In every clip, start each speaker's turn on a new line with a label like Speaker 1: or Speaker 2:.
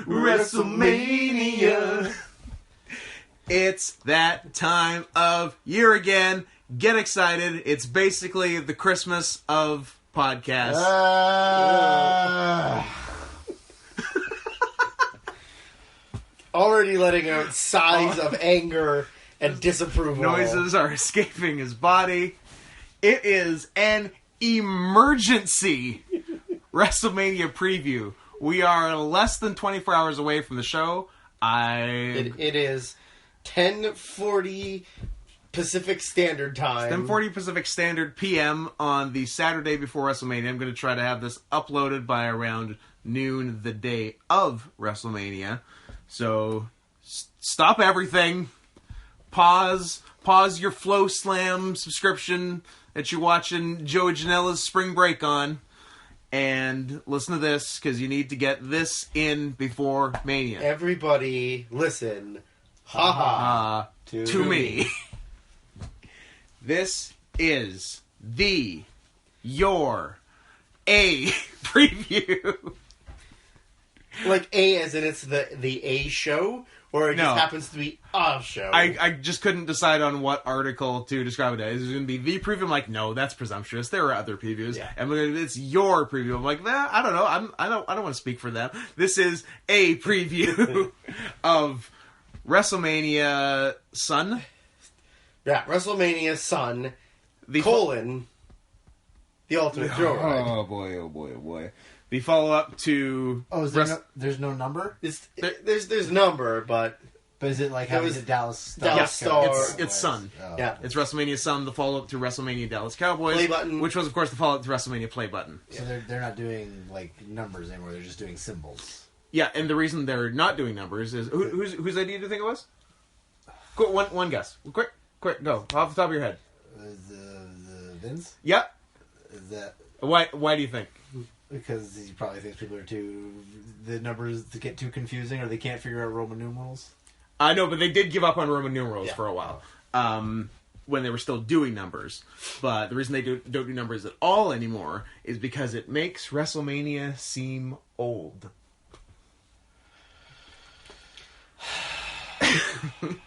Speaker 1: WrestleMania. It's that time of year again. Get excited. It's basically the Christmas of podcasts.
Speaker 2: Already letting out sighs of anger and disapproval.
Speaker 1: Noises are escaping his body. It is an emergency WrestleMania preview. We are less than 24 hours away from the show.
Speaker 2: It is 10:40 Pacific Standard Time.
Speaker 1: 10:40 Pacific Standard PM on the Saturday before WrestleMania. I'm going to try to have this uploaded by around noon the day of WrestleMania. So stop everything. Pause your Flow Slam subscription that you're watching Joey Janela's Spring Break on. And listen to this, because you need to get this in before Mania.
Speaker 2: Everybody, listen. Ha ha.
Speaker 1: To me. This is your A preview.
Speaker 2: Like A as in it's the A show? Or it just happens to be a show?
Speaker 1: I just couldn't decide on what article to describe it as. Is it going to be the preview? I'm like, no, that's presumptuous. There are other previews. Yeah. And it's your preview. I'm like, nah, I don't know. I don't want to speak for them. This is a preview of WrestleMania Sun.
Speaker 2: Yeah, WrestleMania Sun, the Ultimate Joyride.
Speaker 1: Oh boy. The follow-up to...
Speaker 3: Oh, there's no number?
Speaker 2: There's number, but
Speaker 3: is it like having the Dallas
Speaker 2: Star?
Speaker 1: It's Sun.
Speaker 3: Oh.
Speaker 2: Yeah.
Speaker 1: It's WrestleMania Sun, the follow-up to WrestleMania Dallas Cowboys.
Speaker 2: Play button.
Speaker 1: Which was, of course, the follow-up to WrestleMania Play Button.
Speaker 3: So they're not doing, like, numbers anymore. They're just doing symbols.
Speaker 1: Yeah, and the reason they're not doing numbers is... Whose idea do you think it was? Quick, one guess. Quick, go. Off the top of your head.
Speaker 3: The Vince?
Speaker 1: Yeah.
Speaker 3: Is that...
Speaker 1: Why do you think?
Speaker 3: Because he probably thinks people are the numbers to get too confusing, or they can't figure out Roman numerals.
Speaker 1: I know, but they did give up on Roman numerals for a while. When they were still doing numbers. But the reason they don't do numbers at all anymore is because it makes WrestleMania seem old.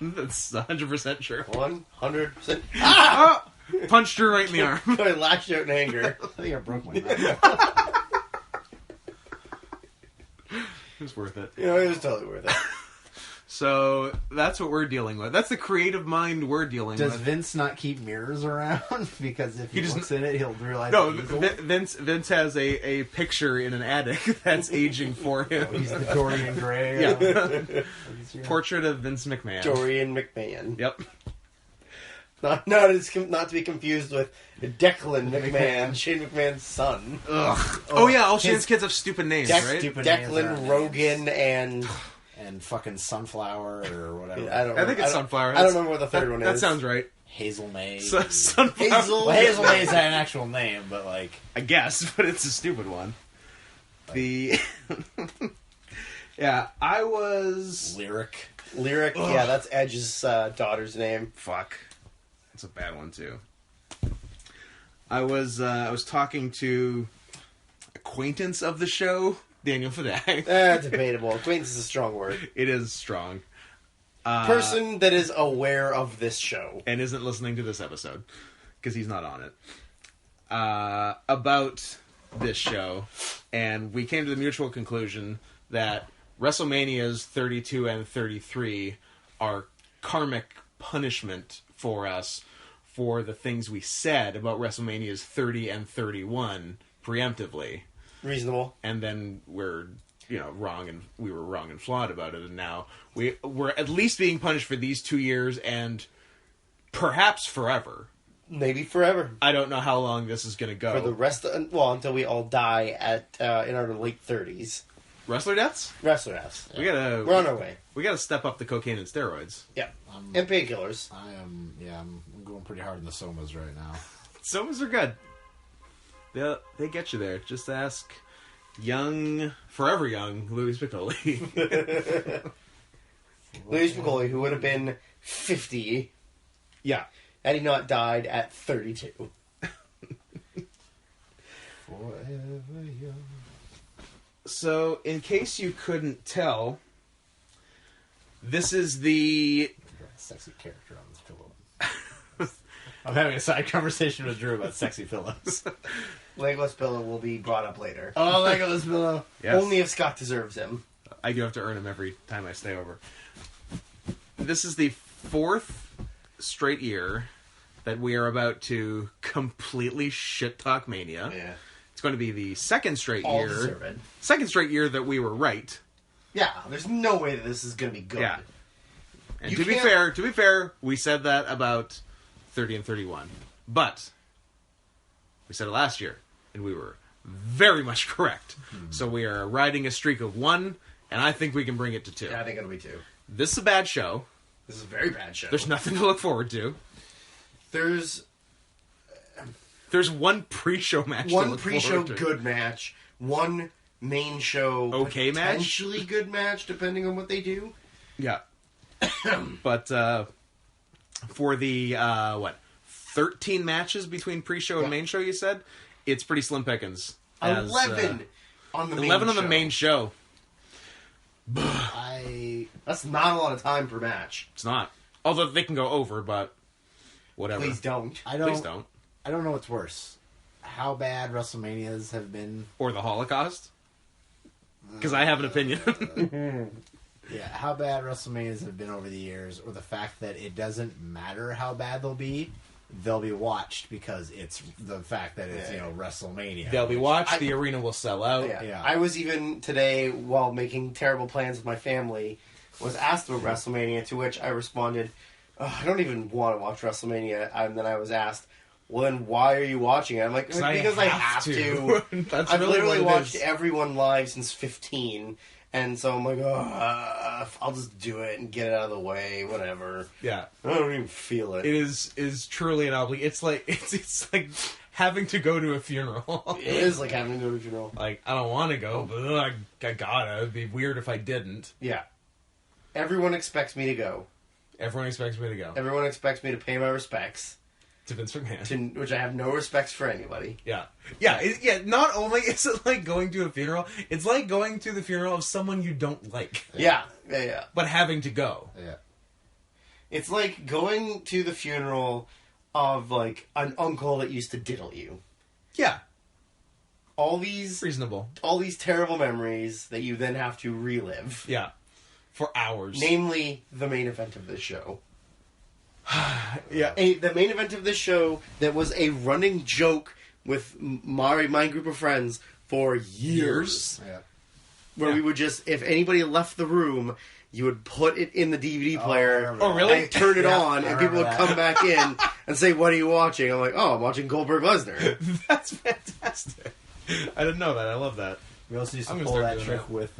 Speaker 1: That's 100% true.
Speaker 2: 100%.
Speaker 1: Ah! Punched her right in the arm.
Speaker 2: I lashed out in anger.
Speaker 3: I think I broke my neck.
Speaker 1: It was worth it.
Speaker 2: Yeah, it was totally worth it.
Speaker 1: So, that's what we're dealing with. That's the creative mind we're dealing with.
Speaker 3: Does Vince not keep mirrors around? Because if he looks in it, he'll realize
Speaker 1: Vince has a picture in an attic that's aging for him.
Speaker 3: Oh, he's the Dorian Gray.
Speaker 1: Yeah. Portrait of Vince McMahon.
Speaker 2: Dorian McMahon.
Speaker 1: Yep.
Speaker 2: Not to be confused with Declan McMahon, Shane McMahon's son.
Speaker 1: Ugh. Oh yeah, all Shane's kids have stupid names, right?
Speaker 2: Declan, Rogan, and
Speaker 3: fucking Sunflower or whatever.
Speaker 2: Yeah,
Speaker 1: I think it's Sunflower.
Speaker 2: I don't remember what the third one is.
Speaker 1: That sounds right.
Speaker 3: Hazel May.
Speaker 1: Sunflower.
Speaker 3: Hazel May is an actual name, but like...
Speaker 1: I guess, but it's a stupid one. Yeah, I was...
Speaker 3: Lyric.
Speaker 2: Ugh. Yeah, that's Edge's daughter's name.
Speaker 1: Fuck. That's a bad one, too. I was talking to acquaintance of the show, Daniel Fadak.
Speaker 2: Debatable. Acquaintance is a strong word.
Speaker 1: It is strong.
Speaker 2: Person that is aware of this show.
Speaker 1: And isn't listening to this episode, because he's not on it. About this show, and we came to the mutual conclusion that WrestleManias 32 and 33 are karmic punishment for us for the things we said about WrestleManias 30 and 31 preemptively.
Speaker 2: Reasonable.
Speaker 1: And then we're, wrong, and we were wrong and flawed about it, and now we're at least being punished for these 2 years and perhaps forever.
Speaker 2: Maybe forever.
Speaker 1: I don't know how long this is going to go.
Speaker 2: For the rest until we all die in our late 30s.
Speaker 1: Wrestler deaths?
Speaker 2: Wrestler deaths.
Speaker 1: Yeah.
Speaker 2: We're on our way.
Speaker 1: We gotta step up the cocaine and steroids.
Speaker 2: Yeah. And painkillers.
Speaker 3: I'm going pretty hard in the somas right now.
Speaker 1: Somas are good. They get you there. Just ask forever young Louis Piccoli.
Speaker 2: Luis Piccoli, who would have been 50
Speaker 1: Yeah.
Speaker 2: had he not died at 32.
Speaker 3: Forever young.
Speaker 1: So, in case you couldn't tell, this is the...
Speaker 3: Sexy character on this pillow. I'm having a side conversation with Drew about sexy pillows.
Speaker 2: Legolas Pillow will be brought up later.
Speaker 3: Oh, Legolas pillow.
Speaker 1: Yes.
Speaker 2: Only if Scott deserves him.
Speaker 1: I do have to earn him every time I stay over. This is the 4th straight year that we are about to completely shit-talk Mania.
Speaker 2: Yeah.
Speaker 1: It's going to be the second straight
Speaker 2: All
Speaker 1: year.
Speaker 2: deserved.
Speaker 1: Second straight year that we were right.
Speaker 2: Yeah, there's no way that this is going to be good.
Speaker 1: Yeah. And
Speaker 2: You
Speaker 1: to be fair, we said that about 30 and 31. But we said it last year, and we were very much correct. So we are riding a streak of 1, and I think we can bring it to 2.
Speaker 2: Yeah, I think it'll be 2.
Speaker 1: This is a bad show.
Speaker 2: This is a very bad show.
Speaker 1: There's nothing to look forward to.
Speaker 2: There's
Speaker 1: There's one pre-show match.
Speaker 2: one pre-show good match, one main show
Speaker 1: Okay match?
Speaker 2: potentially good match, depending on what they do.
Speaker 1: Yeah. But for the 13 matches between pre-show and main show, you said it's pretty slim pickings.
Speaker 2: 11 on the main
Speaker 1: 11
Speaker 2: show.
Speaker 1: on the main show.
Speaker 2: That's not a lot of time per match.
Speaker 1: It's not. Although they can go over, but whatever.
Speaker 2: Please don't.
Speaker 1: Please don't.
Speaker 3: I don't know what's worse. How bad WrestleManias have been.
Speaker 1: Or the Holocaust. Because I have an opinion.
Speaker 3: Yeah, how bad WrestleManias have been over the years, or the fact that it doesn't matter how bad they'll be watched because it's the fact that it's, WrestleMania.
Speaker 1: They'll be watched, the arena will sell out.
Speaker 3: Yeah.
Speaker 2: I was even today, while making terrible plans with my family, was asked about WrestleMania, to which I responded, I don't even want to watch WrestleMania. And then I was asked, well, then why are you watching it? I'm like, because I have to.
Speaker 1: That's
Speaker 2: I've
Speaker 1: really
Speaker 2: literally
Speaker 1: what it
Speaker 2: watched
Speaker 1: is.
Speaker 2: everyone live since 15. And so I'm like, I'll just do it and get it out of the way, whatever.
Speaker 1: Yeah.
Speaker 2: I don't even feel it.
Speaker 1: It is truly an obligation. It's like having to go to a funeral.
Speaker 2: It is like having to go to a funeral.
Speaker 1: Like, I don't want to go, but I gotta. It'd be weird if I didn't.
Speaker 2: Yeah. Everyone expects me to go.
Speaker 1: Everyone expects me to go.
Speaker 2: Everyone expects me to pay my respects,
Speaker 1: To Vince McMahon.
Speaker 2: which I have no respects for anybody.
Speaker 1: Yeah. Yeah. Not only is it like going to a funeral, it's like going to the funeral of someone you don't like.
Speaker 2: Yeah.
Speaker 1: But having to go.
Speaker 3: Yeah.
Speaker 2: It's like going to the funeral of, like, an uncle that used to diddle you.
Speaker 1: Yeah.
Speaker 2: All these
Speaker 1: Reasonable.
Speaker 2: terrible memories that you then have to relive.
Speaker 1: Yeah. For hours.
Speaker 2: Namely, the main event of this show.
Speaker 1: Yeah.
Speaker 2: The main event of this show that was a running joke with my group of friends for years.
Speaker 3: Yeah.
Speaker 2: Where we would just, if anybody left the room, you would put it in the DVD player.
Speaker 3: Oh,
Speaker 1: really?
Speaker 2: And turn it
Speaker 3: Yeah,
Speaker 2: on,
Speaker 3: I
Speaker 2: and people would
Speaker 3: remember
Speaker 2: come back in and say, "What are you watching?" I'm like, "Oh, I'm watching Goldberg Lesnar."
Speaker 1: That's fantastic. I didn't know that. I love that.
Speaker 3: We also used to
Speaker 1: I'm gonna
Speaker 3: pull
Speaker 1: start
Speaker 3: that
Speaker 1: doing
Speaker 3: trick
Speaker 1: that.
Speaker 3: with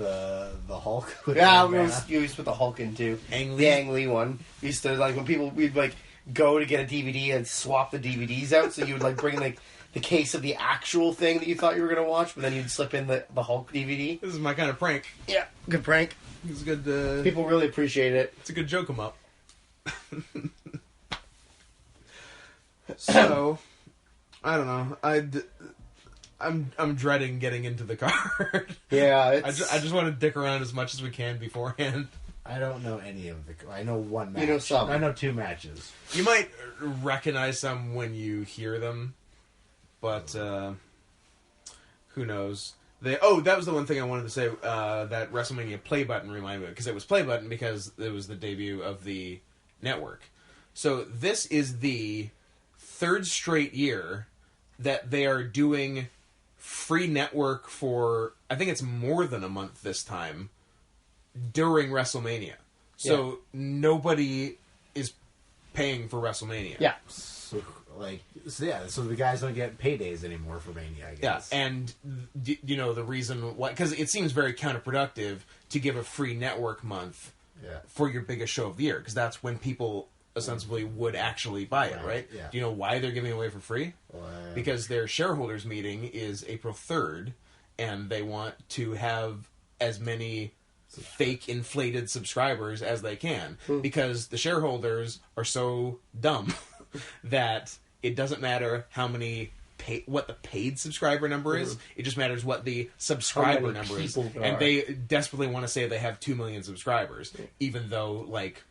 Speaker 3: the Hulk. With
Speaker 2: Yeah,
Speaker 3: the
Speaker 2: we
Speaker 3: man.
Speaker 2: used to put the Hulk in too.
Speaker 1: Ang Lee?
Speaker 2: The Ang Lee one. We used to, like, when people, we'd, like, go to get a DVD and swap the DVDs out, so you would, like, bring, like, the case of the actual thing that you thought you were going to watch, but then you'd slip in the Hulk DVD.
Speaker 1: This is my kind of prank.
Speaker 2: Yeah, good prank.
Speaker 1: It's a good.
Speaker 2: People really appreciate it.
Speaker 1: It's a good joke 'em up. So, I don't know. I'm dreading getting into the card.
Speaker 2: Yeah,
Speaker 1: I just want to dick around as much as we can beforehand.
Speaker 3: I don't know any of the. I know one match.
Speaker 2: You know some.
Speaker 3: I know 2 matches.
Speaker 1: You might recognize some when you hear them, but who knows? That was the one thing I wanted to say. That WrestleMania play button reminded me, because it was play button because it was the debut of the network. So this is the 3rd straight year that they are doing free network for, I think it's more than a month this time, during WrestleMania. So nobody is paying for WrestleMania.
Speaker 2: Yeah.
Speaker 3: So the guys don't get paydays anymore for Mania, I
Speaker 1: Yeah,
Speaker 3: guess.
Speaker 1: and the reason why, because it seems very counterproductive to give a free network month for your biggest show of the year, because that's when people ostensibly would actually buy it, right?
Speaker 3: Yeah.
Speaker 1: Do you know why they're giving it away for free?
Speaker 3: Well,
Speaker 1: Because their shareholders meeting is April 3rd, and they want to have as many fake inflated subscribers as they can, because the shareholders are so dumb that it doesn't matter what the paid subscriber number is. It just matters what the subscriber number is. And they desperately want to say they have 2 million subscribers, even though like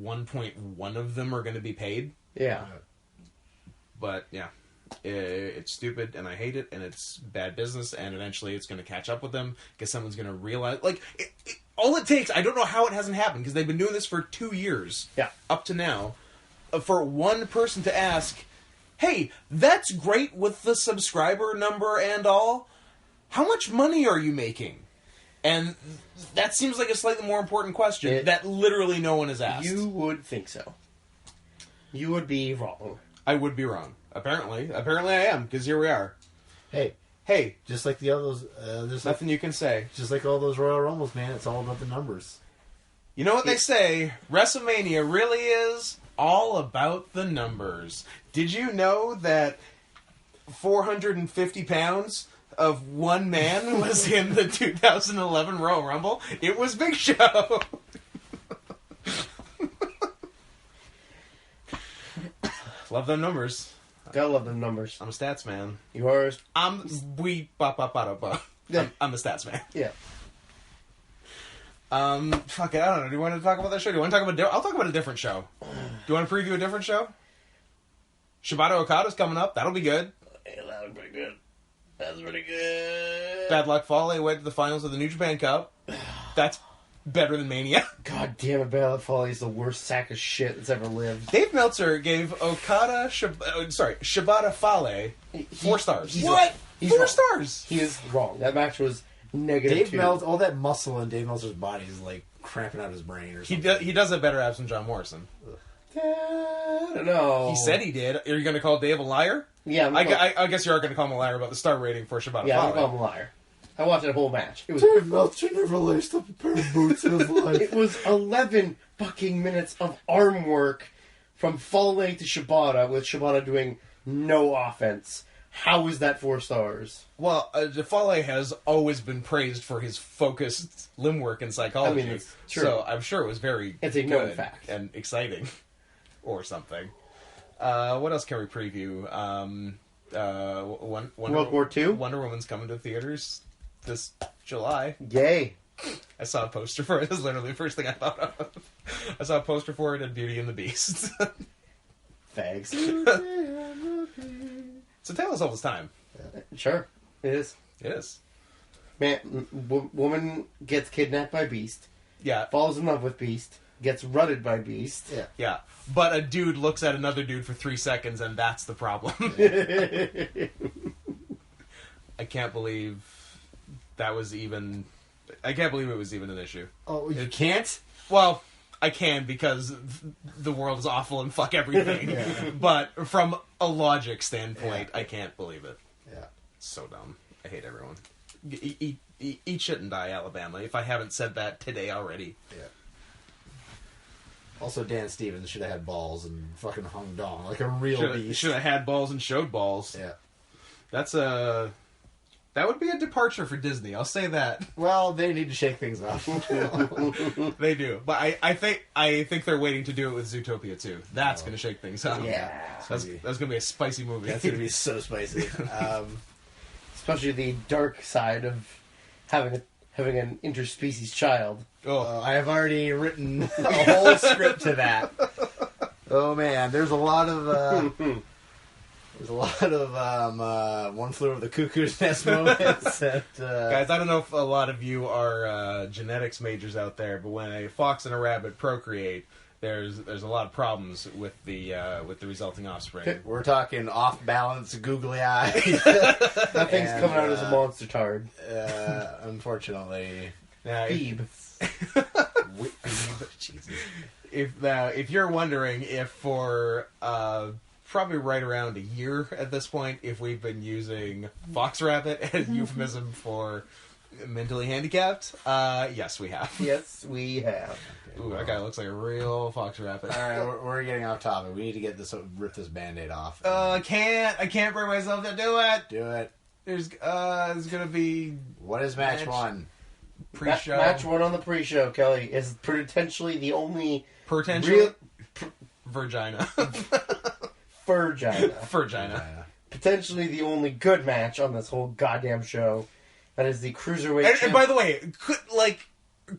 Speaker 1: 1.1 of them are going to be paid.
Speaker 2: Yeah.
Speaker 1: But yeah, it's stupid, and I hate it, and it's bad business, and eventually it's going to catch up with them, because someone's going to realize, like, all it takes, I don't know how it hasn't happened, because they've been doing this for 2 years, up to now, for one person to ask, hey, that's great with the subscriber number and all, how much money are you making? And that seems like a slightly more important question that literally no one has asked.
Speaker 2: You would think so. You would be wrong.
Speaker 1: I would be wrong. Apparently I am, because here we are. Hey,
Speaker 3: just like the others, there's
Speaker 1: nothing you can say.
Speaker 3: Just like all those Royal Rumbles, man. It's all about the numbers.
Speaker 1: You know what they say? WrestleMania really is all about the numbers. Did you know that 450 pounds of one man was in the 2011 Royal Rumble? It was Big Show. Love them numbers.
Speaker 2: Gotta love them numbers.
Speaker 1: I'm a stats man.
Speaker 2: Yours?
Speaker 1: I'm the stats man.
Speaker 2: Yeah.
Speaker 1: Fuck it, I don't know. Do you want to talk about that show? Do you want to talk about... I'll talk about a different show. Do you want to preview a different show? Shibata Okada's coming up. That'll be good.
Speaker 2: Yeah, that'll be good. That's pretty good.
Speaker 1: Bad Luck Fale went to the finals of the New Japan Cup. That's better than Mania.
Speaker 2: God damn it, Bad Luck Fale is the worst sack of shit that's ever lived.
Speaker 1: Dave Meltzer gave Shibata Fale 4 stars.
Speaker 2: What?
Speaker 1: He's 4 stars.
Speaker 2: He is wrong. That match was negative
Speaker 3: Dave
Speaker 2: 2.
Speaker 3: Meltzer, all that muscle in Dave Meltzer's body is like cramping out his brain or something.
Speaker 1: He does have better abs than John Morrison.
Speaker 2: I don't know.
Speaker 1: He said he did. Are you going to call Dave a liar?
Speaker 2: Yeah.
Speaker 1: I guess you are going to call him a liar about the star rating for Shibata Fale.
Speaker 2: Yeah, I'm going to call him a liar. I watched that whole match. It was
Speaker 3: Dave Meltzer never laced up a pair of boots in his life.
Speaker 2: It was 11 fucking minutes of arm work from Fale to Shibata, with Shibata doing no offense. How is that 4 stars?
Speaker 1: Well, Fale has always been praised for his focused limb work and psychology.
Speaker 2: I mean, it's true.
Speaker 1: So I'm sure it was very
Speaker 2: It's a known fact.
Speaker 1: And exciting. Or something. What else can we preview?
Speaker 2: World War II?
Speaker 1: Wonder Woman's coming to theaters this July.
Speaker 2: Yay.
Speaker 1: I saw a poster for it. That's literally the first thing I thought of. I saw a poster for it in Beauty and the Beast.
Speaker 2: Thanks.
Speaker 1: It's a tale as old as time.
Speaker 2: Sure. It is.
Speaker 1: It is.
Speaker 2: Man, woman gets kidnapped by Beast.
Speaker 1: Yeah.
Speaker 2: Falls in love with Beast. Gets rutted by Beast.
Speaker 3: Yeah.
Speaker 1: Yeah. But a dude looks at another dude for 3 seconds, and that's the problem. I can't believe that was even... I can't believe it was even an issue.
Speaker 3: Oh, you can't?
Speaker 1: Well, I can, because the world is awful and fuck everything.
Speaker 3: Yeah.
Speaker 1: But from a logic standpoint, I can't believe it.
Speaker 3: Yeah.
Speaker 1: It's so dumb. I hate everyone. Eat shit and die, Alabama, if I haven't said that today already.
Speaker 3: Yeah. Also, Dan Stevens should have had balls and fucking hung dong like a real beast.
Speaker 1: Should have had balls and showed balls.
Speaker 3: Yeah.
Speaker 1: That would be a departure for Disney. I'll say that.
Speaker 3: Well, they need to shake things up.
Speaker 1: They do, but I think they're waiting to do it with Zootopia 2. That's going to shake things up.
Speaker 2: Yeah.
Speaker 1: That's going to be a spicy movie.
Speaker 3: That's going to be so spicy.
Speaker 2: Especially the dark side of having an interspecies child.
Speaker 3: I have already written a whole script to that. Oh man, there's a lot of One Flew Over the Cuckoo's Nest moments. Guys,
Speaker 1: I don't know if a lot of you are genetics majors out there, but when a fox and a rabbit procreate, there's a lot of problems with the resulting offspring.
Speaker 3: We're talking off balance, googly eyes.
Speaker 2: That thing's coming out as a monster tard.
Speaker 3: Unfortunately,
Speaker 2: Phoebe.
Speaker 1: Jesus. If you're wondering if for probably right around a year at this point, if we've been using fox rabbit as euphemism for mentally handicapped, yes, we have.
Speaker 2: Yes, we have.
Speaker 1: Ooh, that guy looks like a real fox rabbit.
Speaker 3: All right, we're getting off topic. We need to rip this Band-Aid off.
Speaker 1: I can't bring myself to do it.
Speaker 3: Do it.
Speaker 1: There's gonna be...
Speaker 3: What is match 1?
Speaker 1: pre-show.
Speaker 2: Match 1 on the pre-show, Kelly, is potentially the only
Speaker 1: Potentially Virginia.
Speaker 2: Virginia. Potentially the only good match on this whole goddamn show. That is the Cruiserweight.
Speaker 1: And by the way,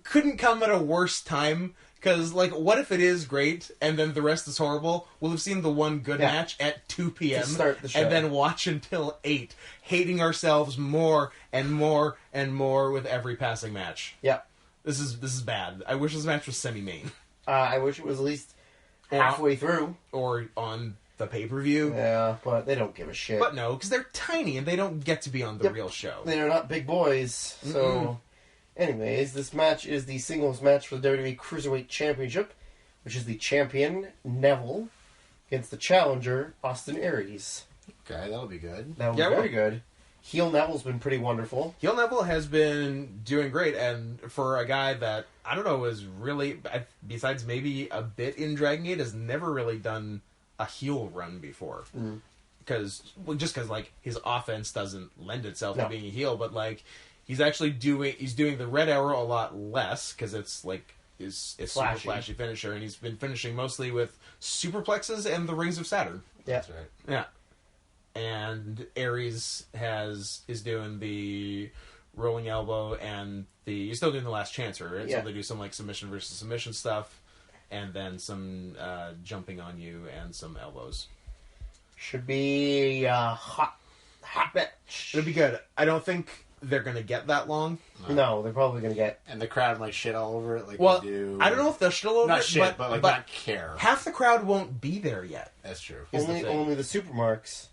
Speaker 1: couldn't come at a worse time. Because, what if it is great, and then the rest is horrible? We'll have seen the one good match at 2 p.m.
Speaker 2: To start the show.
Speaker 1: And then watch until 8, hating ourselves more and more and more with every passing match.
Speaker 2: Yeah.
Speaker 1: This is bad. I wish this match was semi-main.
Speaker 2: I wish it was at least halfway through.
Speaker 1: Or on the pay-per-view.
Speaker 2: Yeah, but they don't give a shit.
Speaker 1: But no, because they're tiny, and they don't get to be on the real show.
Speaker 2: They're not big boys, so... Anyways, this match is the singles match for the WWE Cruiserweight Championship, which is the champion, Neville, against the challenger, Austin Aries.
Speaker 3: Okay, that'll be good.
Speaker 2: That was very good. Heel Neville's been pretty wonderful.
Speaker 1: Heel Neville has been doing great, and for a guy that, I don't know, is really, besides maybe a bit in Dragon Gate, has never really done a heel run before. Because, just because, his offense doesn't lend itself to being a heel, but, he's actually doing the Red Arrow a lot less because it's super flashy finisher, and he's been finishing mostly with superplexes and the Rings of Saturn.
Speaker 2: Yeah.
Speaker 3: That's right.
Speaker 1: Yeah. And Aries is doing the rolling elbow and he's still doing the last chancer, right?
Speaker 2: Yeah.
Speaker 1: So they do some submission versus submission stuff, and then some jumping on you and some elbows.
Speaker 2: Should be hot match.
Speaker 1: It'll be good. I don't think they're going to get that long.
Speaker 2: No, they're probably going to get...
Speaker 3: And the crowd might shit all over it
Speaker 1: they
Speaker 3: do...
Speaker 1: I don't know if they'll shit all over
Speaker 3: not
Speaker 1: it,
Speaker 3: shit, but not care.
Speaker 1: Half the crowd won't be there yet.
Speaker 3: That's true.
Speaker 2: Only the supermarks.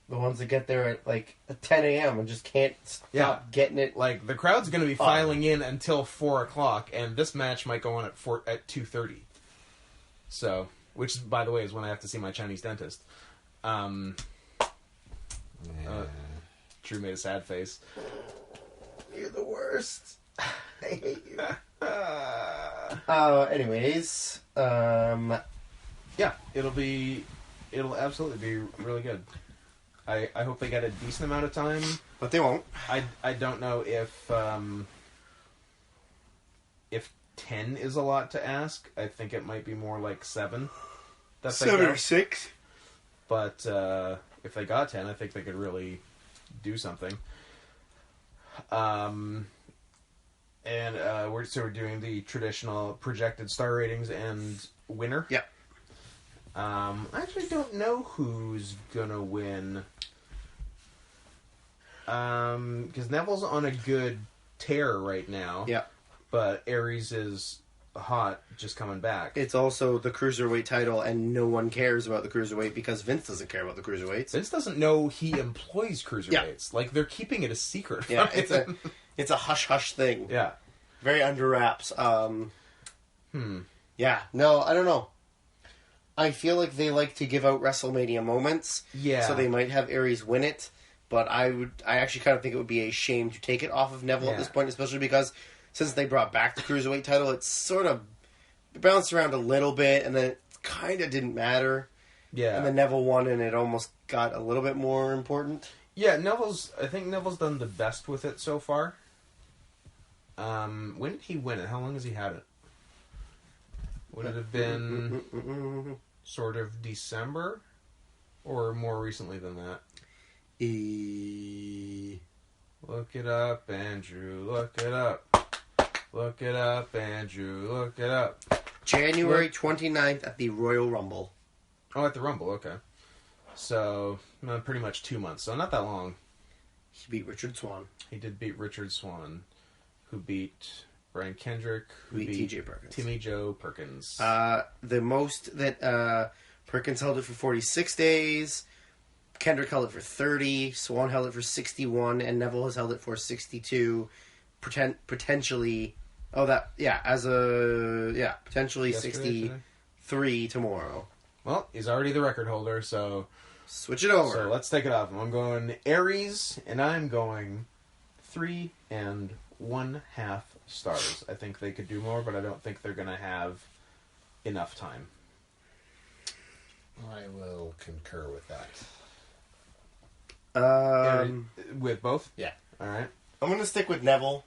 Speaker 2: The ones that get there at 10 a.m. and just can't stop getting it.
Speaker 1: The crowd's going to be filing in until 4 o'clock, and this match might go on at 2:30. So, which, by the way, is when I have to see my Chinese dentist. Drew made a sad face.
Speaker 2: You're the worst. I hate you. Anyways,
Speaker 1: yeah, it'll absolutely be really good. I hope they get a decent amount of time,
Speaker 2: but they won't.
Speaker 1: I don't know if 10 is a lot to ask. I think it might be more like 7.
Speaker 2: 7 or 6.
Speaker 1: But if they got 10, I think they could really do something. And we're doing the traditional projected star ratings and winner.
Speaker 2: Yeah.
Speaker 1: I actually don't know who's gonna win. Because Neville's on a good tear right now.
Speaker 2: Yeah.
Speaker 1: But Aries is hot, just coming back.
Speaker 2: It's also the Cruiserweight title, and no one cares about the Cruiserweight because Vince doesn't care about the Cruiserweights.
Speaker 1: Vince doesn't know he employs Cruiserweights. Yeah. They're keeping it a secret.
Speaker 2: Yeah, it's a hush-hush thing.
Speaker 1: Yeah.
Speaker 2: Very under wraps. Yeah, no, I don't know. I feel like they like to give out WrestleMania moments.
Speaker 1: Yeah.
Speaker 2: So they might have Aries win it, but I actually kind of think it would be a shame to take it off of Neville at this point, especially because since they brought back the Cruiserweight title, it's sort of bounced around a little bit, and then it kind of didn't matter.
Speaker 1: Yeah.
Speaker 2: And then Neville won, and it almost got a little bit more important.
Speaker 1: Yeah, I think Neville's done the best with it so far. When did he win it? How long has he had it? Would it have been sort of December? Or more recently than that? Look it up, Andrew. Look it up. Look it up, Andrew. Look it up.
Speaker 2: January 29th at the Royal Rumble.
Speaker 1: Oh, at the Rumble, okay. So, pretty much 2 months. So, not that long.
Speaker 2: He beat Richard Swann.
Speaker 1: He did beat Richard Swann, who beat Brian Kendrick,
Speaker 2: who beat T.J. Perkins.
Speaker 1: Timmy Joe Perkins.
Speaker 2: The most that Perkins held it for 46 days. Kendrick held it for 30. Swann held it for 61. And Neville has held it for 62. Potentially... Oh, potentially 63 tomorrow.
Speaker 1: Well, he's already the record holder, so...
Speaker 2: Switch it over.
Speaker 1: So let's take it off. I'm going Aries, and I'm going 3 1/2 stars. I think they could do more, but I don't think they're going to have enough time.
Speaker 3: I will concur with that.
Speaker 1: With both?
Speaker 3: Yeah.
Speaker 1: All right.
Speaker 2: I'm going to stick with Neville.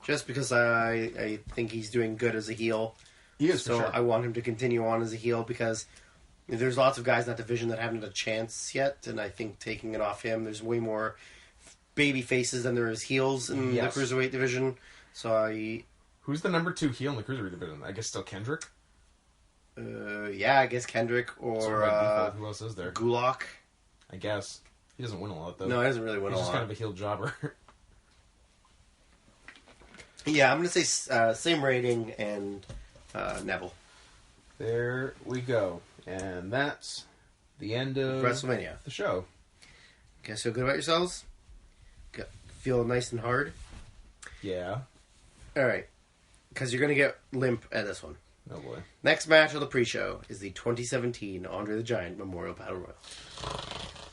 Speaker 2: Just because I think he's doing good as a heel.
Speaker 1: He is,
Speaker 2: so
Speaker 1: for sure.
Speaker 2: I want him to continue on as a heel because there's lots of guys in that division that haven't had a chance yet, and I think taking it off him, there's way more baby faces than there is heels in the Cruiserweight division. So
Speaker 1: Who's the number 2 heel in the Cruiserweight division? I guess still Kendrick?
Speaker 2: yeah, I guess Kendrick or
Speaker 1: who else is there?
Speaker 2: Gulak.
Speaker 1: I guess. He doesn't win a lot, though.
Speaker 2: No, he doesn't really win
Speaker 1: He's
Speaker 2: a
Speaker 1: just
Speaker 2: lot.
Speaker 1: kind of a heel jobber.
Speaker 2: Yeah, I'm going to say same rating and Neville.
Speaker 1: There we go. And that's the end of
Speaker 2: WrestleMania.
Speaker 1: the show.
Speaker 2: Guys feel good about yourselves? Feel nice and hard?
Speaker 1: Yeah.
Speaker 2: Alright. Because you're going to get limp at this one.
Speaker 1: Oh, boy.
Speaker 2: Next match of the pre-show is the 2017 Andre the Giant Memorial Battle Royal.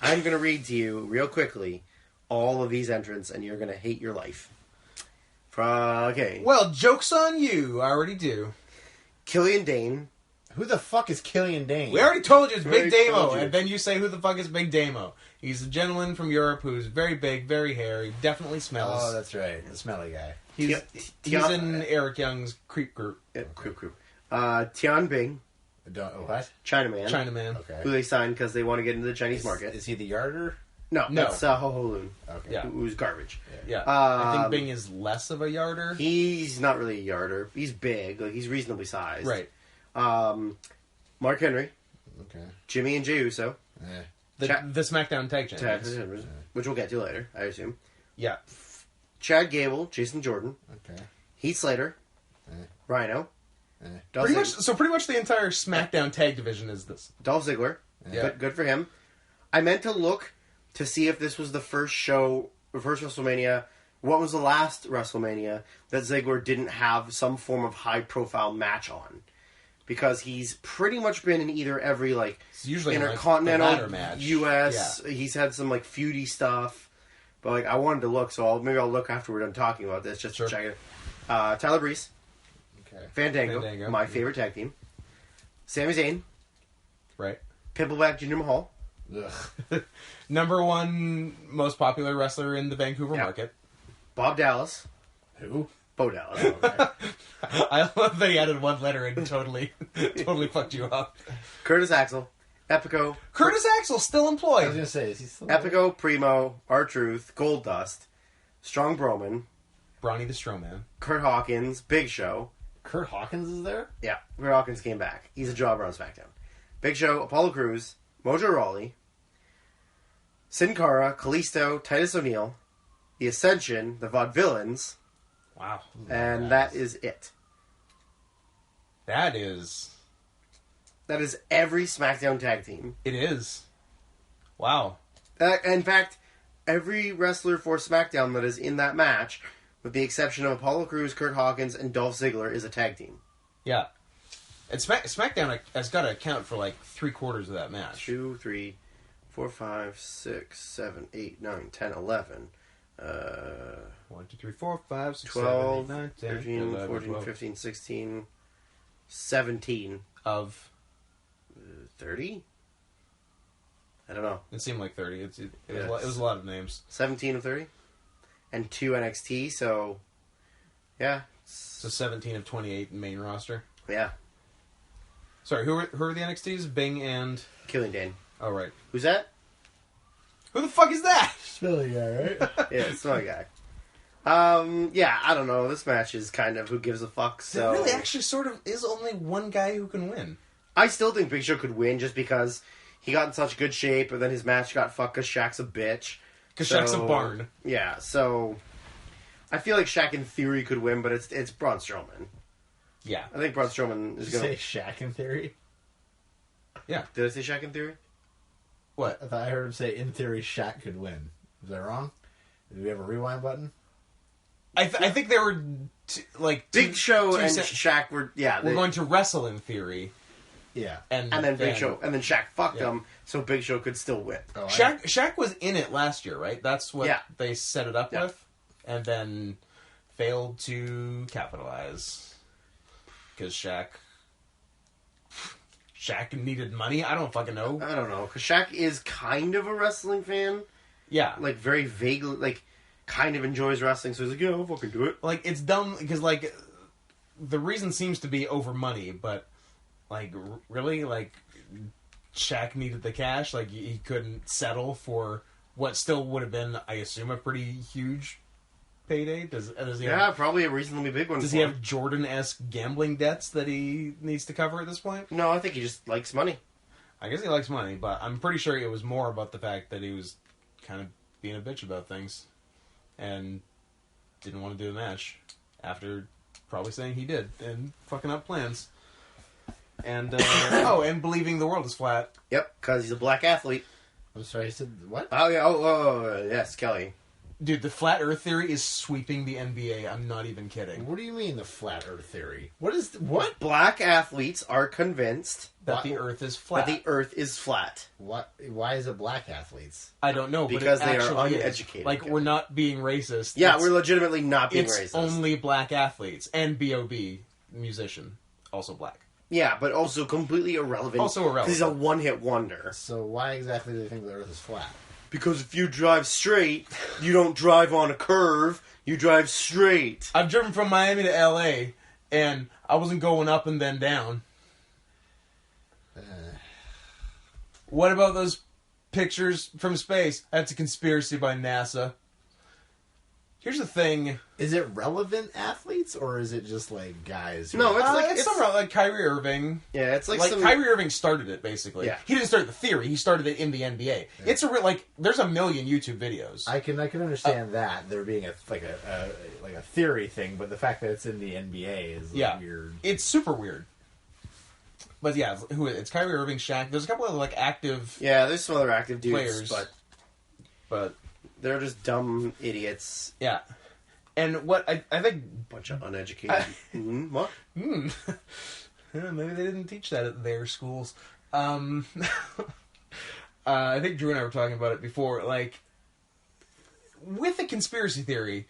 Speaker 2: I'm going to read to you, real quickly, all of these entrants, and you're going to hate your life. Okay.
Speaker 1: Well, joke's on you. I already do.
Speaker 2: Killian Dane.
Speaker 3: Who the fuck is Killian Dane?
Speaker 1: We already told you it's
Speaker 2: We
Speaker 1: Big
Speaker 2: already told
Speaker 1: Damo,
Speaker 2: you.
Speaker 1: and then you say, who the fuck is Big Damo? He's a gentleman from Europe who's very big, very hairy, definitely smells.
Speaker 3: Oh, that's right. The smelly guy.
Speaker 1: He's
Speaker 2: Tian-
Speaker 1: in Eric Young's Creep Group.
Speaker 2: Crew. Tian Bing.
Speaker 3: What?
Speaker 2: Chinaman.
Speaker 1: Chinaman.
Speaker 3: Okay.
Speaker 2: Who they signed because they want to get into the Chinese market.
Speaker 3: Is he the yarder?
Speaker 2: No,
Speaker 1: No.
Speaker 2: that's Ho Ho Lun.
Speaker 3: Okay.
Speaker 1: Yeah.
Speaker 2: Who's garbage.
Speaker 1: Yeah. I think
Speaker 2: Um,
Speaker 1: Bing is less of a yarder.
Speaker 2: He's not really a yarder. He's big. Like, he's reasonably sized.
Speaker 1: Right.
Speaker 2: Mark Henry.
Speaker 3: Okay.
Speaker 2: Jimmy and Jey Uso.
Speaker 1: The SmackDown Tag Champions.
Speaker 2: Which we'll get to later, I assume.
Speaker 1: Yeah.
Speaker 2: Chad Gable, Jason Jordan,
Speaker 3: Okay.
Speaker 2: Heath Slater, Rhino, Dolph
Speaker 1: Pretty much the entire SmackDown Tag Division is this.
Speaker 2: Dolph Ziggler.
Speaker 1: Yeah.
Speaker 2: Good for him. I meant to look to see if this was the first show, the first WrestleMania. What was the last WrestleMania that Ziggler didn't have some form of high-profile match on? Because he's pretty much been in either every, like,
Speaker 1: It's usually like, the
Speaker 2: Intercontinental,
Speaker 1: ladder match.
Speaker 2: U.S.
Speaker 1: Yeah.
Speaker 2: He's had some, like, feudy stuff. But, like, I wanted to look, so maybe I'll look after we're done talking about this, just
Speaker 1: Sure.
Speaker 2: to check it. Tyler Breeze.
Speaker 3: Okay.
Speaker 2: Fandango. My favorite tag team. Sami Zayn.
Speaker 1: Right.
Speaker 2: Pimpleback Jinder Mahal.
Speaker 3: Ugh.
Speaker 1: Number 1 most popular wrestler in the Vancouver
Speaker 2: Yeah.
Speaker 1: market.
Speaker 2: Bob Dallas.
Speaker 3: Who?
Speaker 2: Bo Dallas.
Speaker 3: Okay.
Speaker 1: I love that he added 1 letter and totally fucked you up.
Speaker 2: Curtis Axel. Epico.
Speaker 1: Curtis Axel still
Speaker 3: I was
Speaker 1: employed.
Speaker 3: gonna say, is he still?
Speaker 2: Epico, Primo, R-Truth, Goldust, Strong Broman,
Speaker 1: Bronny the Strowman.
Speaker 2: Kurt Hawkins, Big Show.
Speaker 3: Kurt Hawkins is there?
Speaker 2: Yeah, Kurt Hawkins came back. He's a jobber on SmackDown. Big Show, Apollo Crews, Mojo Rawley, Sin Cara, Kalisto, Titus O'Neil, The Ascension, the Vaudevillains,
Speaker 1: Wow.
Speaker 2: and that is it.
Speaker 1: That is...
Speaker 2: That is every SmackDown tag team.
Speaker 1: It is. Wow.
Speaker 2: In fact, every wrestler for SmackDown that is in that match, with the exception of Apollo Crews, Kurt Hawkins, and Dolph Ziggler, is a tag team.
Speaker 1: Yeah. And SmackDown has got to account for like 3/4 of that match.
Speaker 2: 2, 3, 4, 5, 6, 7, 8, 9, 10, 11.
Speaker 1: 1, 2, 3, 4, 5, 6,
Speaker 2: 12,
Speaker 1: 7, 8, 9, 10,
Speaker 2: 13,
Speaker 1: 11,
Speaker 2: 14,
Speaker 1: 12.
Speaker 2: 15, 16, 17,
Speaker 1: Of
Speaker 2: 30? I don't know.
Speaker 1: it seemed like 30. It was a lot of names.
Speaker 2: 17 of 30? And 2 NXT, so... Yeah.
Speaker 1: So 17 of 28 in main roster.
Speaker 2: Yeah.
Speaker 1: Sorry, who are the NXTs? Bing and...
Speaker 2: Killing Dane.
Speaker 1: Oh, right.
Speaker 2: Who's that?
Speaker 1: Who the fuck is that?
Speaker 3: Smelly guy, right?
Speaker 2: Yeah, it's my guy. Yeah, I don't know. This match is kind of who gives a fuck, so...
Speaker 1: There really actually sort of is only one guy who can win.
Speaker 2: I still think Big Show could win just because he got in such good shape, and then his match got fucked because Shaq's a bitch.
Speaker 1: Because Shaq's a barn.
Speaker 2: Yeah, so... I feel like Shaq in theory could win, but it's Braun Strowman.
Speaker 1: Yeah.
Speaker 2: I think Braun Strowman is
Speaker 3: Did you
Speaker 2: going
Speaker 3: say Shaq in theory?
Speaker 1: Yeah.
Speaker 2: Did I say Shaq in theory?
Speaker 1: What?
Speaker 3: I thought I heard him say, in theory, Shaq could win. Is that wrong? Do we have a rewind button?
Speaker 1: I think they were
Speaker 2: Big Show
Speaker 1: two
Speaker 2: and
Speaker 1: se-
Speaker 2: Shaq were... Yeah,
Speaker 1: we're going to wrestle in theory.
Speaker 3: Yeah.
Speaker 2: and then Big Show... And then Shaq fucked him, so Big Show could still win.
Speaker 3: Oh,
Speaker 1: Shaq was in it last year, right? That's what
Speaker 2: Yeah.
Speaker 1: they set it up
Speaker 2: Yeah.
Speaker 1: with. And then failed to capitalize. Because Shaq needed money? I don't fucking know.
Speaker 2: I don't know, because Shaq is kind of a wrestling fan.
Speaker 1: Yeah.
Speaker 2: Like, very vaguely... Like, kind of enjoys wrestling, so he's like, yeah, I'll fucking do it.
Speaker 1: Like, it's dumb, because, like, the reason seems to be over money, but, like, really? Like, Shaq needed the cash? Like, he couldn't settle for what still would have been, I assume, a pretty huge payday? Does he have,
Speaker 2: probably a reasonably big one.
Speaker 1: does he have Jordan-esque gambling debts that he needs to cover at this point?
Speaker 2: No, I think he just likes money.
Speaker 1: I guess he likes money, but I'm pretty sure it was more about the fact that he was kind of being a bitch about things and didn't want to do the match after probably saying he did and fucking up plans. And, and believing the world is flat.
Speaker 2: Yep, because he's a black athlete.
Speaker 3: I'm sorry, I said what?
Speaker 2: Oh, yeah. Yes, Kelly.
Speaker 1: Dude, the flat earth theory is sweeping the NBA. I'm not even kidding.
Speaker 3: What do you mean the flat Earth theory? What?
Speaker 2: Black athletes are convinced
Speaker 1: That the earth is flat.
Speaker 2: that the earth is flat.
Speaker 3: What? Why is it black athletes?
Speaker 1: I don't know,
Speaker 2: Because
Speaker 1: but it
Speaker 2: they are
Speaker 1: actually
Speaker 2: uneducated.
Speaker 1: is. Like, we're not being racist.
Speaker 2: Yeah,
Speaker 1: It's-
Speaker 2: we're legitimately not being
Speaker 1: It's
Speaker 2: racist.
Speaker 1: only black athletes. And B.O.B., musician, also black.
Speaker 2: Yeah, but also completely irrelevant.
Speaker 1: Also irrelevant.
Speaker 2: 'Cause he's a one-hit wonder.
Speaker 3: So why exactly do they think the Earth is flat?
Speaker 2: Because if you drive straight, you don't drive on a curve, you drive straight.
Speaker 1: I've driven from Miami to L.A., and I wasn't going up and then down. What about those pictures from space? That's a conspiracy by NASA. Here's the thing.
Speaker 3: Is it relevant athletes or is it just like guys? Who
Speaker 2: No, it's
Speaker 1: It's somewhat like Kyrie Irving.
Speaker 2: Yeah, it's like some...
Speaker 1: Kyrie Irving started it, basically.
Speaker 2: Yeah.
Speaker 1: He didn't start the theory. He started it in the NBA. Yeah. It's a real, like, there's a million YouTube videos.
Speaker 3: I can understand that there being a theory thing, but the fact that it's in the NBA is weird.
Speaker 1: It's super weird. But yeah, it's Kyrie Irving, Shaq. There's a couple of like active
Speaker 2: Yeah, there's some other active dudes,
Speaker 1: players,
Speaker 2: but they're just dumb idiots.
Speaker 1: Yeah. And what I think...
Speaker 2: Bunch of uneducated... What?
Speaker 1: Yeah, maybe they didn't teach that at their schools. I think Drew and I were talking about it before. Like, with a conspiracy theory,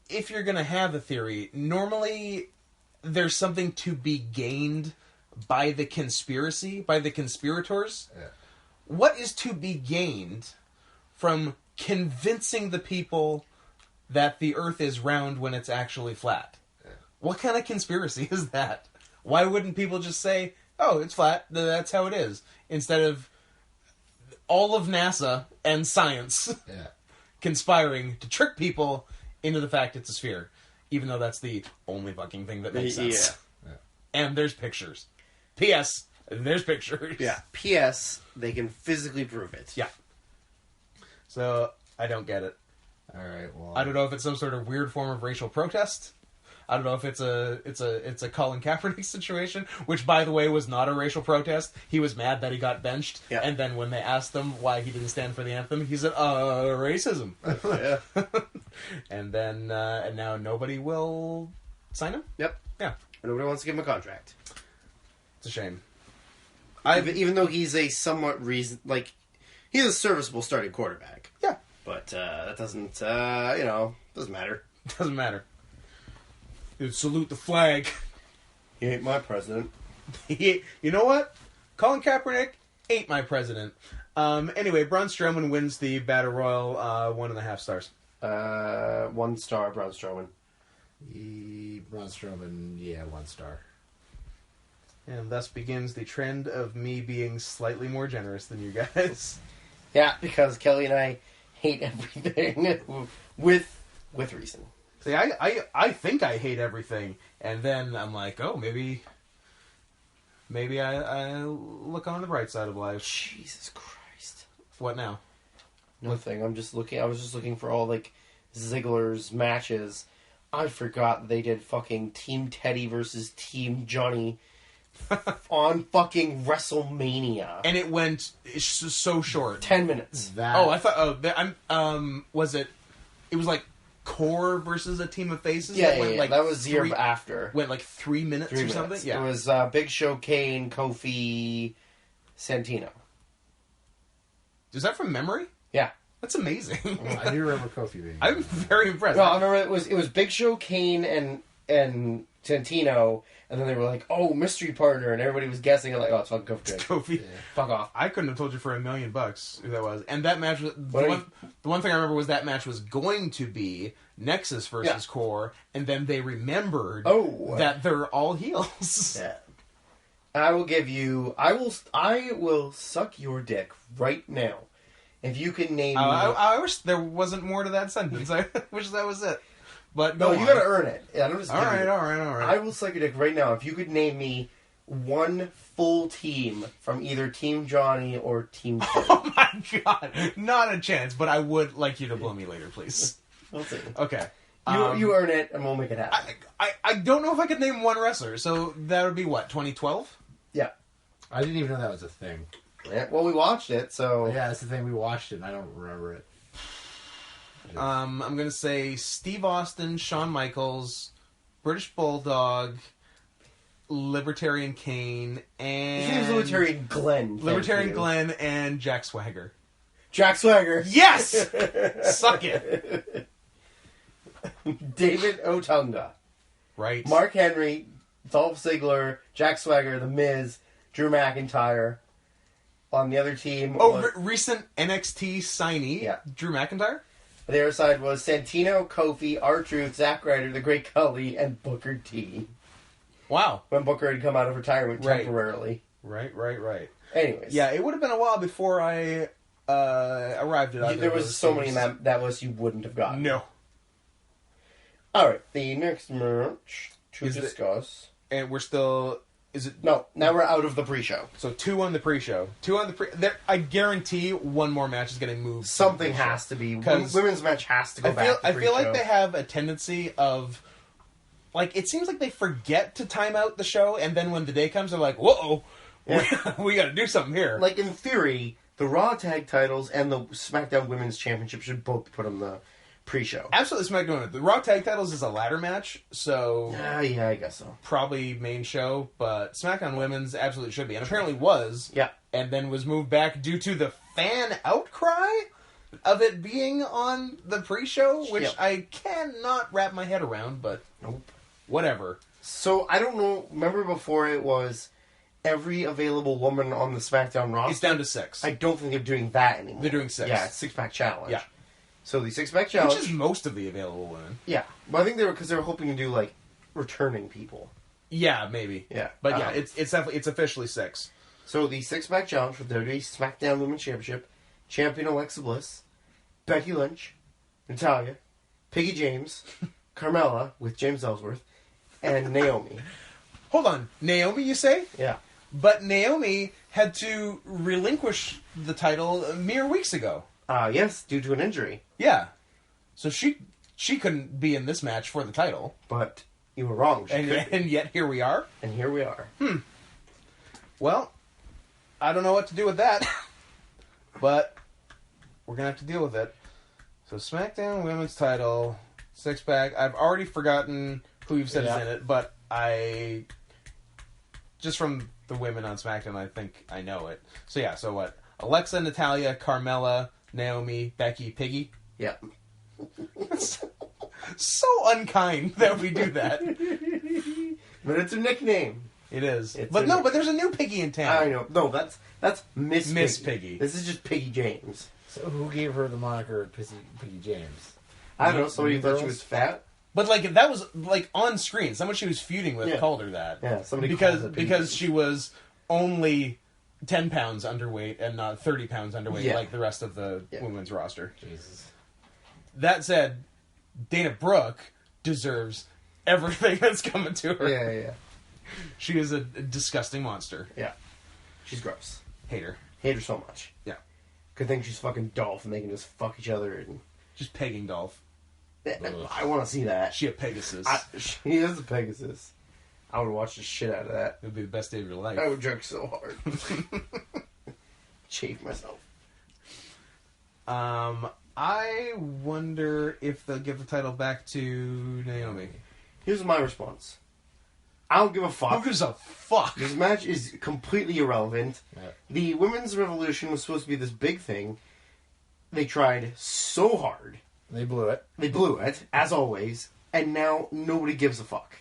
Speaker 1: if you're going to have a theory, normally there's something to be gained by the conspiracy, by the conspirators.
Speaker 3: Yeah.
Speaker 1: What is to be gained from convincing the people that the Earth is round when it's actually flat?
Speaker 3: Yeah.
Speaker 1: What kind of conspiracy is that? Why wouldn't people just say, oh, it's flat, that's how it is, instead of all of NASA and science conspiring to trick people into the fact it's a sphere, even though that's the only fucking thing that makes sense.
Speaker 3: Yeah.
Speaker 1: And there's pictures. P.S. There's pictures.
Speaker 2: Yeah. P.S. They can physically prove it.
Speaker 1: Yeah. So, I don't get it.
Speaker 3: Alright, well...
Speaker 1: I don't know if it's some sort of weird form of racial protest. I don't know if it's a Colin Kaepernick situation, which, by the way, was not a racial protest. He was mad that he got benched, and then when they asked him why he didn't stand for the anthem, he said, racism.
Speaker 2: Yeah.
Speaker 1: And then, and now nobody will sign him?
Speaker 2: Yep.
Speaker 1: Yeah.
Speaker 2: Nobody wants to give him a contract.
Speaker 1: It's a shame.
Speaker 2: Even though he's a somewhat he's a serviceable starting quarterback.
Speaker 1: Yeah.
Speaker 2: But that doesn't, doesn't matter.
Speaker 1: Doesn't matter. Dude, salute the flag.
Speaker 2: He ain't my president.
Speaker 1: You know what? Colin Kaepernick ain't my president. Anyway, Braun Strowman wins the Battle Royal 1.5 stars.
Speaker 2: 1 star, Braun Strowman.
Speaker 3: Braun Strowman, 1 star.
Speaker 1: And thus begins the trend of me being slightly more generous than you guys.
Speaker 2: Yeah, because Kelly and I hate everything with reason.
Speaker 1: See, I think I hate everything, and then I'm like, oh, maybe I look on the bright side of life.
Speaker 2: Jesus Christ!
Speaker 1: What now?
Speaker 2: Nothing. I was just looking for all Ziggler's matches. I forgot they did fucking Team Teddy versus Team Johnny on fucking WrestleMania,
Speaker 1: and it went so short.
Speaker 2: 10 minutes.
Speaker 1: I thought. Was it? It was like Core versus a team of faces.
Speaker 2: That was the year after.
Speaker 1: Went like 3 minutes or something. Yeah,
Speaker 2: it was Big Show, Kane, Kofi, Santino.
Speaker 1: Is that from memory?
Speaker 2: Yeah,
Speaker 1: that's amazing.
Speaker 3: I do remember Kofi being.
Speaker 1: I'm very impressed.
Speaker 2: No, I remember it was Big Show, Kane, and and Santino, and then they were like, "Oh, mystery partner," and everybody was guessing. Like, "Oh, it's fucking Kofi."
Speaker 1: Kofi.
Speaker 2: Yeah. Fuck off.
Speaker 1: I couldn't have told you for $1 million who that was. And that match was the one thing I remember was that match was going to be Nexus versus Core, and then they remembered that they're all heels.
Speaker 2: Yeah. I will give you. I will suck your dick right now if you can name me.
Speaker 1: I wish there wasn't more to that sentence. I wish that was it. But
Speaker 2: no, you gotta earn it. Yeah, I'm just
Speaker 1: all right.
Speaker 2: I will suck your dick right now if you could name me one full team from either Team Johnny or Team Phil.
Speaker 1: Oh my god, not a chance. But I would like you to blow me later, please.
Speaker 2: We'll see.
Speaker 1: Okay.
Speaker 2: You earn it, and we'll make it happen.
Speaker 1: I don't know if I could name one wrestler, so that would be what, 2012?
Speaker 2: Yeah.
Speaker 3: I didn't even know that was a thing.
Speaker 2: Yeah, well, we watched it, so...
Speaker 3: Yeah, that's the thing. We watched it, and I don't remember it.
Speaker 1: I'm going to say Steve Austin, Shawn Michaels, British Bulldog, Libertarian Kane, and...
Speaker 2: His name's Libertarian Glenn.
Speaker 1: Libertarian Glenn and Jack Swagger.
Speaker 2: Jack Swagger.
Speaker 1: Yes! Suck it.
Speaker 2: David Otunga.
Speaker 1: Right.
Speaker 2: Mark Henry, Dolph Ziggler, Jack Swagger, The Miz, Drew McIntyre. On the other team...
Speaker 1: recent NXT signee, Drew McIntyre?
Speaker 2: The other side was Santino, Kofi, R-Truth, Zack Ryder, The Great Khali, and Booker T.
Speaker 1: Wow.
Speaker 2: When Booker had come out of retirement temporarily.
Speaker 1: Right.
Speaker 2: Anyways.
Speaker 1: Yeah, it would have been a while before I arrived at either.
Speaker 2: There was so many in that list you wouldn't have gotten.
Speaker 1: No.
Speaker 2: Alright, the next match to discuss...
Speaker 1: And we're still... Is it...
Speaker 2: No, now we're out of the pre-show.
Speaker 1: So 2 on the pre-show. 2 on the pre... I guarantee one more match is getting moved.
Speaker 2: Something has to be. Women's match has to go back to
Speaker 1: I feel like they have a tendency of... Like, it seems like they forget to time out the show, and then when the day comes, they're like, whoa, we gotta do something here.
Speaker 2: Like, in theory, the Raw Tag titles and the SmackDown Women's Championship should both be put on the pre-show.
Speaker 1: Absolutely SmackDown. The Raw Tag titles is a ladder match, so...
Speaker 2: yeah, I guess so.
Speaker 1: Probably main show, but SmackDown Women's absolutely should be. And apparently was.
Speaker 2: Yeah.
Speaker 1: And then was moved back due to the fan outcry of it being on the pre-show, which I cannot wrap my head around, but...
Speaker 2: Nope.
Speaker 1: Whatever.
Speaker 2: So, I don't know... Remember before it was every available woman on the SmackDown roster?
Speaker 1: It's down to 6.
Speaker 2: I don't think they're doing that anymore.
Speaker 1: They're doing 6.
Speaker 2: Yeah, it's 6-pack challenge.
Speaker 1: Yeah.
Speaker 2: So the 6-pack challenge...
Speaker 1: Which is most of the available women.
Speaker 2: Yeah. But I think because they were hoping to do, like, returning people.
Speaker 1: Yeah, maybe.
Speaker 2: Yeah.
Speaker 1: But yeah, it's definitely... It's officially 6.
Speaker 2: So the 6-pack challenge for the WWE SmackDown Women's Championship, champion Alexa Bliss, Becky Lynch, Natalya, Piggy James, Carmella with James Ellsworth, and Naomi.
Speaker 1: Hold on. Naomi, you say?
Speaker 2: Yeah.
Speaker 1: But Naomi had to relinquish the title mere weeks ago.
Speaker 2: Yes, due to an injury.
Speaker 1: Yeah. So she couldn't be in this match for the title.
Speaker 2: But you were wrong.
Speaker 1: And yet here we are.
Speaker 2: And here we are.
Speaker 1: Well, I don't know what to do with that. But we're going to have to deal with it. So SmackDown Women's title, 6-pack. I've already forgotten who you've said is in it, but just from the women on SmackDown, I think I know it. So yeah, so what? Alexa, Natalya, Carmella, Naomi, Becky, Piggy?
Speaker 2: Yeah.
Speaker 1: So unkind that we do that.
Speaker 2: But it's a nickname.
Speaker 1: It is. But there's a new Piggy in town.
Speaker 2: I know. No, that's Miss
Speaker 1: Piggy.
Speaker 2: This is just Piggy James.
Speaker 3: So who gave her the moniker Piggy James?
Speaker 2: I don't know. Somebody thought she was fat?
Speaker 1: But like that was like on screen. Someone she was feuding with called her that.
Speaker 2: Yeah, somebody
Speaker 1: because she was only 10 pounds underweight and not 30 pounds underweight like the rest of the women's roster.
Speaker 3: Jesus.
Speaker 1: That said, Dana Brooke deserves everything that's coming to her.
Speaker 2: Yeah.
Speaker 1: She is a disgusting monster.
Speaker 2: Yeah. She's gross.
Speaker 1: Hate her.
Speaker 2: Hate her so much.
Speaker 1: Yeah.
Speaker 2: Good thing she's fucking Dolph and they can just fuck each other. And
Speaker 1: Just pegging Dolph.
Speaker 2: I want to see that.
Speaker 1: She a Pegasus.
Speaker 2: She is a Pegasus. I would watch the shit out of that.
Speaker 1: It would be the best day of your life.
Speaker 2: I would drink so hard. Chafe myself.
Speaker 1: I wonder if they'll give the title back to Naomi.
Speaker 2: Here's my response. I don't give a fuck.
Speaker 1: Who gives a fuck?
Speaker 2: This match is completely irrelevant.
Speaker 3: Yeah.
Speaker 2: The Women's Revolution was supposed to be this big thing. They tried so hard.
Speaker 3: They blew it.
Speaker 2: They blew it, as always. And now nobody gives a fuck.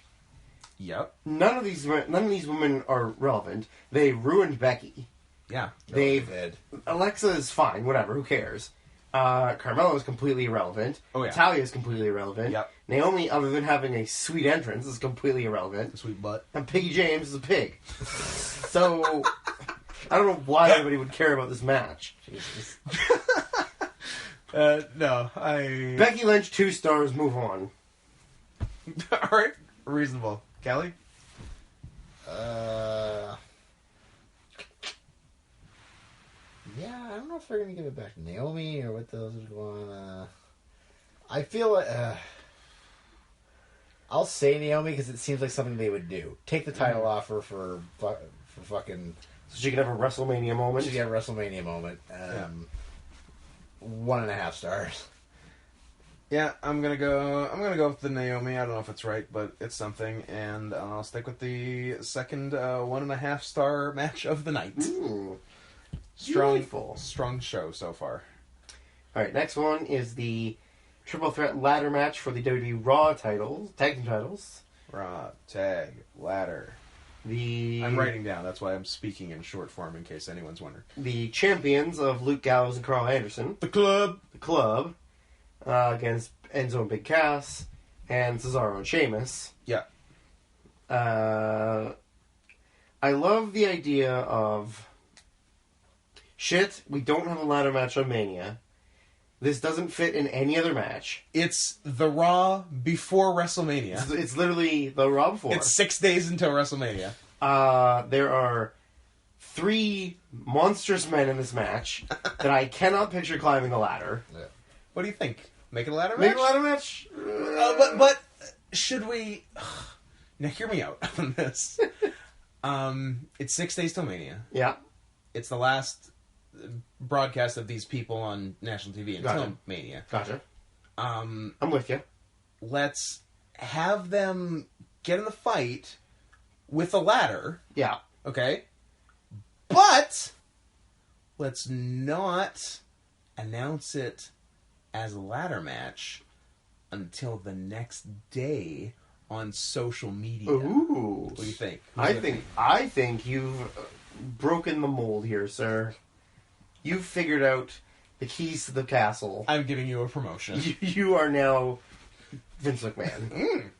Speaker 1: Yep.
Speaker 2: None of these women are relevant. They ruined Becky.
Speaker 1: Yeah.
Speaker 2: Alexa is fine, whatever, who cares? Carmella is completely irrelevant.
Speaker 1: Oh, yeah.
Speaker 2: Talia is completely irrelevant.
Speaker 1: Yep.
Speaker 2: Naomi, other than having a sweet entrance, is completely irrelevant.
Speaker 1: Sweet butt.
Speaker 2: And Piggy James is a pig. So, I don't know why anybody would care about this match.
Speaker 1: No,
Speaker 2: Becky Lynch, 2 stars, move on.
Speaker 1: Alright, reasonable. Kelly?
Speaker 3: Yeah, I don't know if they're going to give it back to Naomi or what the hell is going on. I feel like... I'll say Naomi because it seems like something they would do. Take the title off her for fucking...
Speaker 2: So she can have a WrestleMania moment?
Speaker 3: She can have a WrestleMania moment. 1.5 stars.
Speaker 1: Yeah, I'm gonna go with the Naomi. I don't know if it's right, but it's something, and I'll stick with the second 1.5 star match of the night.
Speaker 2: Ooh.
Speaker 1: Strong show so far.
Speaker 2: Alright, next one is the triple threat ladder match for the WWE Raw titles, tag team titles.
Speaker 1: Raw, tag, ladder. I'm writing down, that's why I'm speaking in short form in case anyone's wondering.
Speaker 2: The champions of Luke Gallows and Carl Anderson.
Speaker 1: The Club.
Speaker 2: Against Enzo and Big Cass, and Cesaro and Sheamus.
Speaker 1: Yeah.
Speaker 2: I love the idea of... Shit, we don't have a ladder match on Mania. This doesn't fit in any other match.
Speaker 1: It's the Raw before WrestleMania.
Speaker 2: It's literally the Raw before.
Speaker 1: It's 6 days until WrestleMania.
Speaker 2: There are 3 monstrous men in this match that I cannot picture climbing a ladder.
Speaker 3: Yeah.
Speaker 1: What do you think? Make it a ladder match?
Speaker 2: Make a ladder match?
Speaker 1: But should we... Now, hear me out on this. It's 6 days till Mania.
Speaker 2: Yeah.
Speaker 1: It's the last broadcast of these people on national TV until Mania.
Speaker 2: Gotcha.
Speaker 1: I'm
Speaker 2: with you.
Speaker 1: Let's have them get in the fight with a ladder.
Speaker 2: Yeah.
Speaker 1: Okay? But let's not announce it as a ladder match until the next day on social media.
Speaker 2: Ooh.
Speaker 1: What do you think?
Speaker 2: I think you've broken the mold here, sir. You've figured out the keys to the castle.
Speaker 1: I'm giving you a promotion.
Speaker 2: You are now Vince McMahon.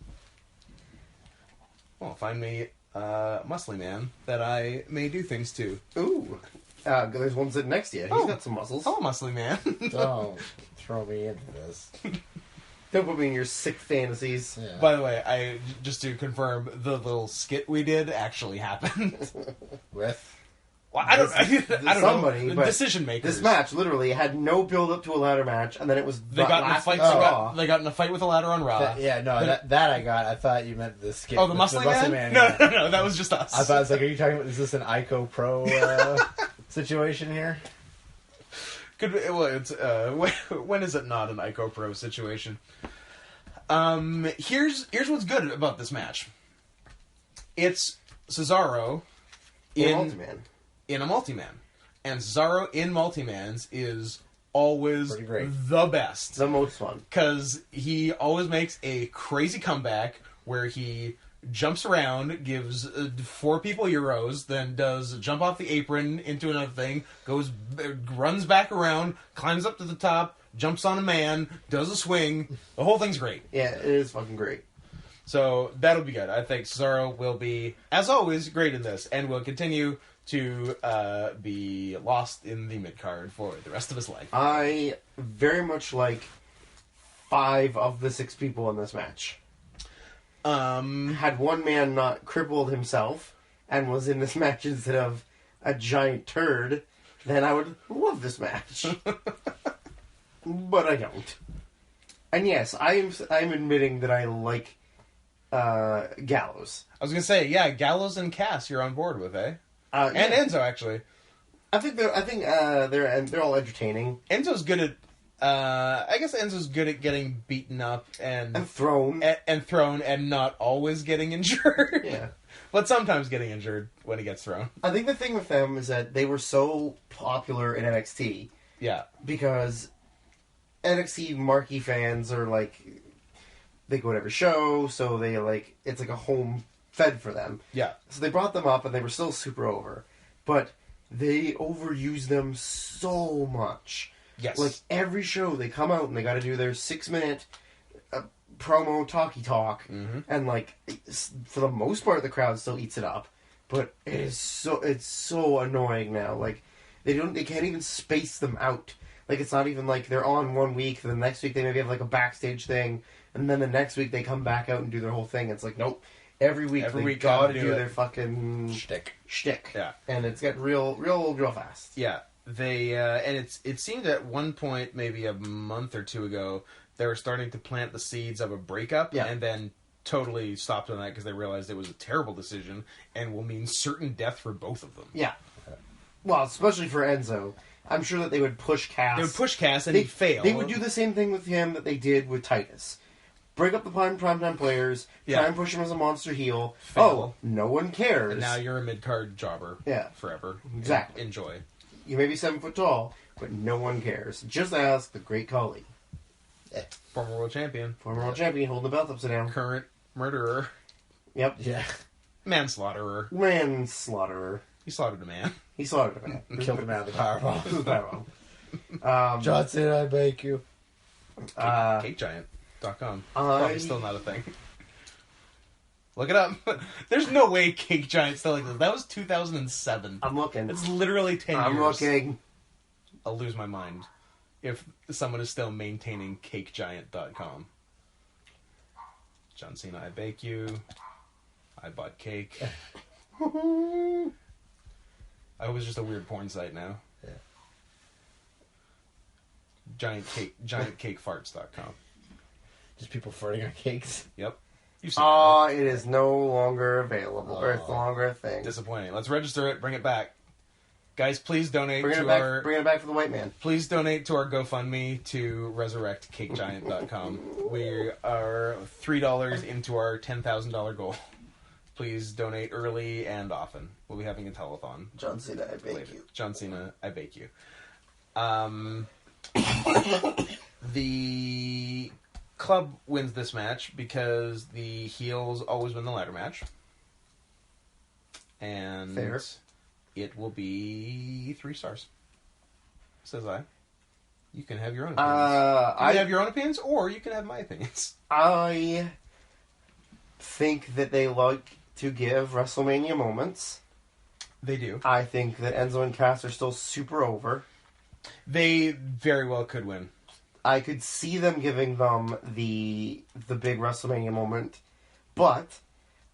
Speaker 1: Well, find me a muscly man that I may do things to.
Speaker 2: Ooh. There's one sitting next to you. He's got some muscles.
Speaker 1: Oh, muscly man.
Speaker 3: Don't throw me into this.
Speaker 2: Don't put me in your sick fantasies.
Speaker 3: Yeah.
Speaker 1: By the way, just to confirm, the little skit we did actually happened.
Speaker 3: With?
Speaker 1: Well, I don't
Speaker 2: somebody,
Speaker 1: know.
Speaker 2: but
Speaker 1: Decision makers.
Speaker 2: This match literally had no build up to a ladder match, and then it was
Speaker 1: They got in a fight. They got in a fight with a ladder on Raw.
Speaker 3: That I got. I thought you meant the skit.
Speaker 1: Oh, the muscly man?
Speaker 3: Yeah.
Speaker 1: No, that was just us.
Speaker 3: I thought it was like, are you talking about? Is this an Ico Pro situation here?
Speaker 1: Could be, well, it's when is it not an Ico Pro situation? Here's what's good about this match. It's Cesaro in a multi-man. And Cesaro in multi-mans is always the best.
Speaker 2: The most fun.
Speaker 1: Because he always makes a crazy comeback where he jumps around, gives 4 people euros, then does jump off the apron into another thing, runs back around, climbs up to the top, jumps on a man, does a swing. The whole thing's great.
Speaker 2: Yeah, it is fucking great.
Speaker 1: So that'll be good. I think Cesaro will be, as always, great in this, and will continue to be lost in the mid-card for the rest of his life.
Speaker 2: I very much like 5 of the 6 people in this match. Had one man not crippled himself and was in this match instead of a giant turd, then I would love this match. But I don't. And yes, I'm admitting that I like Gallows.
Speaker 1: I was gonna say, yeah, Gallows and Cass you're on board with, eh? And
Speaker 2: yeah.
Speaker 1: Enzo, actually.
Speaker 2: I think they're all entertaining.
Speaker 1: Enzo's good at I guess Enzo's good at getting beaten up and
Speaker 2: thrown
Speaker 1: and not always getting injured.
Speaker 2: Yeah.
Speaker 1: But sometimes getting injured when he gets thrown.
Speaker 2: I think the thing with them is that they were so popular in NXT.
Speaker 1: Yeah.
Speaker 2: Because NXT marquee fans are like, they go to every show, so they like, it's like a home fed for them.
Speaker 1: Yeah.
Speaker 2: So they brought them up, and they were still super over. But they overused them so much.
Speaker 1: Yes.
Speaker 2: Like, every show, they come out, and they got to do their 6-minute promo talkie talk.
Speaker 1: Mm-hmm.
Speaker 2: And, like, for the most part, the crowd still eats it up. But it's so annoying now. Like, they can't even space them out. Like, it's not even like they're on one week, then the next week they maybe have, like, a backstage thing, and then the next week they come back out and do their whole thing. It's like, nope. Every week they gotta do their fucking shtick.
Speaker 1: Yeah.
Speaker 2: And it's getting real fast.
Speaker 1: Yeah. They, and it seemed at one point, maybe a month or two ago, they were starting to plant the seeds of a breakup, and then totally stopped on that because they realized it was a terrible decision and will mean certain death for both of them.
Speaker 2: Yeah. Well, especially for Enzo. I'm sure that they would push Cass.
Speaker 1: They would push Cass and he'd fail.
Speaker 2: They would do the same thing with him that they did with Titus. Break up the primetime players, try and push him as a monster heel.
Speaker 1: Fail.
Speaker 2: Oh, no one cares.
Speaker 1: And now you're a mid-card jobber.
Speaker 2: Yeah.
Speaker 1: Forever.
Speaker 2: Exactly.
Speaker 1: Enjoy.
Speaker 2: You may be 7 foot tall, but no one cares. Just ask the Great Khali.
Speaker 1: Former world champion.
Speaker 2: Former world champion holding the belt upside down.
Speaker 1: Current murderer.
Speaker 2: Yep.
Speaker 3: Yeah.
Speaker 1: Manslaughterer.
Speaker 2: Manslaughterer.
Speaker 1: He slaughtered a man.
Speaker 2: He slaughtered a man.
Speaker 3: Killed him out of the Powerbomb.
Speaker 2: John
Speaker 3: Cena, I beg you.
Speaker 1: CakeGiant.com. Probably still not a thing. Look it up. There's no way Cake Giant still exists. That was 2007.
Speaker 2: I'm looking.
Speaker 1: It's literally 10 years.
Speaker 2: I'm looking.
Speaker 1: I'll lose my mind if someone is still maintaining CakeGiant.com. John Cena, I bake you. I bought cake. I was just a weird porn site now.
Speaker 3: Yeah.
Speaker 1: GiantCakeFarts.com.
Speaker 3: Just people farting on cakes.
Speaker 1: Yep. You've seen
Speaker 2: It is no longer available. Or it's no longer a thing.
Speaker 1: Disappointing. Let's register it. Bring it back. Guys, please donate
Speaker 2: Bring it back for the white man.
Speaker 1: Please donate to our GoFundMe to resurrect CakeGiant.com. We are $3 into our $10,000 goal. Please donate early and often. We'll be having a telethon.
Speaker 2: John Cena, I bake you.
Speaker 1: John Cena, I bake you. The club wins this match because the heels always win the ladder match. And
Speaker 2: fair.
Speaker 1: It will be 3 stars. Says I. You can have your own opinions. You can have your own opinions, or you can have my opinions.
Speaker 2: I think that they like to give WrestleMania moments.
Speaker 1: They do.
Speaker 2: I think that Enzo and Cass are still super over.
Speaker 1: They very well could win.
Speaker 2: I could see them giving them the big WrestleMania moment, but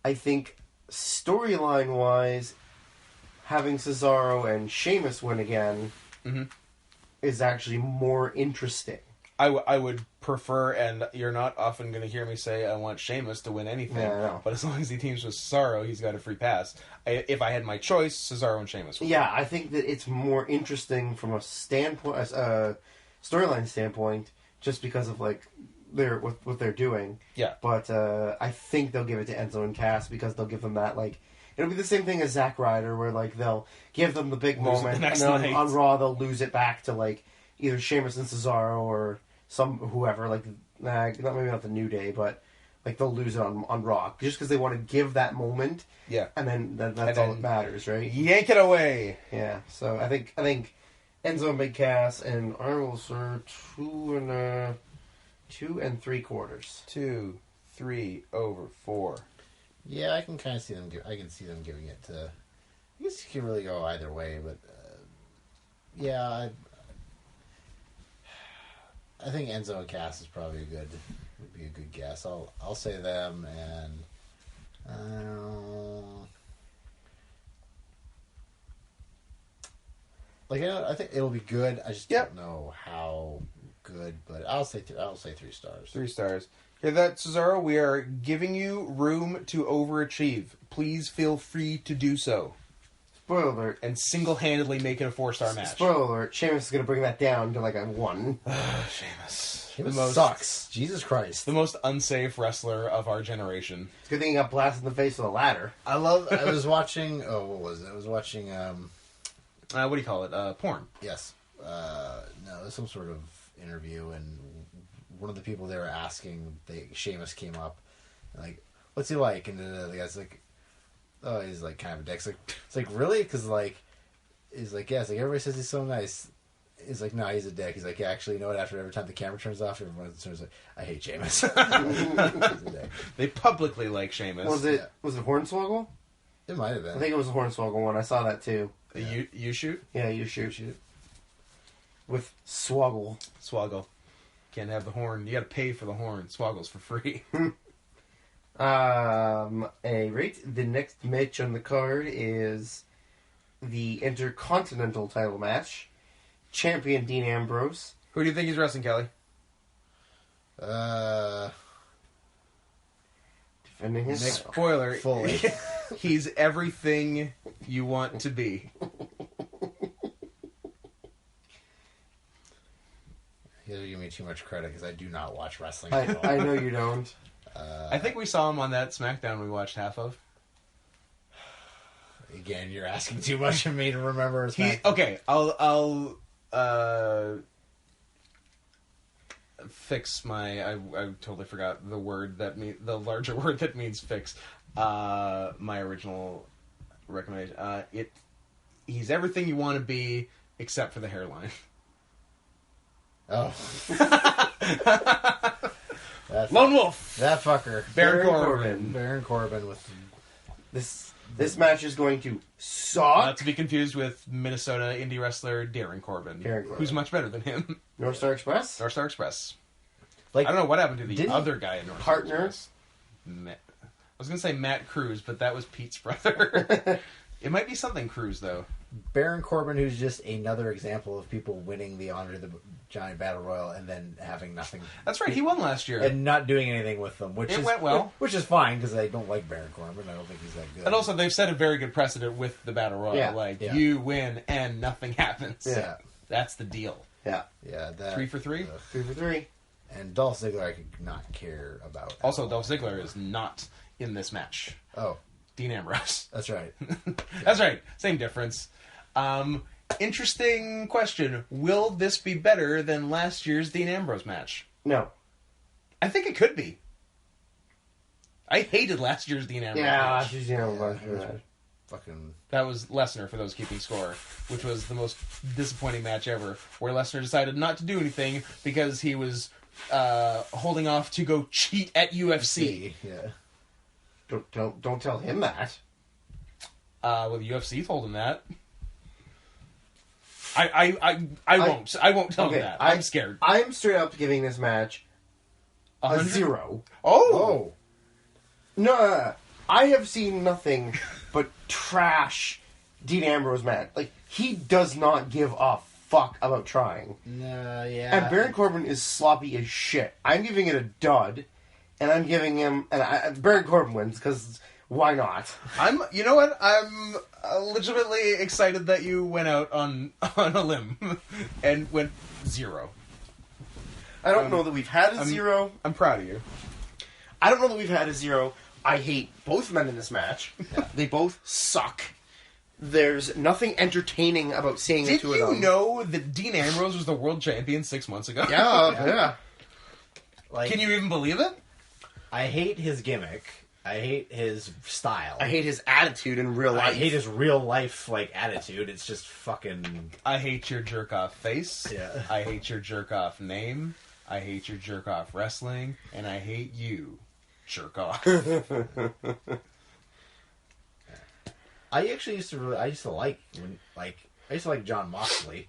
Speaker 2: I think storyline-wise, having Cesaro and Sheamus win again is actually more interesting.
Speaker 1: I would prefer, and you're not often going to hear me say I want Sheamus to win anything, but as long as he teams with Cesaro, he's got a free pass. If I had my choice, Cesaro and Sheamus would win.
Speaker 2: I think that it's more interesting from a standpoint, storyline standpoint, just because of like what they're doing.
Speaker 1: Yeah.
Speaker 2: But I think they'll give it to Enzo and Cass because they'll give them that like. It'll be the same thing as Zack Ryder, where like they'll give them the big moment, and then on Raw they'll lose it back to like either Sheamus and Cesaro or whoever. Like, maybe not the New Day, but like they'll lose it on Raw just because they want to give that moment.
Speaker 1: Yeah,
Speaker 2: and then that's all that matters, right?
Speaker 1: Yank it away.
Speaker 2: Yeah. So I think Enzo and Big Cass, and I will say 2 3/4.
Speaker 1: 2, 3 over 4.
Speaker 3: Yeah, I can kind of see them. I can see them giving it to. I guess you can really go either way, but yeah, I think Enzo and Cass is probably would be a good guess. I'll say them, and I think it'll be good. I just don't know how good, but I'll say 3 stars.
Speaker 1: 3 stars. Hear that, Cesaro? We are giving you room to overachieve. Please feel free to do so.
Speaker 2: Spoiler alert.
Speaker 1: And single-handedly make it a 4-star match.
Speaker 2: Spoiler alert. Sheamus is going to bring that down to like a 1.
Speaker 1: Sheamus.
Speaker 3: Sucks. Jesus Christ.
Speaker 1: The most unsafe wrestler of our generation.
Speaker 2: It's a good thing he got blasted in the face with a ladder.
Speaker 3: I was watching... Oh, what was it? I was watching...
Speaker 1: what do you call it? Porn.
Speaker 3: Yes. No, it was some sort of interview, and one of the people they were asking, Sheamus came up, like, what's he like? And the guy's like, oh, he's like kind of a dick. It's like really? Because like, he's like, yeah, it's like everybody says he's so nice. He's like, no, he's a dick. He's like, yeah, actually, you know what? After every time the camera turns off, everyone's like, I hate Sheamus. He's a dick.
Speaker 1: They publicly like Sheamus.
Speaker 2: Was it Hornswoggle?
Speaker 3: It might have been.
Speaker 2: I think it was a Hornswoggle one. I saw that too.
Speaker 1: You shoot?
Speaker 2: Yeah, you shoot. With Swoggle.
Speaker 1: Swoggle. Can't have the horn. You got to pay for the horn. Swoggle's for free.
Speaker 2: The next match on the card is the Intercontinental title match. Champion Dean Ambrose.
Speaker 1: Who do you think he's wrestling, Kelly?
Speaker 2: Defending his title.
Speaker 1: Spoiler.
Speaker 3: Fully.
Speaker 1: He's everything you want to be.
Speaker 3: You guys are giving me too much credit because I do not watch wrestling.
Speaker 2: I know you don't.
Speaker 1: I think we saw him on that SmackDown we watched half of.
Speaker 3: Again, you're asking too much of me to remember.
Speaker 1: Okay, I'll fix my. I totally forgot the word that the larger word that means fix. My original recommendation. He's everything you want to be except for the hairline.
Speaker 3: Oh.
Speaker 1: Lone Wolf.
Speaker 3: That fucker.
Speaker 1: Baron Corbin.
Speaker 3: Baron Corbin with
Speaker 2: This match is going to suck.
Speaker 1: Not to be confused with Minnesota indie wrestler Darren Corbin, who's much better than him.
Speaker 2: North Star Express?
Speaker 1: North Star Express.
Speaker 3: like
Speaker 1: I don't know what happened to the other guy in North Star
Speaker 2: partner?
Speaker 1: Express. I was going to say Matt Cruz, but that was Pete's brother. It might be something Cruz, though.
Speaker 3: Baron Corbin, who's just another example of people winning the Honor of the Johnny Battle Royal and then having nothing.
Speaker 1: That's right, he won last year.
Speaker 3: And not doing anything with them, which
Speaker 1: went well.
Speaker 3: Which is fine, because I don't like Baron Corbin. I don't think he's that good.
Speaker 1: And also, they've set a very good precedent with the Battle Royal. You win and nothing happens.
Speaker 3: Yeah.
Speaker 1: That's the deal.
Speaker 2: Yeah.
Speaker 3: Yeah.
Speaker 1: 3 for 3?
Speaker 2: 3 for 3.
Speaker 3: And Dolph Ziggler I could not care about.
Speaker 1: Also, Dolph Ziggler is not in this match.
Speaker 3: Oh.
Speaker 1: Dean Ambrose.
Speaker 3: That's right.
Speaker 1: That's right. Same difference. Interesting question. Will this be better than last year's Dean Ambrose match?
Speaker 2: No.
Speaker 1: I think it could be. I hated last year's Dean Ambrose match.
Speaker 3: Fucking.
Speaker 1: That was Lesnar, for those keeping score, which was the most disappointing match ever, where Lesnar decided not to do anything because he was holding off to go cheat at UFC.
Speaker 3: Yeah.
Speaker 2: Don't tell him that.
Speaker 1: Well, the UFC told him that. I won't tell him that. I'm scared.
Speaker 2: I'm straight up giving this match a 0.
Speaker 1: Oh.
Speaker 2: No. I have seen nothing but trash Dean Ambrose match. Like, he does not give a fuck about trying.
Speaker 3: No, yeah.
Speaker 2: And Baron Corbin is sloppy as shit. I'm giving it a dud, and I'm giving him... Baron Corbin wins, because why not?
Speaker 1: You know what? I'm legitimately excited that you went out on a limb and went 0.
Speaker 2: I don't know that we've had a 0.
Speaker 1: I'm proud of you.
Speaker 2: I don't know that we've had a 0. I hate both men in this match.
Speaker 3: Yeah.
Speaker 2: They both suck. There's nothing entertaining about seeing the two of them.
Speaker 1: Did you know that Dean Ambrose was the world champion 6 months ago?
Speaker 2: Yeah.
Speaker 3: Like,
Speaker 1: Can you even believe it?
Speaker 3: I hate his gimmick. I hate his style.
Speaker 2: I hate his attitude in real life.
Speaker 3: I hate his real life attitude. It's just fucking.
Speaker 1: I hate your jerk off face.
Speaker 3: Yeah.
Speaker 1: I hate your jerk off name. I hate your jerk off wrestling, and I hate you, jerk off.
Speaker 3: I actually used to like John Moxley.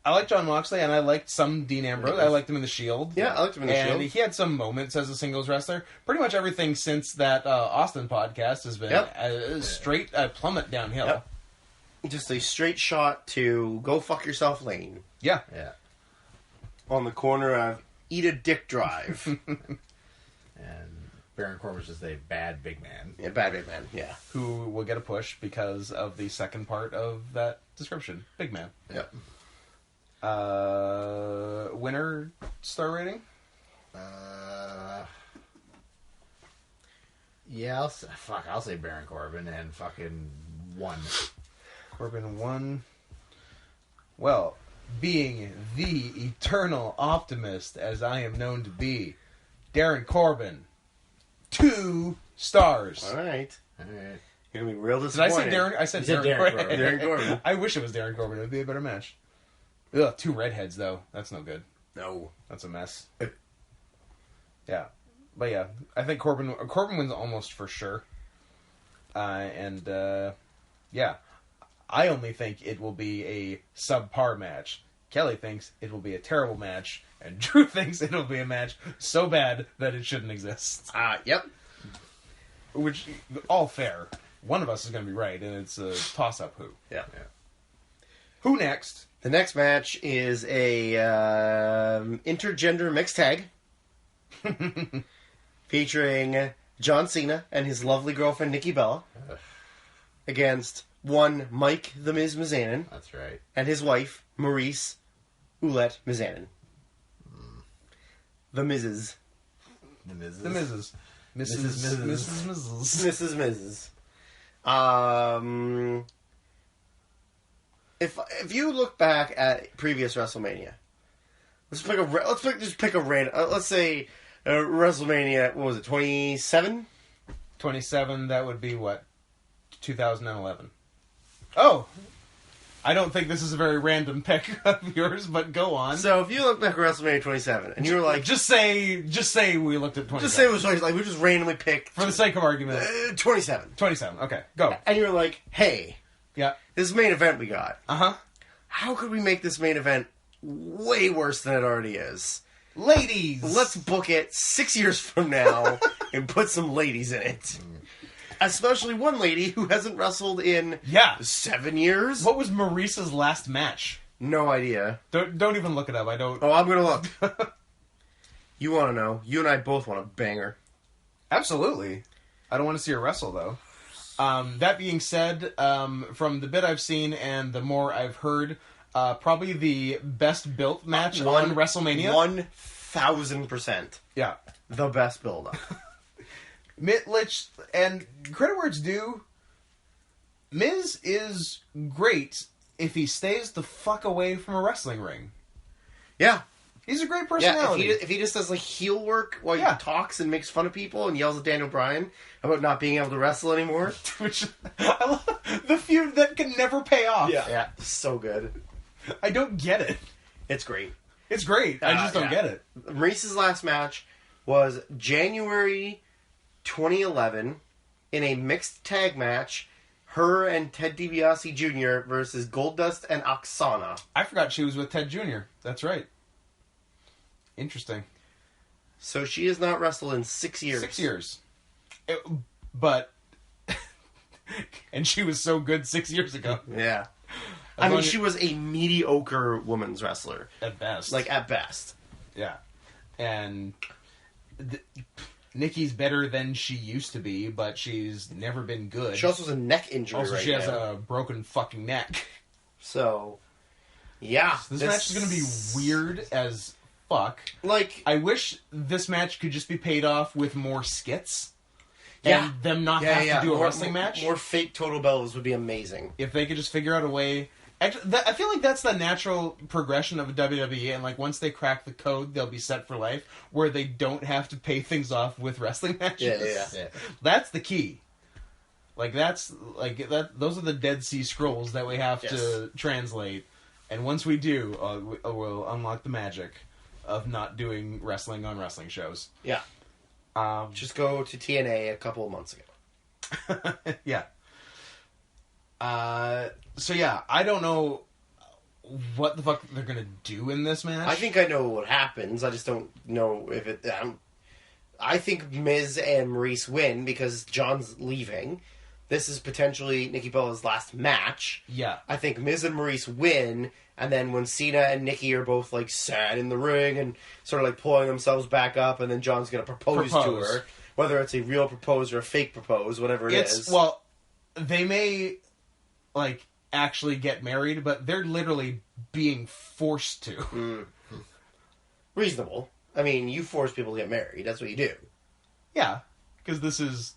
Speaker 1: I like John Moxley, and I liked some Dean Ambrose. I liked him in the Shield.
Speaker 2: Yeah, I liked him in the Shield.
Speaker 1: And he had some moments as a singles wrestler. Pretty much everything since that Austin podcast has been a straight plummet downhill.
Speaker 2: Yep. Just a straight shot to go fuck yourself lane.
Speaker 1: Yeah.
Speaker 3: Yeah.
Speaker 2: On the corner of Eat a Dick Drive.
Speaker 3: And Baron Corbin's just a bad big man.
Speaker 2: Yeah, bad big man, yeah.
Speaker 1: Who will get a push because of the second part of that description. Big man.
Speaker 2: Yep.
Speaker 1: Winner star rating?
Speaker 3: Yeah, I'll say Baron Corbin and fucking 1.
Speaker 1: Corbin 1. Well, being the eternal optimist as I am known to be, Darren Corbin, 2 stars.
Speaker 2: All right. You're going to be real
Speaker 1: Did I
Speaker 2: disappointed.
Speaker 1: say Darren? I said
Speaker 3: You said
Speaker 1: Darren
Speaker 3: Darren
Speaker 1: Corbin.
Speaker 3: Corbin.
Speaker 2: Darren Corbin.
Speaker 1: I wish it was Darren Corbin. It would be a better match. Ugh, 2 redheads, though. That's no good.
Speaker 2: No.
Speaker 1: That's a mess. Yeah. But yeah, I think Corbin wins almost for sure. Yeah. I only think it will be a subpar match. Kelly thinks it will be a terrible match. And Drew thinks it'll be a match so bad that it shouldn't exist.
Speaker 2: Yep.
Speaker 1: Which, all fair. One of us is going to be right, and it's a toss-up who.
Speaker 2: Yeah.
Speaker 1: Who next?
Speaker 2: The next match is a intergender mixed tag featuring John Cena and his lovely girlfriend Nikki Bella against one Mike the Miz Mizanin
Speaker 3: That's right.
Speaker 2: and his wife Maurice Ouellette Mizanin. The Mrs.
Speaker 3: The Mrs.
Speaker 1: The Mrs.
Speaker 2: Mrs. Mrs. If you look back at previous WrestleMania, let's pick a random. Let's say WrestleMania. What was it? 27.
Speaker 1: 27, that would be what? 2011. Oh! I don't think this is a very random pick of yours, but go on.
Speaker 2: So if you look back at WrestleMania 27, and you were like,
Speaker 1: Just say we looked at 27.
Speaker 2: just say it was like we just randomly picked
Speaker 1: For the sake of argument.
Speaker 2: 27,
Speaker 1: 27, okay, go.
Speaker 2: and you were like, hey,
Speaker 1: Yeah.
Speaker 2: this main event we got.
Speaker 1: Uh-huh.
Speaker 2: How could we make this main event way worse than it already is?
Speaker 1: Ladies!
Speaker 2: Let's book it 6 years from now and put some ladies in it. Especially one lady who hasn't wrestled in 7 years.
Speaker 1: What was Maurice's last match?
Speaker 2: No idea.
Speaker 1: Don't even look it up, I don't...
Speaker 2: Oh, I'm gonna look. You want to know. You and I both want a banger.
Speaker 1: Absolutely. I don't want to see her wrestle, though. That being said, from the bit I've seen and the more I've heard, probably the best built match on WrestleMania.
Speaker 2: 1,000%.
Speaker 1: Yeah.
Speaker 2: The best build-up.
Speaker 1: Mitlich, and credit where it's due, Miz is great if he stays the fuck away from a wrestling ring.
Speaker 2: Yeah.
Speaker 1: He's a great
Speaker 2: Yeah,
Speaker 1: personality.
Speaker 2: if he just does like heel work while he talks and makes fun of people and yells at Daniel Bryan about not being able to wrestle anymore.
Speaker 1: Which, I love the feud that can never pay off.
Speaker 2: Yeah. So good.
Speaker 1: I don't get it.
Speaker 2: It's great.
Speaker 1: It's great. I just don't get it.
Speaker 2: Maurice's last match was January 2011 in a mixed tag match. Her and Ted DiBiase Jr. versus Goldust and Oksana.
Speaker 1: I forgot she was with Ted Jr. That's right. Interesting.
Speaker 2: So she has not wrestled in 6 years.
Speaker 1: 6 years. But... and she was so good 6 years ago.
Speaker 2: Yeah. I mean, she was a mediocre women's wrestler.
Speaker 1: At best.
Speaker 2: Like, at best.
Speaker 1: Yeah. And... Nikki's better than she used to be, but she's never been good.
Speaker 2: She also has a neck injury
Speaker 1: also,
Speaker 2: right
Speaker 1: she has
Speaker 2: now.
Speaker 1: a broken fucking neck.
Speaker 2: So, yeah.
Speaker 1: So this match is going to be weird as fuck.
Speaker 2: Like,
Speaker 1: I wish this match could just be paid off with more skits. And them not have to do a wrestling match.
Speaker 2: More fake Total Bellas would be amazing.
Speaker 1: If they could just figure out a way... Actually, I feel like that's the natural progression of a WWE, and like once they crack the code, they'll be set for life, where they don't have to pay things off with wrestling matches.
Speaker 2: Yeah.
Speaker 1: That's the key. Like that's like that. Those are the Dead Sea Scrolls that we have to translate, and once we do, we'll unlock the magic of not doing wrestling on wrestling shows.
Speaker 2: Yeah. Just go to TNA a couple of months ago.
Speaker 1: Yeah. So yeah, I don't know what the fuck they're gonna do in this match.
Speaker 2: I think I know what happens. I just don't know if it... I think Miz and Maurice win because John's leaving. This is potentially Nikki Bella's last match.
Speaker 1: Yeah.
Speaker 2: I think Miz and Maurice win, and then when Cena and Nikki are both like sad in the ring and sort of like pulling themselves back up, and then John's gonna propose to her. Whether it's a real propose or a fake propose, whatever it is.
Speaker 1: Well, they may like actually get married, but they're literally being forced to.
Speaker 2: Reasonable. I mean, you force people to get married. That's what you do.
Speaker 1: Yeah, because this is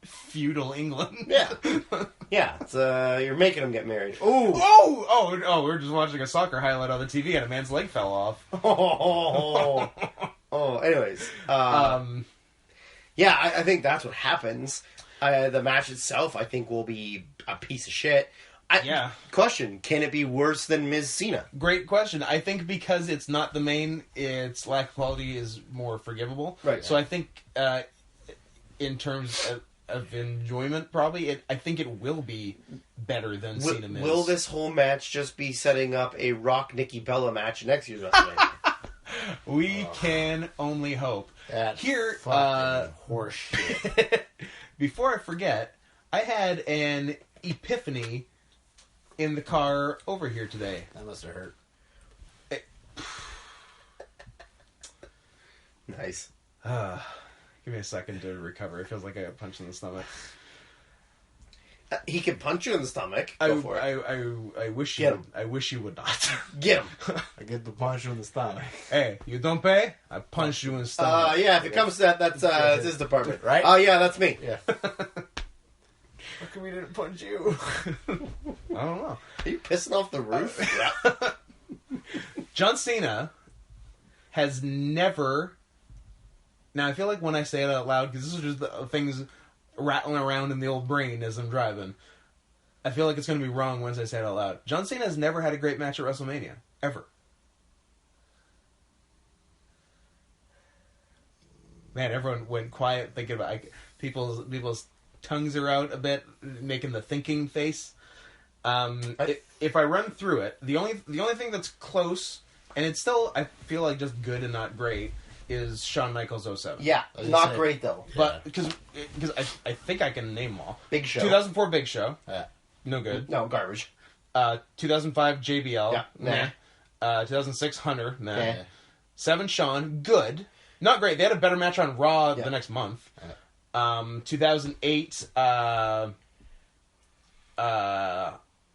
Speaker 1: feudal England.
Speaker 2: Yeah. Yeah, it's, you're making them get married. Ooh.
Speaker 1: Oh, we're just watching a soccer highlight on the TV and a man's leg fell off.
Speaker 2: Anyways. Yeah, I think that's what happens. The match itself, I think, will be a piece of shit. Question: can it be worse than Ms. Cena?
Speaker 1: Great question. I think because it's not the main, its lack of quality is more forgivable.
Speaker 2: Right.
Speaker 1: So I think, in terms of enjoyment, probably, I think it will be better than Cena Miz.
Speaker 2: Will this whole match just be setting up a Rock Nikki Bella match next year's WrestleMania?
Speaker 1: We can only hope.
Speaker 3: That's
Speaker 1: Here,
Speaker 3: horseshit.
Speaker 1: before I forget, I had an epiphany in the car over here today.
Speaker 3: That must have hurt.
Speaker 2: Nice.
Speaker 1: Give me a second to recover. It feels like I got punched in the stomach.
Speaker 2: He can punch you in the stomach. Go for it.
Speaker 1: I wish
Speaker 2: Get
Speaker 1: you.
Speaker 2: him.
Speaker 1: I wish you would not.
Speaker 2: Get him.
Speaker 3: I get the punch in the stomach.
Speaker 1: Hey, you don't pay? I punch you in the stomach.
Speaker 2: Yeah, if it comes to that, that's his department.
Speaker 3: Right?
Speaker 2: Oh, yeah, that's me.
Speaker 3: Yeah.
Speaker 1: How come we didn't punch you? I don't know.
Speaker 2: Are you pissing off the roof? Yeah.
Speaker 1: John Cena has never... Now, I feel like when I say it out loud, because this is just the things rattling around in the old brain as I'm driving, I feel like it's going to be wrong once I say it out loud. John Cena has never had a great match at WrestleMania. Ever. Man, everyone went quiet thinking about people's tongues are out a bit, making the thinking face. If I run through it, the only thing that's close, and it's still, I feel like, just good and not great, is Shawn Michaels 07.
Speaker 2: Yeah, not great, though.
Speaker 1: But, because I think I can name them all.
Speaker 2: Big Show.
Speaker 1: 2004 Big Show.
Speaker 3: Yeah.
Speaker 1: No good.
Speaker 2: No, garbage.
Speaker 1: 2005 JBL.
Speaker 2: Yeah, nah.
Speaker 1: 2006 Hunter. Nah.
Speaker 2: Yeah.
Speaker 1: 7 Shawn. Good. Not great. They had a better match on Raw the next month.
Speaker 3: Yeah.
Speaker 1: 2008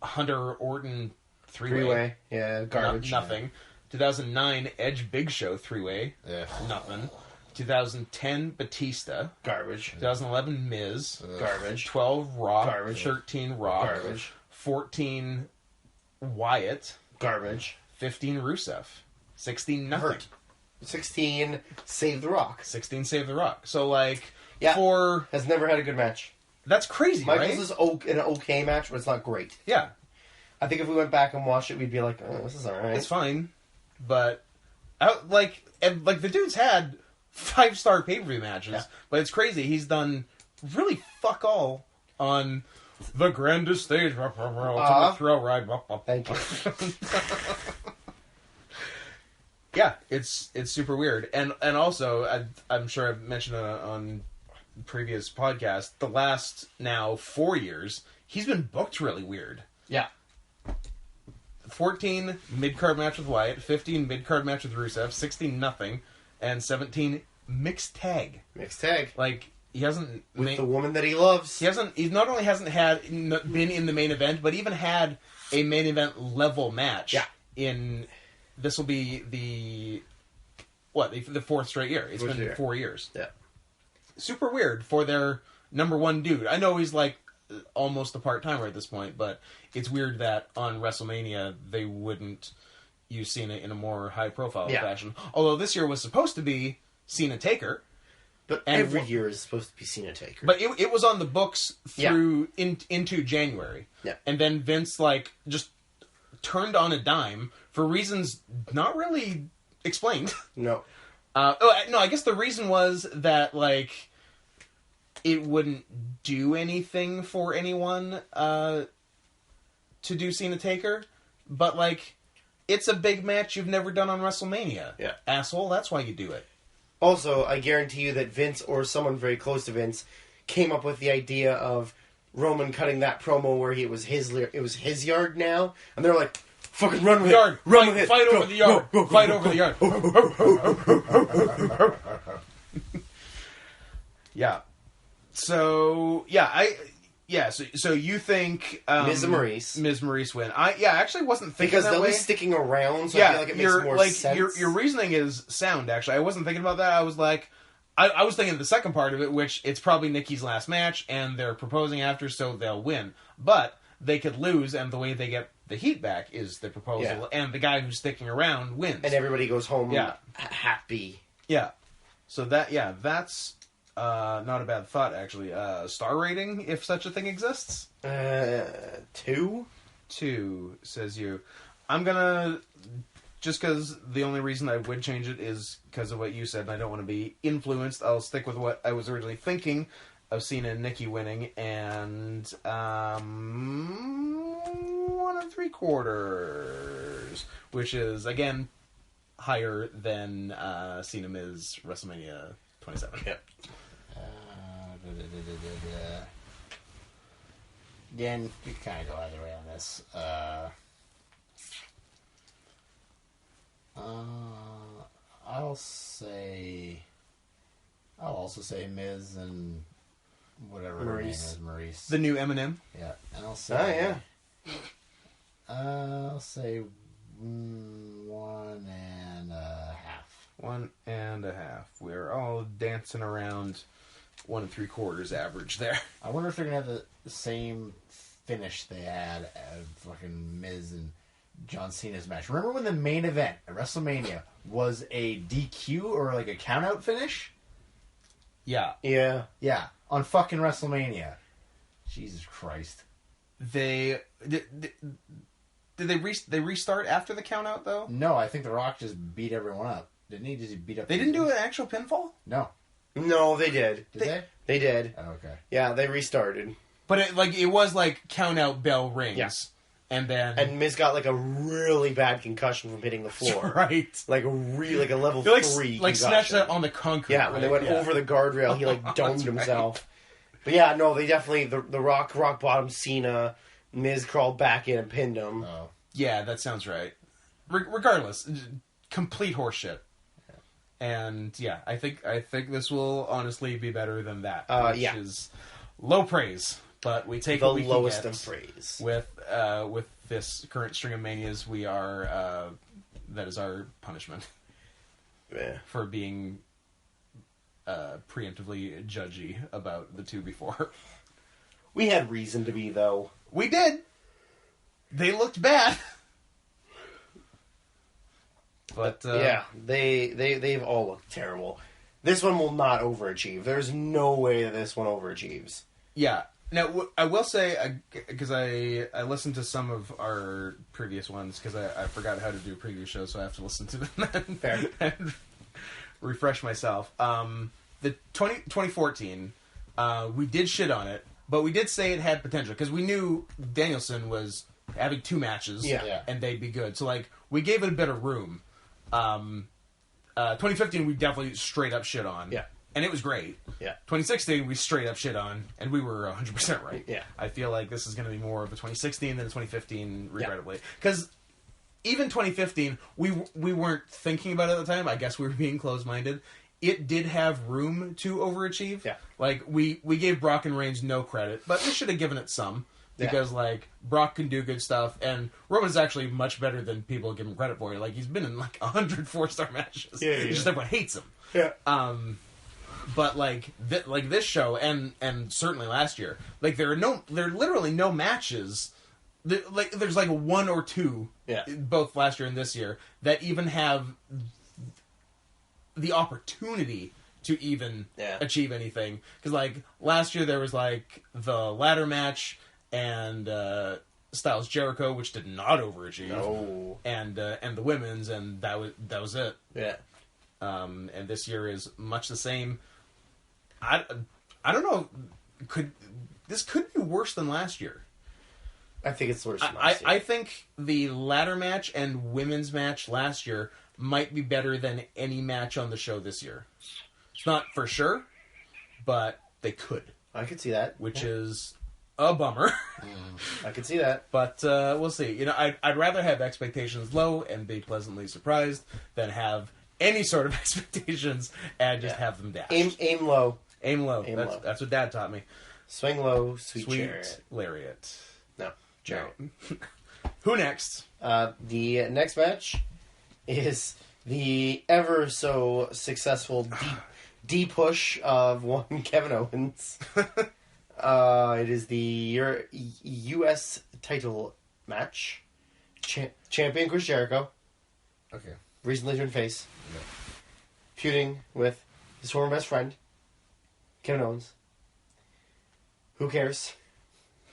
Speaker 1: Hunter Orton 3-way.
Speaker 2: Yeah, garbage.
Speaker 1: Nothing. 2009 Edge Big Show 3-way.
Speaker 3: Yeah.
Speaker 1: Nothing. 2010 Batista.
Speaker 2: Garbage.
Speaker 1: 2011 Miz.
Speaker 2: Garbage.
Speaker 1: 12 Rock.
Speaker 2: Garbage.
Speaker 1: 13 Rock.
Speaker 2: Garbage.
Speaker 1: 14 Wyatt.
Speaker 2: Garbage.
Speaker 1: 15 Rusev. 16 nothing.
Speaker 2: Hurt. 16 Save the Rock.
Speaker 1: 16 Save the Rock. So, like,
Speaker 2: Yeah.
Speaker 1: for...
Speaker 2: Has never had a good match.
Speaker 1: That's crazy,
Speaker 2: Michaels
Speaker 1: right?
Speaker 2: is an okay match, but it's not great.
Speaker 1: Yeah.
Speaker 2: I think if we went back and watched it, we'd be like, oh, this is alright.
Speaker 1: It's fine. But, the dude's had 5-star pay-per-view matches.
Speaker 2: Yeah.
Speaker 1: But it's crazy. He's done really fuck all on the grandest stage. Ultimate thrill ride.
Speaker 2: Thank you.
Speaker 1: Yeah, it's super weird. And also, I'm sure I've mentioned on previous podcasts, the last now 4 years, he's been booked really weird.
Speaker 2: Yeah.
Speaker 1: 14 mid-card match with Wyatt, 15 mid-card match with Rusev, 16 nothing, and 17 mixed tag.
Speaker 2: Mixed tag.
Speaker 1: Like, he hasn't...
Speaker 2: With the woman that he loves.
Speaker 1: He not only hasn't been in the main event, but even had a main event level match.
Speaker 2: Yeah.
Speaker 1: This will be the 4th straight year. It's been 4 years.
Speaker 2: Yeah.
Speaker 1: Super weird for their number one dude. I know he's like almost a part-timer at this point, but it's weird that on WrestleMania they wouldn't use Cena in a more high-profile fashion. Although this year was supposed to be Cena Taker.
Speaker 2: But every year is supposed to be Cena Taker.
Speaker 1: But it was on the books through into January.
Speaker 2: Yeah.
Speaker 1: And then Vince just turned on a dime for reasons not really explained.
Speaker 2: No.
Speaker 1: No, I guess the reason was that, it wouldn't do anything for anyone to do Cena Taker. But, it's a big match you've never done on WrestleMania.
Speaker 2: Yeah.
Speaker 1: Asshole, that's why you do it.
Speaker 2: Also, I guarantee you that Vince or someone very close to Vince came up with the idea of Roman cutting that promo where it was his yard now, and they're like, "Fucking run with
Speaker 1: Yard,
Speaker 2: it, run with it,
Speaker 1: fight
Speaker 2: go,
Speaker 1: over the yard,
Speaker 2: go,
Speaker 1: fight
Speaker 2: go,
Speaker 1: over
Speaker 2: go."
Speaker 1: the yard." Yeah. So so you think
Speaker 2: Miz and
Speaker 1: Maurice win? I actually wasn't thinking
Speaker 2: because
Speaker 1: that
Speaker 2: they'll
Speaker 1: way.
Speaker 2: be sticking around, so I feel like it makes more sense.
Speaker 1: Your reasoning is sound. Actually, I wasn't thinking about that. I was like, I was thinking the second part of it, which it's probably Nikki's last match, and they're proposing after, so they'll win. But they could lose, and the way they get the heat back is the proposal, and the guy who's sticking around wins,
Speaker 2: and everybody goes home happy.
Speaker 1: Yeah. So that's Not a bad thought, actually. Star rating, if such a thing exists?
Speaker 2: 2?
Speaker 1: 2, says you. I'm gonna... Just because the only reason I would change it is because of what you said, and I don't want to be influenced. I'll stick with what I was originally thinking of Cena and Nikki winning, and 1 3/4, which is, again, higher than Cena Miz WrestleMania 27.
Speaker 2: Yep.
Speaker 3: Again, you can kind of go either way on this. I'll also say Miz and whatever her name is, Maurice.
Speaker 1: The new Eminem.
Speaker 3: Yeah, and I'll say.
Speaker 2: Oh yeah.
Speaker 3: I'll say 1.5.
Speaker 1: 1.5. We're all dancing around 1 3/4 average there.
Speaker 3: I wonder if they're gonna have the same finish they had at fucking Miz and John Cena's match. Remember when the main event at WrestleMania was a DQ or like a countout finish?
Speaker 1: Yeah.
Speaker 2: Yeah.
Speaker 3: Yeah, on fucking WrestleMania. Jesus Christ.
Speaker 1: They did they restart after the countout though?
Speaker 3: No, I think The Rock just beat everyone up. Didn't he? Did he beat up?
Speaker 1: They didn't do an actual pinfall?
Speaker 3: No.
Speaker 2: No, they did.
Speaker 3: Did they?
Speaker 2: They did.
Speaker 3: Oh, okay.
Speaker 2: Yeah, they restarted.
Speaker 1: But it was like countout bell rings.
Speaker 2: Yeah.
Speaker 1: And then
Speaker 2: And Miz got like a really bad concussion from hitting the floor.
Speaker 1: right.
Speaker 2: Like a level
Speaker 1: He
Speaker 2: 3
Speaker 1: like
Speaker 2: concussion.
Speaker 1: snatched that on the concrete.
Speaker 2: Yeah, when they went over the guardrail, he like domed himself. But yeah, no, they definitely the Rock bottom Cena, Miz crawled back in and pinned him.
Speaker 3: Oh.
Speaker 1: Yeah, that sounds right. Regardless, complete horseshit. And yeah, I think this will honestly be better than that. Which is low praise, but we take
Speaker 2: the
Speaker 1: what we
Speaker 2: lowest
Speaker 1: can
Speaker 2: of
Speaker 1: get.
Speaker 2: praise.
Speaker 1: With this current string of manias, we are that is our punishment for being preemptively judgy about the two before.
Speaker 2: We had reason to be, though.
Speaker 1: We did. They looked bad. But
Speaker 2: yeah, they've all looked terrible. This one will not overachieve. There's no way that this one overachieves.
Speaker 1: Yeah. Now, I will say, because I listened to some of our previous ones, because I forgot how to do previous shows, so I have to listen to them and refresh myself. The 2014, we did shit on it, but we did say it had potential, because we knew Danielson was having 2 matches, and they'd be good. So, like, we gave it a bit of room. 2015, we definitely straight up shit on.
Speaker 2: Yeah.
Speaker 1: And it was great.
Speaker 2: Yeah.
Speaker 1: 2016, we straight up shit on, and we were 100% right.
Speaker 2: Yeah.
Speaker 1: I feel like this is going to be more of a 2016 than a 2015, regrettably. Because even 2015, we weren't thinking about it at the time. I guess we were being closed-minded. It did have room to overachieve.
Speaker 2: Yeah.
Speaker 1: Like, we gave Brock and Reigns no credit, but we should have given it some. Because, like, Brock can do good stuff, and Roman's actually much better than people give him credit for. Like, he's been in, like, 100 4-star matches.
Speaker 2: Yeah.
Speaker 1: It's just everyone hates him.
Speaker 2: Yeah.
Speaker 1: But, like, this show, and certainly last year, like, there are literally no matches. There's, like, 1 or 2, both last year and this year, that even have the opportunity to even achieve anything. Because, like, last year there was, like, the ladder match and Styles Jericho, which did not overachieve.
Speaker 2: No.
Speaker 1: And the women's, and that was it.
Speaker 2: Yeah.
Speaker 1: And this year is much the same. I don't know. This could be worse than last year.
Speaker 2: I think it's worse than last year.
Speaker 1: I think the ladder match and women's match last year might be better than any match on the show this year. It's not for sure, but they could.
Speaker 2: I could see that.
Speaker 1: Which is a bummer.
Speaker 2: I could see that.
Speaker 1: But we'll see. You know, I'd rather have expectations low and be pleasantly surprised than have any sort of expectations and just have them dashed.
Speaker 2: Aim low.
Speaker 1: Aim low.
Speaker 2: Aim
Speaker 1: that's,
Speaker 2: low.
Speaker 1: That's what Dad taught me.
Speaker 2: Swing low, sweet chariot.
Speaker 1: Lariat.
Speaker 2: No, chariot.
Speaker 1: No. Who next?
Speaker 2: The next match is the ever so successful D-push of one Kevin Owens. It is the U.S. title match. Champion Chris Jericho.
Speaker 3: Okay.
Speaker 2: Recently turned face.
Speaker 3: Yeah.
Speaker 2: Feuding with his former best friend. Kevin Owens. Who cares?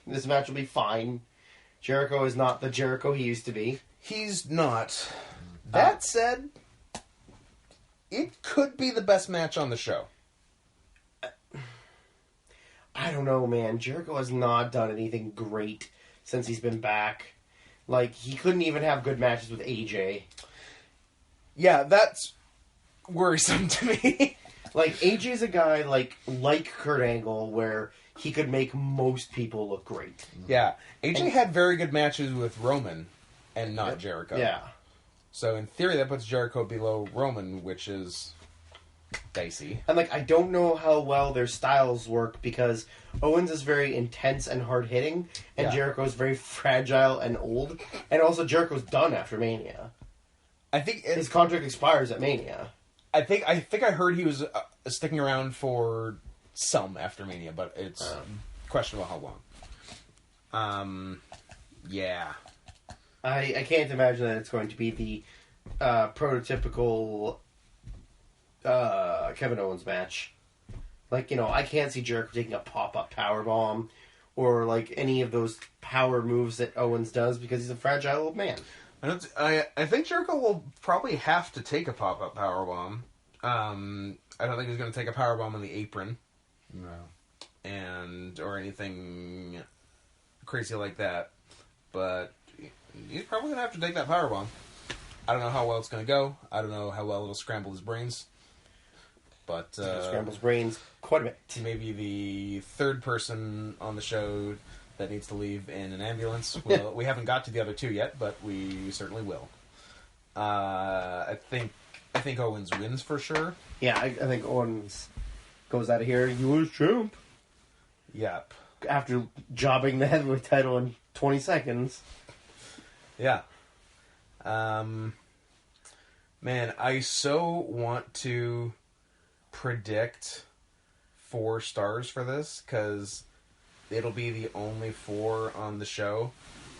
Speaker 2: This match will be fine. Jericho is not the Jericho he used to be.
Speaker 1: He's not. That said, it could be the best match on the show.
Speaker 2: I don't know, man. Jericho has not done anything great since he's been back. Like, he couldn't even have good matches with AJ.
Speaker 1: Yeah, that's worrisome to me.
Speaker 2: Like, AJ's a guy like Kurt Angle, where he could make most people look great.
Speaker 1: Yeah, AJ had very good matches with Roman and not Jericho.
Speaker 2: Yeah.
Speaker 1: So in theory, that puts Jericho below Roman, which is dicey.
Speaker 2: And, like, I don't know how well their styles work because Owens is very intense and hard-hitting, and Jericho's very fragile and old. And also, Jericho's done after Mania.
Speaker 1: I think
Speaker 2: His contract expires at Mania.
Speaker 1: I think I heard he was sticking around for some after Mania, but it's questionable how long. Yeah.
Speaker 2: I can't imagine that it's going to be the prototypical Kevin Owens match. Like, you know, I can't see Jericho taking a pop-up powerbomb or, like, any of those power moves that Owens does because he's a fragile old man.
Speaker 1: I think Jericho will probably have to take a pop-up powerbomb. I don't think he's going to take a powerbomb on the apron.
Speaker 3: No.
Speaker 1: Or anything crazy like that. But he's probably going to have to take that powerbomb. I don't know how well it's going to go. I don't know how well it'll scramble his brains. But
Speaker 2: It scrambles brains quite a bit.
Speaker 1: Maybe the third person on the show that needs to leave in an ambulance. Well, we haven't got to the other two yet, but we certainly will. I think Owens wins for sure.
Speaker 2: Yeah, I think Owens goes out of here. You was champ.
Speaker 1: Yep.
Speaker 2: After jobbing the heavyweight title in 20 seconds.
Speaker 1: Yeah. Man, I so want to predict 4 stars for this, because it'll be the only 4 on the show,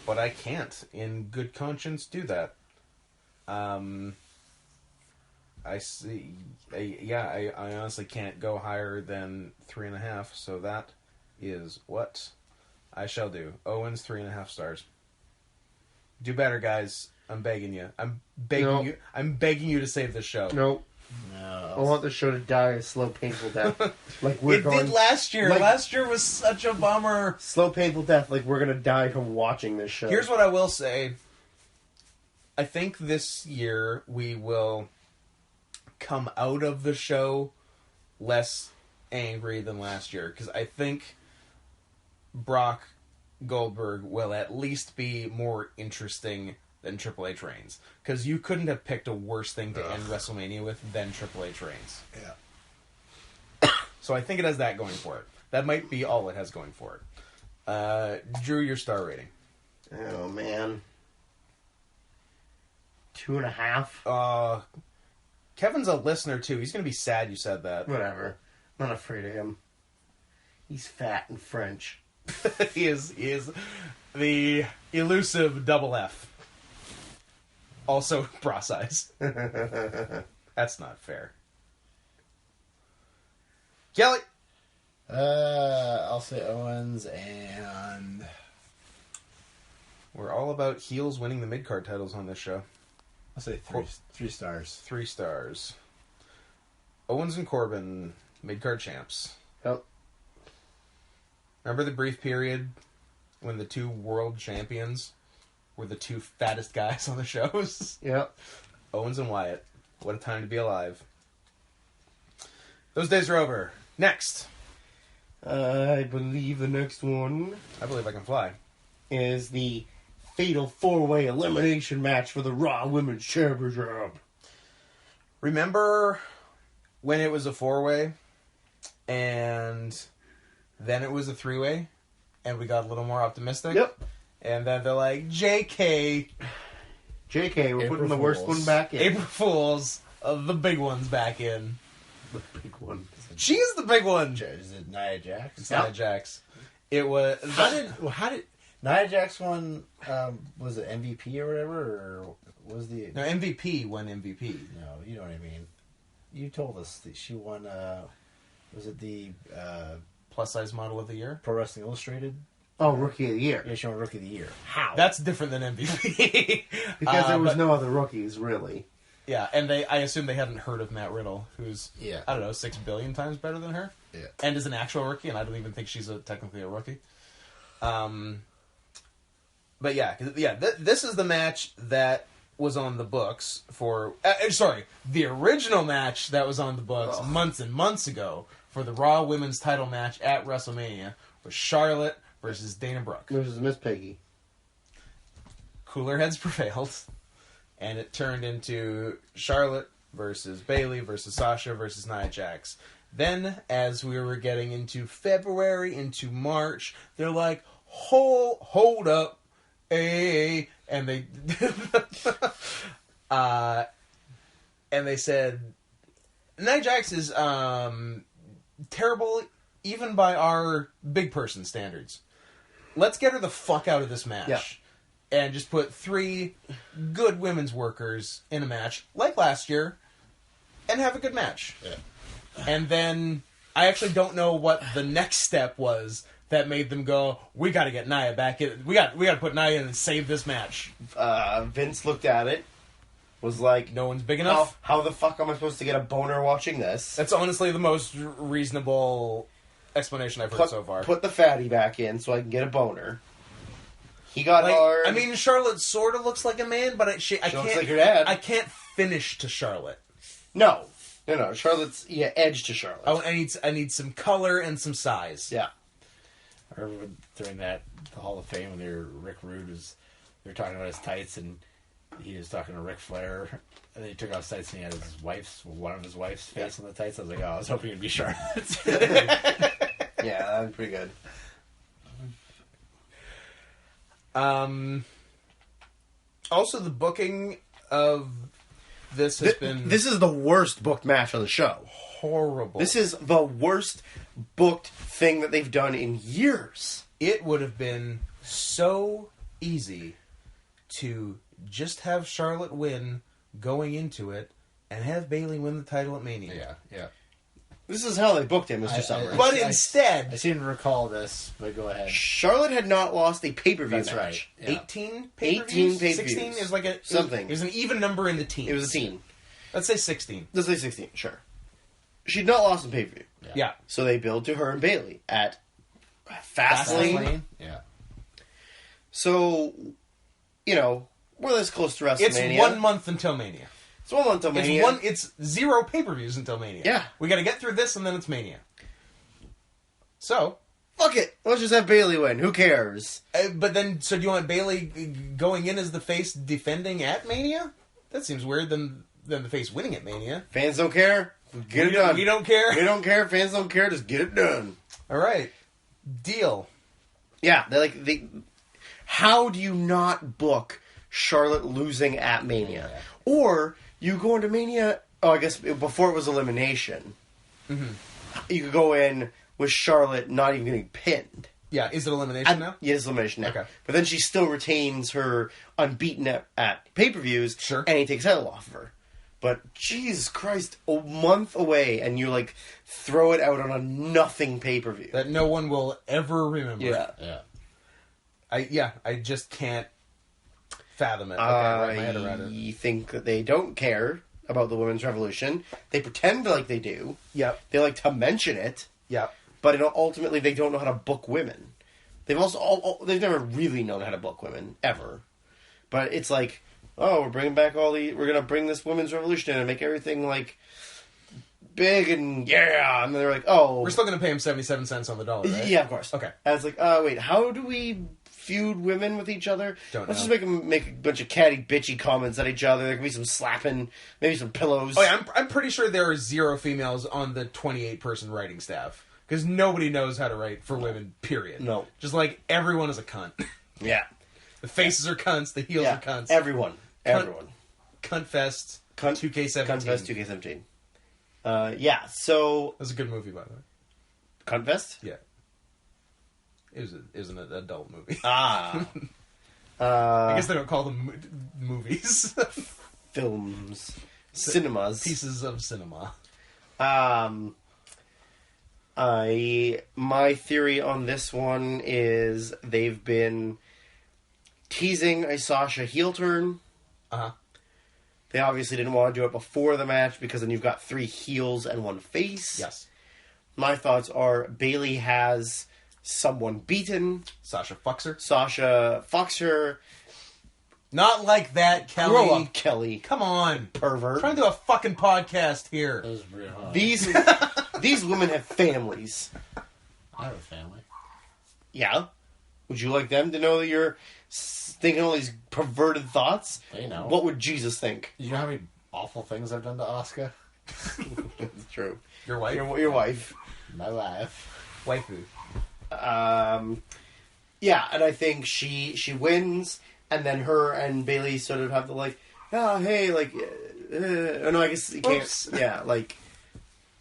Speaker 1: but I can't, in good conscience, do that. I see. I honestly can't go higher than 3.5, so that is what I shall do. Owens, 3.5 stars. Do better, guys. I'm begging you. I'm begging you. I'm begging you to save this show.
Speaker 2: Nope.
Speaker 3: No.
Speaker 2: I want the show to die a slow, painful death. Like we're
Speaker 1: did last year.
Speaker 2: Like,
Speaker 1: last year was such a bummer.
Speaker 2: Slow, painful death. Like we're gonna die from watching this show.
Speaker 1: Here's what I will say. I think this year we will come out of the show less angry than last year, because I think Brock Goldberg will at least be more interesting than Triple H Reigns, because you couldn't have picked a worse thing to end WrestleMania with than Triple H Reigns.
Speaker 3: Yeah.
Speaker 1: So I think it has that going for it. That might be all it has going for it. Drew, your star rating.
Speaker 2: Oh man, 2.5.
Speaker 1: Kevin's a listener too. He's gonna be sad you said that.
Speaker 2: Whatever. I'm not afraid of him. He's fat and French.
Speaker 1: He is the elusive double F. Also bra size. That's not fair. Kelly.
Speaker 3: I'll say Owens, and
Speaker 1: We're all about heels winning the mid-card titles on this show.
Speaker 3: I'll say 3 stars.
Speaker 1: 3 stars. Owens and Corbin, mid-card champs.
Speaker 2: Yep.
Speaker 1: Remember the brief period when the 2 world champions were the 2 fattest guys on the shows?
Speaker 2: Yep.
Speaker 1: Owens and Wyatt. What a time to be alive. Those days are over. Next.
Speaker 2: I believe the next one
Speaker 1: I believe I can fly.
Speaker 2: is the fatal 4-way elimination match for the Raw Women's Championship.
Speaker 1: Remember when it was a 4-way and then it was a 3-way and we got a little more optimistic?
Speaker 2: Yep.
Speaker 1: And then they're like, JK,
Speaker 2: JK, we're
Speaker 3: April
Speaker 2: putting the worst
Speaker 3: Fools.
Speaker 2: one back in.
Speaker 1: April Fools, the big one's back in.
Speaker 2: The big one.
Speaker 1: She is the big one.
Speaker 3: Is it Nia Jax?
Speaker 1: It's Nia Jax. It was...
Speaker 3: How did Nia Jax won? Was it MVP or whatever, or was the
Speaker 1: No, MVP won MVP.
Speaker 3: No, you know what I mean. You told us that she won. Was it the
Speaker 1: Plus size model of the year.
Speaker 3: Pro Wrestling Illustrated?
Speaker 2: Oh, Rookie of the Year.
Speaker 3: Yeah, she won Rookie of the Year. How?
Speaker 1: That's different than MVP.
Speaker 2: Because there was
Speaker 1: but-
Speaker 2: no other rookies, really.
Speaker 1: Yeah, and I assume they hadn't heard of Matt Riddle, who's,
Speaker 3: Yeah.
Speaker 1: I don't know, 6 billion times better than her.
Speaker 3: Yeah.
Speaker 1: And is an actual rookie, and I don't even think she's technically a rookie. But yeah, this is the match that was on the books for... the original match that was on the books months and months ago for the Raw Women's title match at WrestleMania was Charlotte versus Dana Brooke.
Speaker 2: Versus Miss Peggy.
Speaker 1: Cooler heads prevailed, and it turned into Charlotte versus Bayley versus Sasha versus Nia Jax. Then, as we were getting into February, into March, they're like, hold up, hey, and they and they said Nia Jax is terrible even by our big person standards. Let's get her the fuck out of this match.
Speaker 2: Yeah.
Speaker 1: And just put 3 good women's workers in a match, like last year, and have a good match.
Speaker 3: Yeah.
Speaker 1: And then, I actually don't know what the next step was that made them go, we gotta get Nia back in. We gotta put Nia in and save this match.
Speaker 2: Vince looked at it, was like,
Speaker 1: No one's big enough.
Speaker 2: how the fuck am I supposed to get a boner watching this?
Speaker 1: That's honestly the most reasonable explanation I've heard so far.
Speaker 2: Put the fatty back in so I can get a boner. He got
Speaker 1: Like,
Speaker 2: hard.
Speaker 1: I mean, Charlotte sort of looks like a man, but I
Speaker 2: She
Speaker 1: can't.
Speaker 2: looks like her dad.
Speaker 1: I can't finish to Charlotte.
Speaker 2: No. Charlotte's edge to Charlotte.
Speaker 1: Oh, I need some color and some size.
Speaker 2: Yeah.
Speaker 3: I remember during the Hall of Fame when Rick Rude they were talking about his tights, and he was talking to Ric Flair, and then he took off his tights and he had one of his wife's face on the tights. I was like, I was hoping it'd be Charlotte.
Speaker 2: Yeah, that was pretty good.
Speaker 1: Also, the booking of this has been
Speaker 2: This is the worst booked match on the show.
Speaker 1: horrible.
Speaker 2: This is the worst booked thing that they've done in years.
Speaker 1: It would have been so easy to just have Charlotte win going into it and have Bayley win the title at Mania.
Speaker 3: Yeah.
Speaker 2: This is how they booked him, Mr. Summer.
Speaker 1: But instead,
Speaker 3: I seem to recall this, but go ahead.
Speaker 2: Charlotte had not lost a pay-per-view
Speaker 3: That's
Speaker 2: match.
Speaker 3: right. Yeah.
Speaker 1: 18
Speaker 2: 18
Speaker 1: pay-per-views?
Speaker 2: pay-per-views.
Speaker 1: 16 is like a...
Speaker 2: Something.
Speaker 1: It was an even number in the teens.
Speaker 2: It was a team.
Speaker 1: Let's say 16.
Speaker 2: Let's say 16, sure. She'd not lost a pay-per-view.
Speaker 1: Yeah.
Speaker 2: So they build to her and Bayley at Fastlane.
Speaker 3: Yeah.
Speaker 2: So, we're this close to WrestleMania.
Speaker 1: It's 1 month until Mania.
Speaker 2: It's 1 month until Mania.
Speaker 1: It's 0 pay-per-views until Mania.
Speaker 2: Yeah.
Speaker 1: We got to get through this and then it's Mania. So,
Speaker 2: Fuck it. Let's just have Bayley win. Who cares?
Speaker 1: but then, so do you want Bayley going in as the face defending at Mania? That seems weird than the face winning at Mania.
Speaker 2: Fans don't care. Get it done.
Speaker 1: We don't care.
Speaker 2: We don't care. Fans don't care. Just get it done.
Speaker 1: All right. Deal.
Speaker 2: Yeah, how do you not book Charlotte losing at Mania?
Speaker 3: Yeah.
Speaker 2: Or you go into Mania, I guess before it was elimination.
Speaker 1: Mm-hmm.
Speaker 2: You could go in with Charlotte not even getting pinned.
Speaker 1: Yeah, is it elimination now?
Speaker 2: Yeah, it's elimination now.
Speaker 1: Okay.
Speaker 2: But then she still retains her unbeaten at pay-per-views.
Speaker 1: Sure.
Speaker 2: And he takes title off of her. But, Jesus Christ, a month away, and you, throw it out on a nothing pay-per-view.
Speaker 1: That no one will ever remember.
Speaker 2: Yeah.
Speaker 3: Yeah.
Speaker 1: I just can't fathom it. I can't wrap my head around it.
Speaker 2: I think that they don't care about the women's revolution. They pretend like they do.
Speaker 1: Yep.
Speaker 2: They like to mention it,
Speaker 1: Yep.
Speaker 2: but ultimately they don't know how to book women. They've also they've never really known how to book women ever. But it's like, we're bringing back we're gonna bring this women's revolution in and make everything big and and then they're like,
Speaker 1: We're still going to pay him 77 cents on the dollar, right?
Speaker 2: yeah, of course.
Speaker 1: Okay.
Speaker 2: And it's like, wait, how do we feud women with each other?
Speaker 1: Don't
Speaker 2: Let's
Speaker 1: know.
Speaker 2: just make them make a bunch of catty, bitchy comments at each other. There can be some slapping, maybe some pillows.
Speaker 1: Oh, yeah, I'm pretty sure there are 0 females on the 28-person writing staff. Because nobody knows how to write for women, period.
Speaker 2: No.
Speaker 1: Just everyone is a cunt.
Speaker 2: Yeah.
Speaker 1: The faces are cunts, the heels are cunts.
Speaker 2: Everyone.
Speaker 1: Cunt Fest,
Speaker 2: Cunt
Speaker 1: 2K17.
Speaker 2: Cuntfest 2K17. Yeah, so...
Speaker 1: That was a good movie, by the way.
Speaker 2: Cuntfest?
Speaker 1: Yeah. It was an adult movie.
Speaker 2: Ah.
Speaker 1: I guess they don't call them movies.
Speaker 2: Films. Cinemas.
Speaker 1: Pieces of cinema.
Speaker 2: My theory on this one is they've been teasing a Sasha heel turn.
Speaker 1: Uh-huh.
Speaker 2: They obviously didn't want to do it before the match because then you've got 3 heels and 1 face.
Speaker 1: Yes.
Speaker 2: My thoughts are Bayley has someone beaten.
Speaker 1: Sasha fucks her.
Speaker 2: Sasha fucks her.
Speaker 1: Not like that, Kelly.
Speaker 2: Grow up, Kelly.
Speaker 1: Come on.
Speaker 2: Pervert.
Speaker 1: I'm trying to do a fucking podcast here.
Speaker 3: That was pretty hard.
Speaker 2: These women have families.
Speaker 3: I have a family.
Speaker 2: Yeah. Would you like them to know that you're thinking all these perverted thoughts?
Speaker 3: They know.
Speaker 2: What would Jesus think?
Speaker 3: You know how many awful things I've done to Asuka?
Speaker 2: It's true.
Speaker 1: Your wife?
Speaker 2: Your wife.
Speaker 3: My life.
Speaker 1: Waifu.
Speaker 2: Yeah, and I think she wins, and then her and Bayley sort of have the like, oh hey, like, oh no, I guess you can't.
Speaker 1: Oops.
Speaker 2: Yeah, like,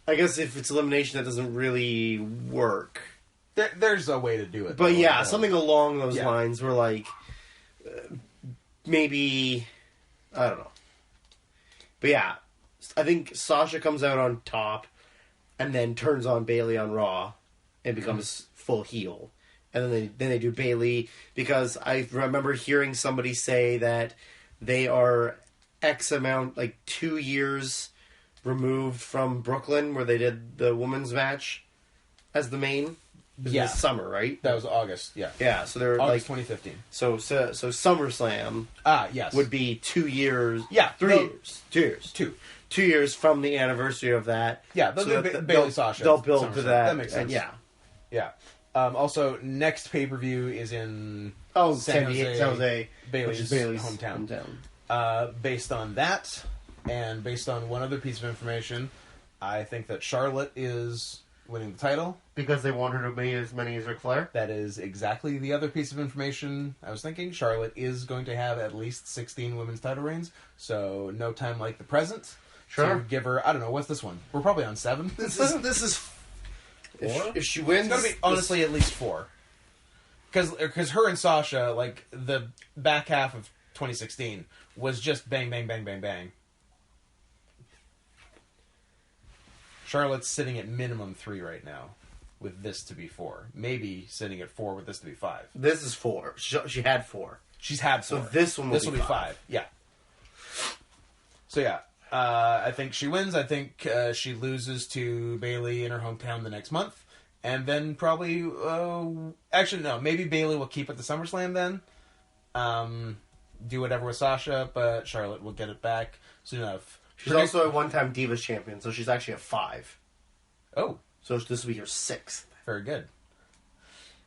Speaker 2: I guess if it's elimination, that doesn't really work.
Speaker 1: There's a way to do it.
Speaker 2: But
Speaker 1: though.
Speaker 2: yeah, something along those
Speaker 1: Yeah.
Speaker 2: lines where like, maybe, I don't know. But yeah, I think Sasha comes out on top, and then turns on Bayley on Raw, and becomes full heel. And then they do Bayley, because I remember hearing somebody say that they are X amount, like 2 years removed from Brooklyn, where they did the women's match as the main.
Speaker 1: Yeah.
Speaker 2: This summer, right?
Speaker 1: That was August, yeah.
Speaker 2: Yeah, so they're
Speaker 1: August
Speaker 2: like
Speaker 1: 2015.
Speaker 2: so SummerSlam
Speaker 1: Yes.
Speaker 2: would be 2 years.
Speaker 1: Yeah,
Speaker 2: 3
Speaker 1: no,
Speaker 2: years. 2 years.
Speaker 1: 2.
Speaker 2: 2 years from the anniversary of that.
Speaker 1: Yeah, they'll do
Speaker 2: that
Speaker 1: Bayley Sasha.
Speaker 2: They'll build to
Speaker 1: SummerSlam.
Speaker 2: that.
Speaker 1: That makes sense.
Speaker 2: And yeah.
Speaker 1: Yeah. Also, next pay-per-view is in
Speaker 2: San Jose,
Speaker 1: Bayley's,
Speaker 2: which is Bayley's
Speaker 1: hometown. Based on that, and based on one other piece of information, I think that Charlotte is winning the title.
Speaker 2: Because they want her to be as many as Ric Flair?
Speaker 1: That is exactly the other piece of information I was thinking. Charlotte is going to have at least 16 women's title reigns, so no time like the present.
Speaker 2: Sure.
Speaker 1: To give her, I don't know, what's this one? We're probably on 7.
Speaker 2: This is if she wins,
Speaker 1: It's going to be, honestly, at least 4. Because her and Sasha, like, the back half of 2016 was just bang, bang, bang, bang, bang. Charlotte's sitting at minimum 3 right now, with this to be 4. Maybe sitting at 4 with this to be 5.
Speaker 2: This is 4. She had 4.
Speaker 1: She's had 4.
Speaker 2: So this one will be
Speaker 1: 5. Yeah. So yeah, I think she wins. I think she loses to Bayley in her hometown the next month. And then probably... actually, no. Maybe Bayley will keep it to SummerSlam then. Do whatever with Sasha, but Charlotte will get it back soon enough.
Speaker 2: She's also a one-time Divas champion, so she's actually a 5.
Speaker 1: Oh.
Speaker 2: So this will be her 6th.
Speaker 1: Very good.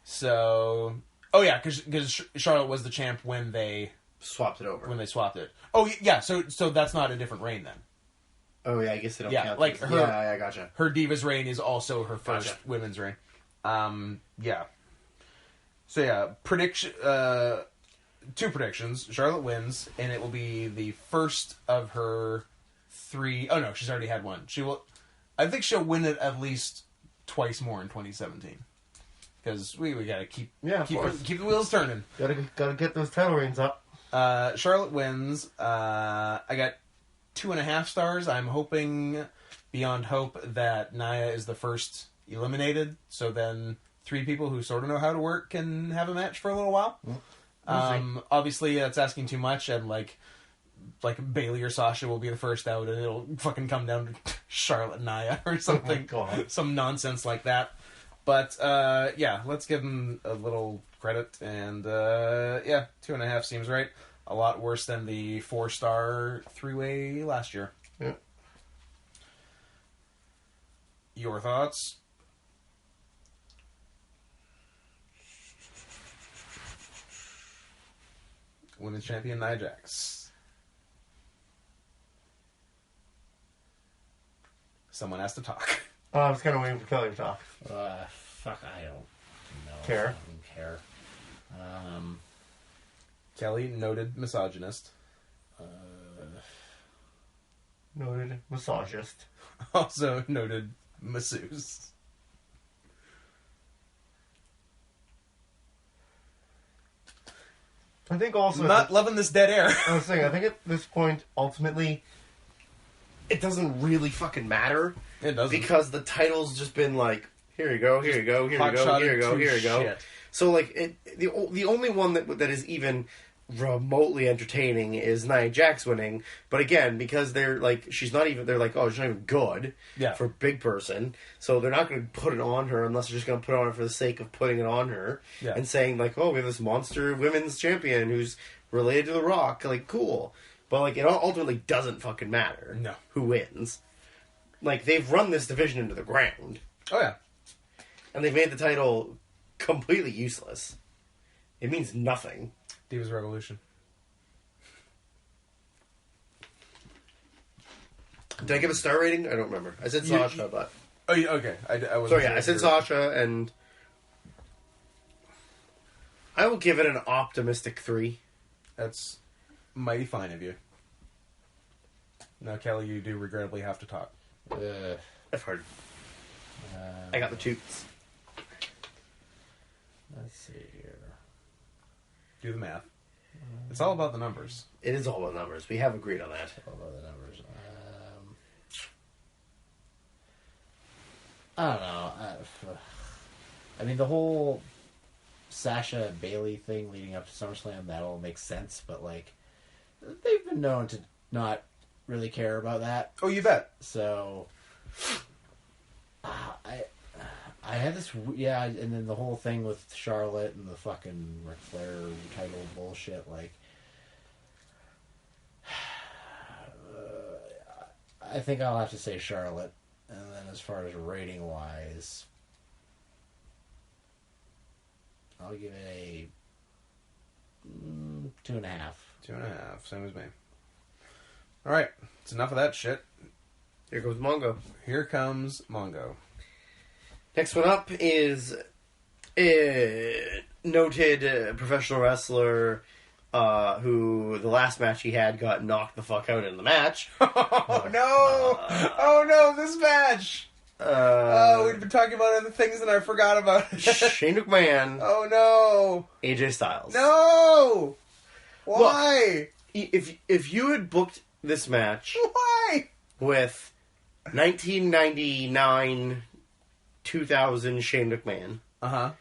Speaker 1: So... Oh, yeah, because Charlotte was the champ when they...
Speaker 2: Swapped it over.
Speaker 1: When they swapped it. Oh, yeah, so that's not a different reign then.
Speaker 2: Oh, yeah, I guess they don't count.
Speaker 1: Like
Speaker 2: these.
Speaker 1: her,
Speaker 2: yeah, I gotcha.
Speaker 1: Her Divas reign is also her first
Speaker 2: Gotcha.
Speaker 1: women's reign. Yeah. So, yeah, 2 predictions. Charlotte wins, and it will be the first of her 3... Oh, no, she's already had one. I think she'll win it at least twice more in 2017. Because we gotta keep the wheels turning.
Speaker 2: Gotta get those title reigns up.
Speaker 1: Charlotte wins. I got 2.5 stars. I'm hoping beyond hope that Nia is the first eliminated. So then 3 people who sort of know how to work can have a match for a little while. Obviously, that's asking too much, and like Bayley or Sasha will be the first out, and it'll fucking come down to Charlotte and Nia or something, some nonsense like that. But yeah, let's give them a little credit, and yeah, 2.5 seems right. A lot worse than the 4-star 3-way last year.
Speaker 2: Yeah.
Speaker 1: Your thoughts? Women's champion Nia Jax. Someone has to talk.
Speaker 2: I was kind of waiting for Kelly to talk.
Speaker 3: Fuck, I don't know.
Speaker 2: Care.
Speaker 3: I don't care.
Speaker 1: Kelly, noted misogynist.
Speaker 2: Noted massagist.
Speaker 1: Also noted masseuse.
Speaker 2: I think also...
Speaker 1: Not loving this dead air.
Speaker 2: I was saying, I think at this point, ultimately, it doesn't really fucking matter.
Speaker 1: It doesn't.
Speaker 2: Because the title's just been, like, Here you go. Here you go. Here you go. Here you go. Here you go. So like the only one that is even remotely entertaining is Nia Jax winning, but again, because they're like she's not even good for big person, so they're not going to put it on her unless they're just going to put it on her for the sake of putting it on her and saying like, oh, we have this monster women's champion who's related to The Rock, like cool, but like it ultimately doesn't fucking matter who wins. Like they've run this division into the ground.
Speaker 1: Oh yeah,
Speaker 2: and they've made the title completely useless. It means nothing.
Speaker 1: Divas Revolution.
Speaker 2: Did I give a star rating? I don't remember. I said Sasha, but...
Speaker 1: Oh, yeah, okay. I wasn't
Speaker 2: so, yeah, I said Sasha, and... I will give it an optimistic 3.
Speaker 1: That's mighty fine of you. Now, Kelly, you do regrettably have to talk.
Speaker 2: I've heard. I got the toots.
Speaker 3: Let's see here.
Speaker 1: Do the math. It's all about the numbers.
Speaker 2: It is all about numbers. We have agreed on that.
Speaker 3: All about the numbers. I don't know. I mean, the whole Sasha Bailey thing leading up to SummerSlam, that all makes sense, but, like, they've been known to not really care about that.
Speaker 1: Oh, you bet.
Speaker 3: So, I had this, and then the whole thing with Charlotte and the fucking Ric Flair title bullshit, like, I think I'll have to say Charlotte. And then as far as rating-wise, I'll give it a 2.5.
Speaker 1: 2.5, same as me. Alright, it's enough of that shit.
Speaker 2: Here comes Mongo.
Speaker 1: Here comes Mongo.
Speaker 2: Next one up is a noted professional wrestler who the last match he had got knocked the fuck out in the match.
Speaker 1: Oh no! Oh no, this match! We've been talking about other things and I forgot about it.
Speaker 2: Shane McMahon.
Speaker 1: Oh no!
Speaker 2: AJ Styles.
Speaker 1: No! Why?
Speaker 2: Look, if you had booked this match
Speaker 1: Why?
Speaker 2: with 1999 2000 Shane McMahon.
Speaker 1: Uh-huh.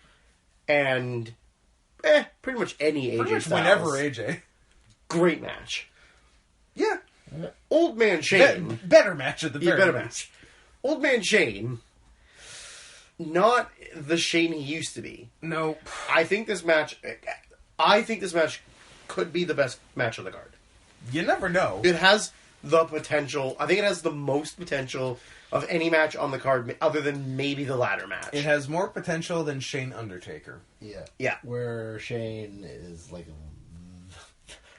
Speaker 2: And pretty much any AJ
Speaker 1: Pretty much
Speaker 2: Styles.
Speaker 1: whenever AJ.
Speaker 2: Great match.
Speaker 1: Yeah.
Speaker 2: Old Man Shane.
Speaker 1: Better match at the very
Speaker 2: better
Speaker 1: least.
Speaker 2: match. Old Man Shane. Not the Shane he used to be.
Speaker 1: Nope.
Speaker 2: I think this match could be the best match on the card.
Speaker 1: You never know.
Speaker 2: It has the potential. I think it has the most potential of any match on the card, other than maybe the ladder match.
Speaker 1: It has more potential than Shane Undertaker.
Speaker 2: Yeah.
Speaker 3: Where Shane is like,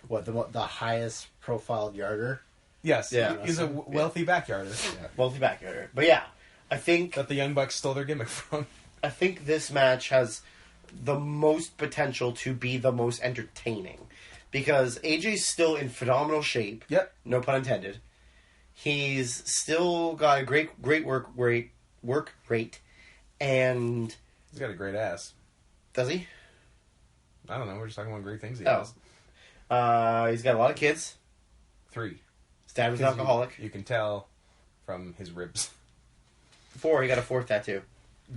Speaker 3: what, the highest profiled yarder?
Speaker 1: Yes.
Speaker 2: Yeah.
Speaker 1: He's a wealthy backyarder.
Speaker 2: Yeah. Wealthy backyarder. But yeah, I think
Speaker 1: That the Young Bucks stole their gimmick from.
Speaker 2: I think this match has the most potential to be the most entertaining. Because AJ's still in phenomenal shape.
Speaker 1: Yep.
Speaker 2: No pun intended. He's still got a great work rate, and
Speaker 1: He's got a great ass.
Speaker 2: does he?
Speaker 1: I don't know. We're just talking about great things he
Speaker 2: Oh.
Speaker 1: has.
Speaker 2: He's got a lot of kids.
Speaker 1: 3.
Speaker 2: His dad was an alcoholic.
Speaker 1: You can tell from his ribs.
Speaker 2: 4, he got a 4th tattoo.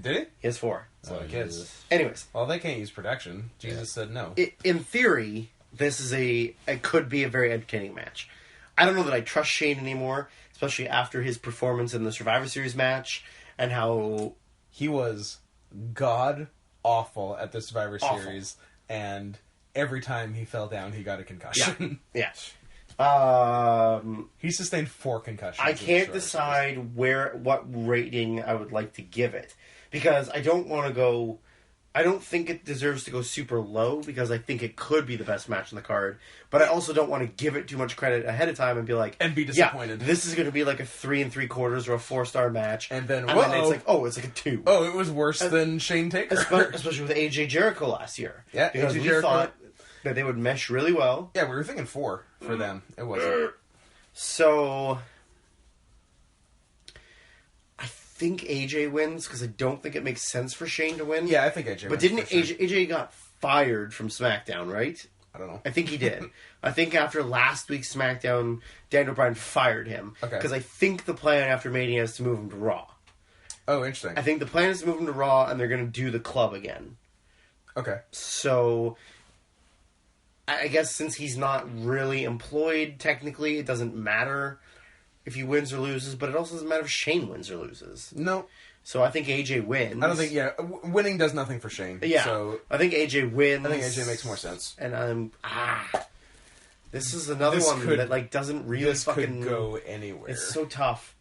Speaker 1: Did he?
Speaker 2: He has 4.
Speaker 1: That's a lot of kids.
Speaker 2: Anyways,
Speaker 1: Well, they can't use protection. Jesus said no.
Speaker 2: in theory, it could be a very entertaining match. I don't know that I trust Shane anymore, especially after his performance in the Survivor Series match and how
Speaker 1: He was god awful at the Survivor
Speaker 2: Awful.
Speaker 1: Series, and every time he fell down, he got a concussion.
Speaker 2: yeah.
Speaker 1: He sustained 4 concussions.
Speaker 2: I
Speaker 1: in the
Speaker 2: can't
Speaker 1: Survivor
Speaker 2: decide what rating I would like to give it because I don't want to go. I don't think it deserves to go super low because I think it could be the best match on the card. But I also don't want to give it too much credit ahead of time and be like,
Speaker 1: And be disappointed.
Speaker 2: Yeah, this is going to be like a 3 3/4 or a 4-star match,
Speaker 1: And then,
Speaker 2: it's like, it's like a 2.
Speaker 1: Oh, it was worse than Shane Taker.
Speaker 2: Especially with AJ Jericho last year.
Speaker 1: Yeah,
Speaker 2: because
Speaker 1: AJ
Speaker 2: we
Speaker 1: Jericho.
Speaker 2: thought that they would mesh really well.
Speaker 1: Yeah, we were thinking 4 for them. It wasn't.
Speaker 2: So I think AJ wins because I don't think it makes sense for Shane to win.
Speaker 1: Yeah, I think AJ.
Speaker 2: But didn't AJ got fired from SmackDown, right?
Speaker 1: I don't know.
Speaker 2: I think he did. I think after last week's SmackDown, Daniel Bryan fired him.
Speaker 1: Okay.
Speaker 2: Because I think the plan after Mania is to move him to Raw.
Speaker 1: Oh, interesting.
Speaker 2: I think the plan is to move him to Raw, and they're going to do the club again.
Speaker 1: Okay.
Speaker 2: So, I guess since he's not really employed, technically, it doesn't matter if he wins or loses, but it also doesn't matter if Shane wins or loses.
Speaker 1: No.
Speaker 2: So I think AJ wins.
Speaker 1: I don't think, winning does nothing for Shane.
Speaker 2: Yeah.
Speaker 1: So
Speaker 2: I think AJ wins.
Speaker 1: I think AJ makes more sense.
Speaker 2: And this is another one that, like, doesn't really
Speaker 1: this
Speaker 2: fucking...
Speaker 1: could go anywhere.
Speaker 2: It's so tough.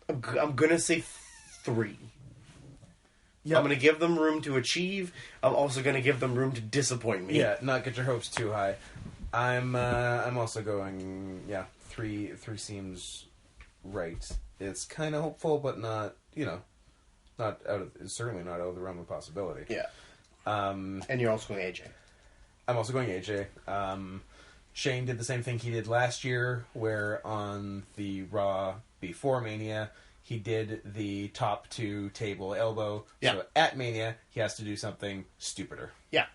Speaker 2: I'm gonna say 3. Yep. I'm gonna give them room to achieve. I'm also gonna give them room to disappoint me.
Speaker 1: Yeah, not get your hopes too high. I'm also going 3 seems right. It's kind of hopeful, but not certainly not out of the realm of possibility.
Speaker 2: Yeah. And you're also going AJ.
Speaker 1: I'm also going AJ. Shane did the same thing he did last year, where on the Raw before Mania, he did the top 2 table elbow.
Speaker 2: Yeah.
Speaker 1: So at Mania, he has to do something stupider.
Speaker 2: Yeah.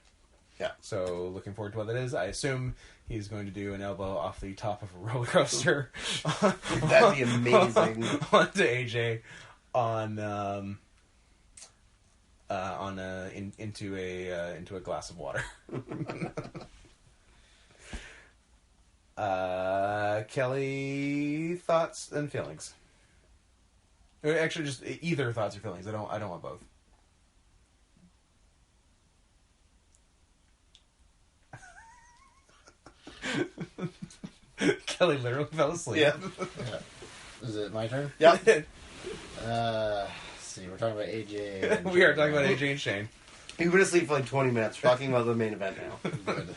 Speaker 2: Yeah.
Speaker 1: So looking forward to what that is. I assume he's going to do an elbow off the top of a roller coaster.
Speaker 2: That'd be amazing.
Speaker 1: Onto AJ into a glass of water. Kelly, thoughts and feelings. Actually, just either thoughts or feelings. I don't want both. Kelly literally fell asleep.
Speaker 2: Yeah.
Speaker 3: Is it my turn?
Speaker 2: Yeah.
Speaker 3: Let's see, we're talking about AJ. And
Speaker 1: We are talking about AJ and Shane.
Speaker 2: You've been asleep for like 20 minutes. We're talking about the main event now.
Speaker 3: Good.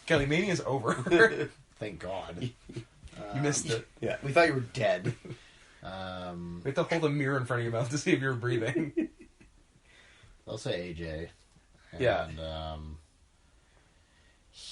Speaker 1: Kelly, Mania is over.
Speaker 3: Thank God.
Speaker 1: You missed it.
Speaker 2: Yeah. We thought you were dead.
Speaker 1: We have to hold a mirror in front of your mouth to see if you're breathing.
Speaker 3: I'll say AJ. And,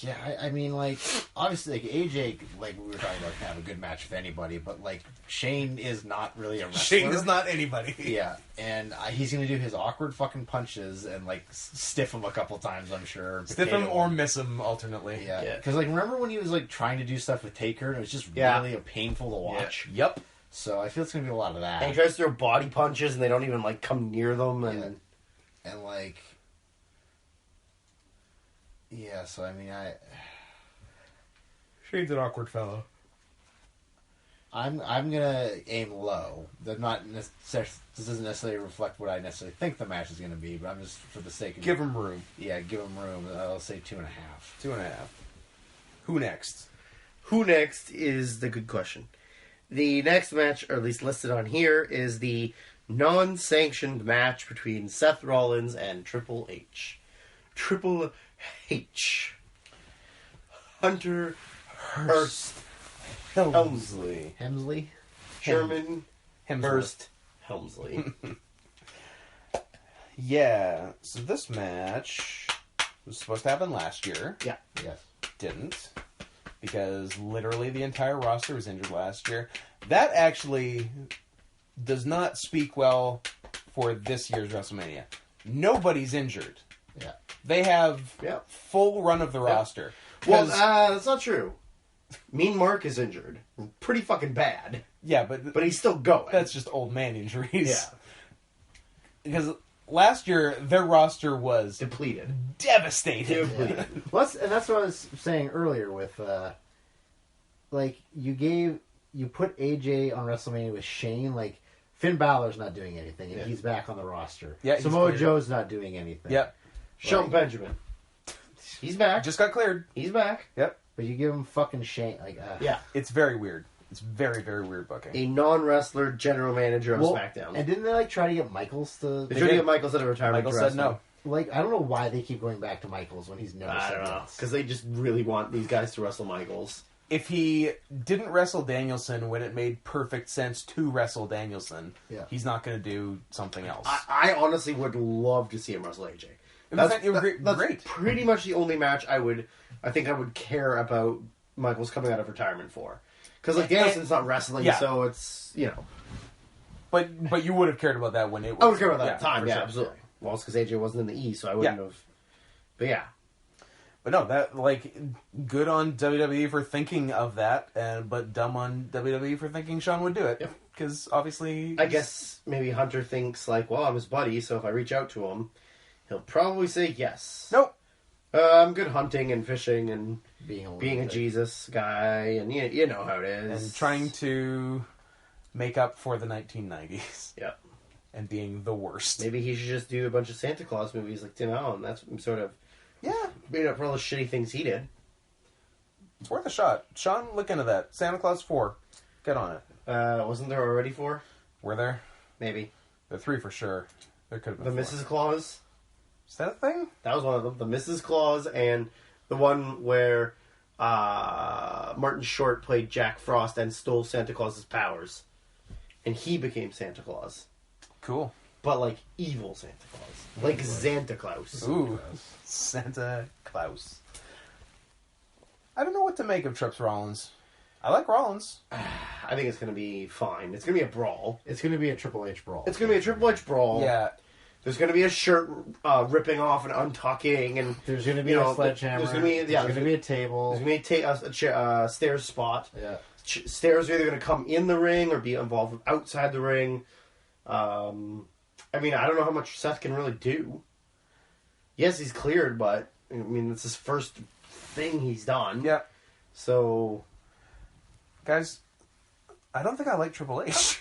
Speaker 1: Yeah.
Speaker 3: I mean, like, obviously, like, AJ, like, we were talking about, can have a good match with anybody, but, like, Shane is not really a wrestler.
Speaker 1: Shane is not anybody.
Speaker 3: Yeah, and he's going to do his awkward fucking punches and, like, stiff him a couple times, I'm sure.
Speaker 1: Stiff him or miss him alternately.
Speaker 3: Yeah, because, like, remember when he was, like, trying to do stuff with Taker, and it was just really painful to watch?
Speaker 1: Yeah. Yep.
Speaker 3: So I feel it's going to be a lot of that.
Speaker 2: And he tries to throw body punches, and they don't even, like, come near them, and...
Speaker 3: And, like... Yeah, so, I mean,
Speaker 1: Shane's an awkward fellow.
Speaker 3: I'm gonna aim low. That this doesn't necessarily reflect what I necessarily think the match is gonna be, but I'm just for the sake of
Speaker 1: Give him room.
Speaker 3: Yeah, give him room. I'll say 2.5.
Speaker 1: 2.5. Who next?
Speaker 2: Who next is the good question. The next match, or at least listed on here, is the non-sanctioned match between Seth Rollins and Triple H. Triple H. Hunter Hearst Helmsley.
Speaker 3: Hemsley?
Speaker 2: Sherman
Speaker 1: Hemsworth.
Speaker 2: Hearst Helmsley.
Speaker 1: Yeah, so this match was supposed to happen last year.
Speaker 2: Yeah.
Speaker 3: Yes.
Speaker 1: Didn't. Because literally the entire roster was injured last year. That actually does not speak well for this year's WrestleMania. Nobody's injured.
Speaker 3: Yeah.
Speaker 1: They have full run of the roster.
Speaker 2: Well, that's not true. Mean Mark is injured. Pretty fucking bad.
Speaker 1: Yeah, but
Speaker 2: But he's still going.
Speaker 1: that's just old man injuries.
Speaker 2: Yeah.
Speaker 1: Because last year, their roster was
Speaker 2: Depleted.
Speaker 1: devastated.
Speaker 3: Well, that's what I was saying earlier with, like, you put AJ on WrestleMania with Shane, like, Finn Balor's not doing anything, and he's back on the roster.
Speaker 1: Yeah, he's
Speaker 3: Samoa
Speaker 1: cleared.
Speaker 3: Joe's not doing anything.
Speaker 1: Yep.
Speaker 2: Shelton Benjamin. He's back.
Speaker 1: Just got cleared.
Speaker 2: He's back.
Speaker 1: Yep.
Speaker 3: But you give him fucking Shane, like,
Speaker 2: Yeah.
Speaker 1: It's very weird. It's very, very weird booking.
Speaker 2: A non-wrestler general manager of SmackDown.
Speaker 3: And didn't they, like, try to get Michaels to...
Speaker 2: They tried to get Michaels out of retirement.
Speaker 1: Michael said no.
Speaker 3: Like, I don't know why they keep going back to Michaels when he's never
Speaker 2: I
Speaker 3: said
Speaker 2: don't know.
Speaker 3: yes.
Speaker 2: Because they just really want these guys to wrestle Michaels.
Speaker 1: If he didn't wrestle Danielson when it made perfect sense to wrestle Danielson, he's not going to do something else.
Speaker 2: I honestly would love to see him wrestle AJ.
Speaker 1: It was
Speaker 2: That's
Speaker 1: great.
Speaker 2: pretty much the only match I think I would care about Michaels coming out of retirement for. Because, like, Danielson's not wrestling, so it's, you know.
Speaker 1: But you would have cared about that when it was...
Speaker 2: I would care about that time,
Speaker 1: for
Speaker 2: yeah,
Speaker 1: sure.
Speaker 2: absolutely. Well, it's because AJ wasn't in the E, so I wouldn't have... But yeah.
Speaker 1: But no, that like good on WWE for thinking of that, but dumb on WWE for thinking Sean would do it.
Speaker 2: Yep.
Speaker 1: Because obviously,
Speaker 2: I guess maybe Hunter thinks like, well, I'm his buddy, so if I reach out to him, he'll probably say yes.
Speaker 1: Nope.
Speaker 2: I'm good hunting and fishing and
Speaker 3: being
Speaker 2: a Jesus guy, and you know how it is.
Speaker 1: And trying to make up for the 1990s.
Speaker 2: Yep.
Speaker 1: And being the worst.
Speaker 2: Maybe he should just do a bunch of Santa Claus movies like Tim Allen. That's sort of made up for all the shitty things he did.
Speaker 1: It's worth a shot. Sean, look into that. Santa Claus 4. Get on it.
Speaker 2: Wasn't there already 4?
Speaker 1: Were there?
Speaker 2: Maybe.
Speaker 1: There 3 for sure. There could have been
Speaker 2: The
Speaker 1: 4.
Speaker 2: Mrs. Claus?
Speaker 1: Is that a thing?
Speaker 2: That was one of them. The Mrs. Claus and the one where Martin Short played Jack Frost and stole Santa Claus's powers. And he became Santa Claus.
Speaker 1: Cool.
Speaker 2: But like evil Santa Claus. Like Santa Claus.
Speaker 1: Ooh. Santa Claus. I don't know what to make of Trips Rollins. I like Rollins.
Speaker 2: I think it's going to be fine. It's going to be a brawl.
Speaker 3: It's going to be a Triple H brawl.
Speaker 2: It's going to be a Triple H brawl.
Speaker 1: Yeah.
Speaker 2: There's going to be a shirt ripping off and untucking, and
Speaker 3: There's going to be a sledgehammer.
Speaker 2: There's going to be
Speaker 3: a table.
Speaker 2: There's going to be a stairs spot.
Speaker 3: Yeah.
Speaker 2: Stairs are either going to come in the ring or be involved outside the ring. I mean, I don't know how much Seth can really do. Yes, he's cleared, but I mean, it's his first thing he's done.
Speaker 1: Yeah.
Speaker 2: So,
Speaker 1: guys, I don't think I like Triple H.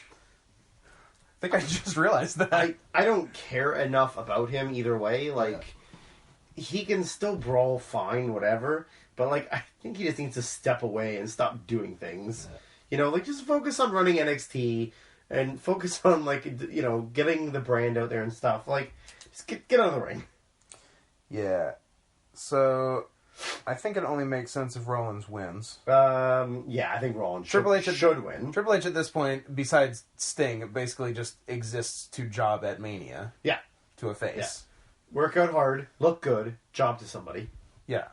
Speaker 1: I think I just realized that.
Speaker 2: I don't care enough about him either way. Like, he can still brawl fine, whatever. But, like, I think he just needs to step away and stop doing things. Yeah. You know, like, just focus on running NXT and focus on, like, you know, getting the brand out there and stuff. Like, just get out of the ring.
Speaker 1: Yeah. So, I think it only makes sense if Rollins wins.
Speaker 2: Yeah, I think Rollins should win.
Speaker 1: Triple H at this point, besides Sting, basically just exists to job at Mania.
Speaker 2: Yeah.
Speaker 1: To a face.
Speaker 2: Yeah. Work out hard, look good, job to somebody.
Speaker 1: Yeah.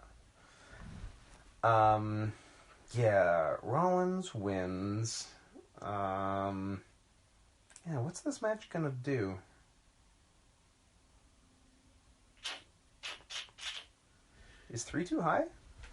Speaker 1: Yeah, Rollins wins. Yeah, what's this match gonna do? Is 3 too high?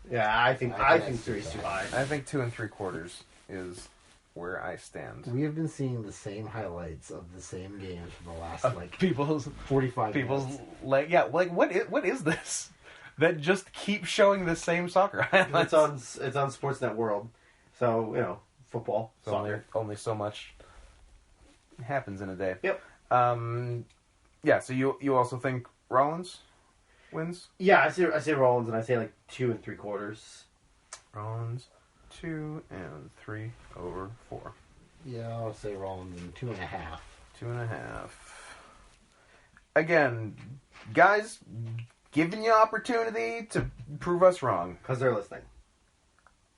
Speaker 2: Yeah, I think 3's too high.
Speaker 1: I think 2 3/4 is where I stand.
Speaker 3: We have been seeing the same highlights of the same games for the last
Speaker 1: people's
Speaker 3: 45
Speaker 1: people's
Speaker 3: minutes.
Speaker 1: What is this that just keeps showing the same soccer highlights?
Speaker 2: It's on Sportsnet World, so you know football, soccer.
Speaker 1: Only so much happens in a day.
Speaker 2: Yep.
Speaker 1: Yeah. So you also think Rollins wins?
Speaker 2: Yeah, I say Rollins, and I say like 2 3/4.
Speaker 1: Rollins, 2 3/4.
Speaker 3: Yeah, I'll say Rollins in 2.5.
Speaker 1: 2.5. Again, guys, giving you opportunity to prove us wrong.
Speaker 2: Because they're listening.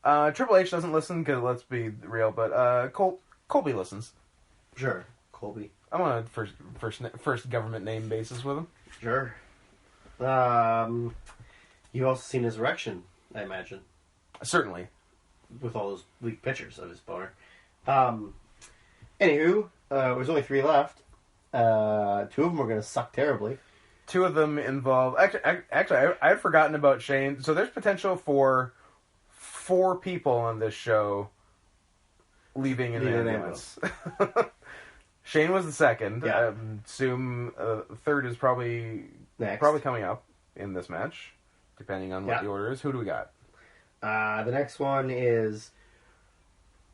Speaker 1: Triple H doesn't listen, because let's be real, but Colby listens.
Speaker 2: Sure. Colby.
Speaker 1: I'm on a first government name basis with him.
Speaker 2: Sure. You've also seen his erection, I imagine.
Speaker 1: Certainly.
Speaker 2: With all those leaked pictures of his boner. Anywho, there's only 3 left. 2 of them are going to suck terribly.
Speaker 1: 2 of them involve... Actually, I had forgotten about Shane. So there's potential for 4 people on this show leaving in an ambulance. Shane was the second.
Speaker 2: Yeah.
Speaker 1: Assume third is probably coming up in this match, depending on what the order is. Who do we got?
Speaker 2: The next one is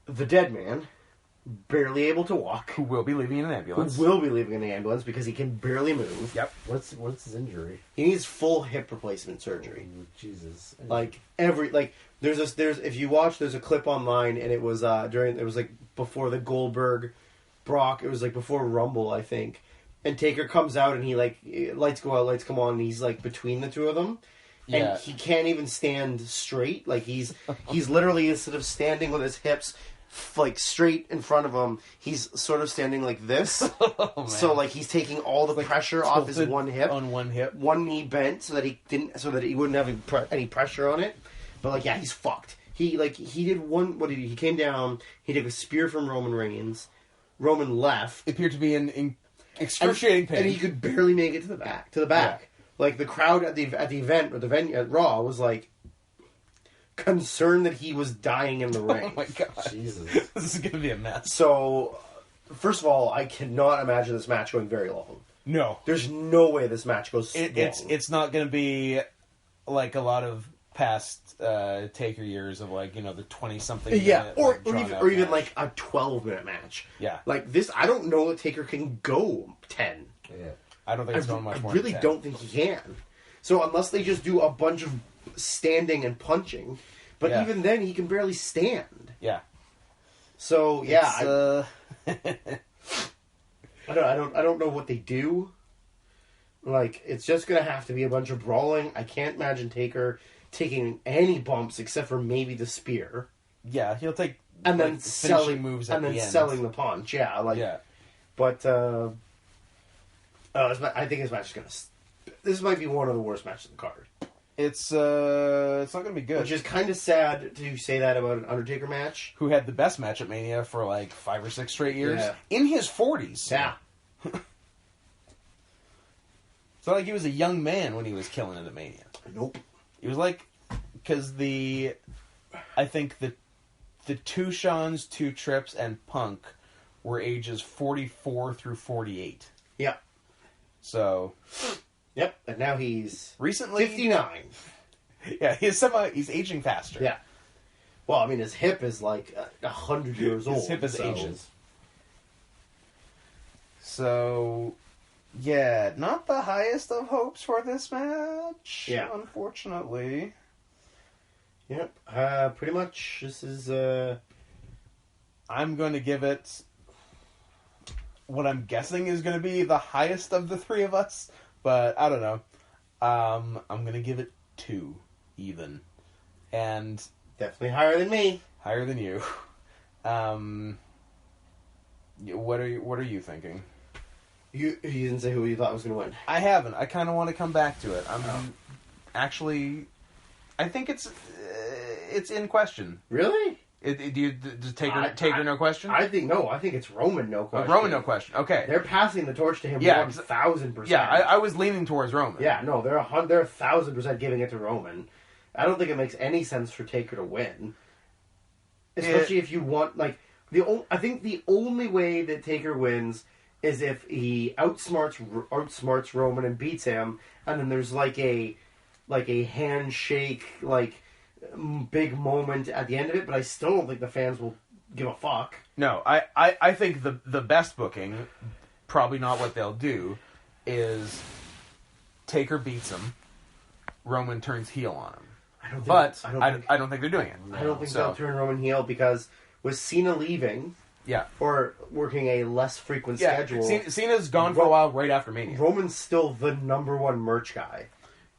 Speaker 2: the dead man, barely able to walk.
Speaker 1: Who will be leaving in an ambulance.
Speaker 2: Who will be leaving in the ambulance because he can barely move.
Speaker 1: Yep.
Speaker 3: What's his injury?
Speaker 2: He needs full hip replacement surgery.
Speaker 3: Oh, Jesus.
Speaker 2: If you watch, there's a clip online, and it was before the Goldberg Brock. It was like before Rumble, I think. And Taker comes out, and he lights go out, lights come on, and he's like between the 2 of them. And he can't even stand straight. Like he's literally, instead of standing with his hips like straight in front of him, he's sort of standing like this.
Speaker 1: Oh,
Speaker 2: so like he's taking all the pressure off his one hip,
Speaker 1: on one hip,
Speaker 2: one knee bent, so that he wouldn't have any pressure on it. But he's fucked. He did one. What did he? He came down. He took a spear from Roman Reigns. Roman left.
Speaker 1: It appeared to be in excruciating pain,
Speaker 2: and he could barely make it to the back.
Speaker 1: Yeah.
Speaker 2: Like the crowd at the event or the venue at Raw was like concerned that he was dying in the ring.
Speaker 1: Oh my god.
Speaker 3: Jesus.
Speaker 1: This is going to be a mess.
Speaker 2: So, first of all, I cannot imagine this match going very long.
Speaker 1: No.
Speaker 2: There's no way this match goes long.
Speaker 1: It's not going to be like a lot of past Taker years of like, the 20-something minute,
Speaker 2: or even
Speaker 1: match.
Speaker 2: like a 12-minute match.
Speaker 1: Yeah.
Speaker 2: Like this, I don't know that Taker can go 10.
Speaker 3: Yeah.
Speaker 1: I don't think it's going much more
Speaker 2: I really
Speaker 1: than 10.
Speaker 2: don't think he can. So unless they just do a bunch of standing and punching, but
Speaker 1: Yeah.
Speaker 2: even then he can barely stand.
Speaker 1: Yeah.
Speaker 2: So yeah,
Speaker 1: It's,
Speaker 2: I don't know what they do. Like it's just gonna have to be a bunch of brawling. I can't imagine Taker taking any bumps except for maybe the spear,
Speaker 1: yeah, he'll take
Speaker 2: and
Speaker 1: like,
Speaker 2: then
Speaker 1: the finishing
Speaker 2: selling
Speaker 1: moves at
Speaker 2: and then
Speaker 1: the end.
Speaker 2: selling the punch. Yeah, like
Speaker 1: Yeah.
Speaker 2: but I think this match is gonna. This might be one of the worst matches in the card.
Speaker 1: It's not going to be good.
Speaker 2: Which is kind of sad to say that about an Undertaker match.
Speaker 1: Who had the best match at Mania for like 5 or 6 straight years
Speaker 2: Yeah.
Speaker 1: in his 40s.
Speaker 2: Yeah.
Speaker 1: It's not like he was a young man when he was killing it at Mania.
Speaker 2: Nope.
Speaker 1: He was like, because I think the two Shawns, 2 Trips, and Punk were ages 44 through 48.
Speaker 2: Yep.
Speaker 1: So
Speaker 2: Yep. And now he's
Speaker 1: recently
Speaker 2: 59.
Speaker 1: Yeah, he's aging faster.
Speaker 2: Yeah. Well, I mean, his hip is like 100 years old.
Speaker 1: His hip is
Speaker 2: so.
Speaker 1: ages. So, yeah, not the highest of hopes for this match.
Speaker 2: Yeah.
Speaker 1: Unfortunately.
Speaker 2: Yep. Pretty much, this is.
Speaker 1: I'm going to give it what I'm guessing is going to be the highest of the three of us, but I don't know. I'm going to give it 2, even. And
Speaker 2: Definitely higher than me.
Speaker 1: higher than you. What are you thinking?
Speaker 2: You didn't say who you thought was going to win.
Speaker 1: I haven't. I kind of want to come back to it. Actually, I think it's in question.
Speaker 2: Really?
Speaker 1: Does Taker no question?
Speaker 2: I think no. I think it's Roman no question.
Speaker 1: Roman no question. Okay.
Speaker 2: They're passing the torch to him.
Speaker 1: Yeah,
Speaker 2: 1,000%.
Speaker 1: Yeah, I was leaning towards Roman.
Speaker 2: Yeah, no, they're 1,000% giving it to Roman. I don't think it makes any sense for Taker to win, especially if you want like I think the only way that Taker wins is if he outsmarts Roman and beats him, and then there's like a handshake big moment at the end of it. But I still don't think the fans will give a fuck.
Speaker 1: No, I think the best booking, probably not what they'll do, is Taker beats him, Roman turns heel on him. I don't think they're doing it.
Speaker 2: I don't think they'll turn Roman heel because with Cena leaving,
Speaker 1: yeah,
Speaker 2: or working a less frequent schedule,
Speaker 1: Cena's gone for a while right after Mania.
Speaker 2: Roman's still the #1 merch guy.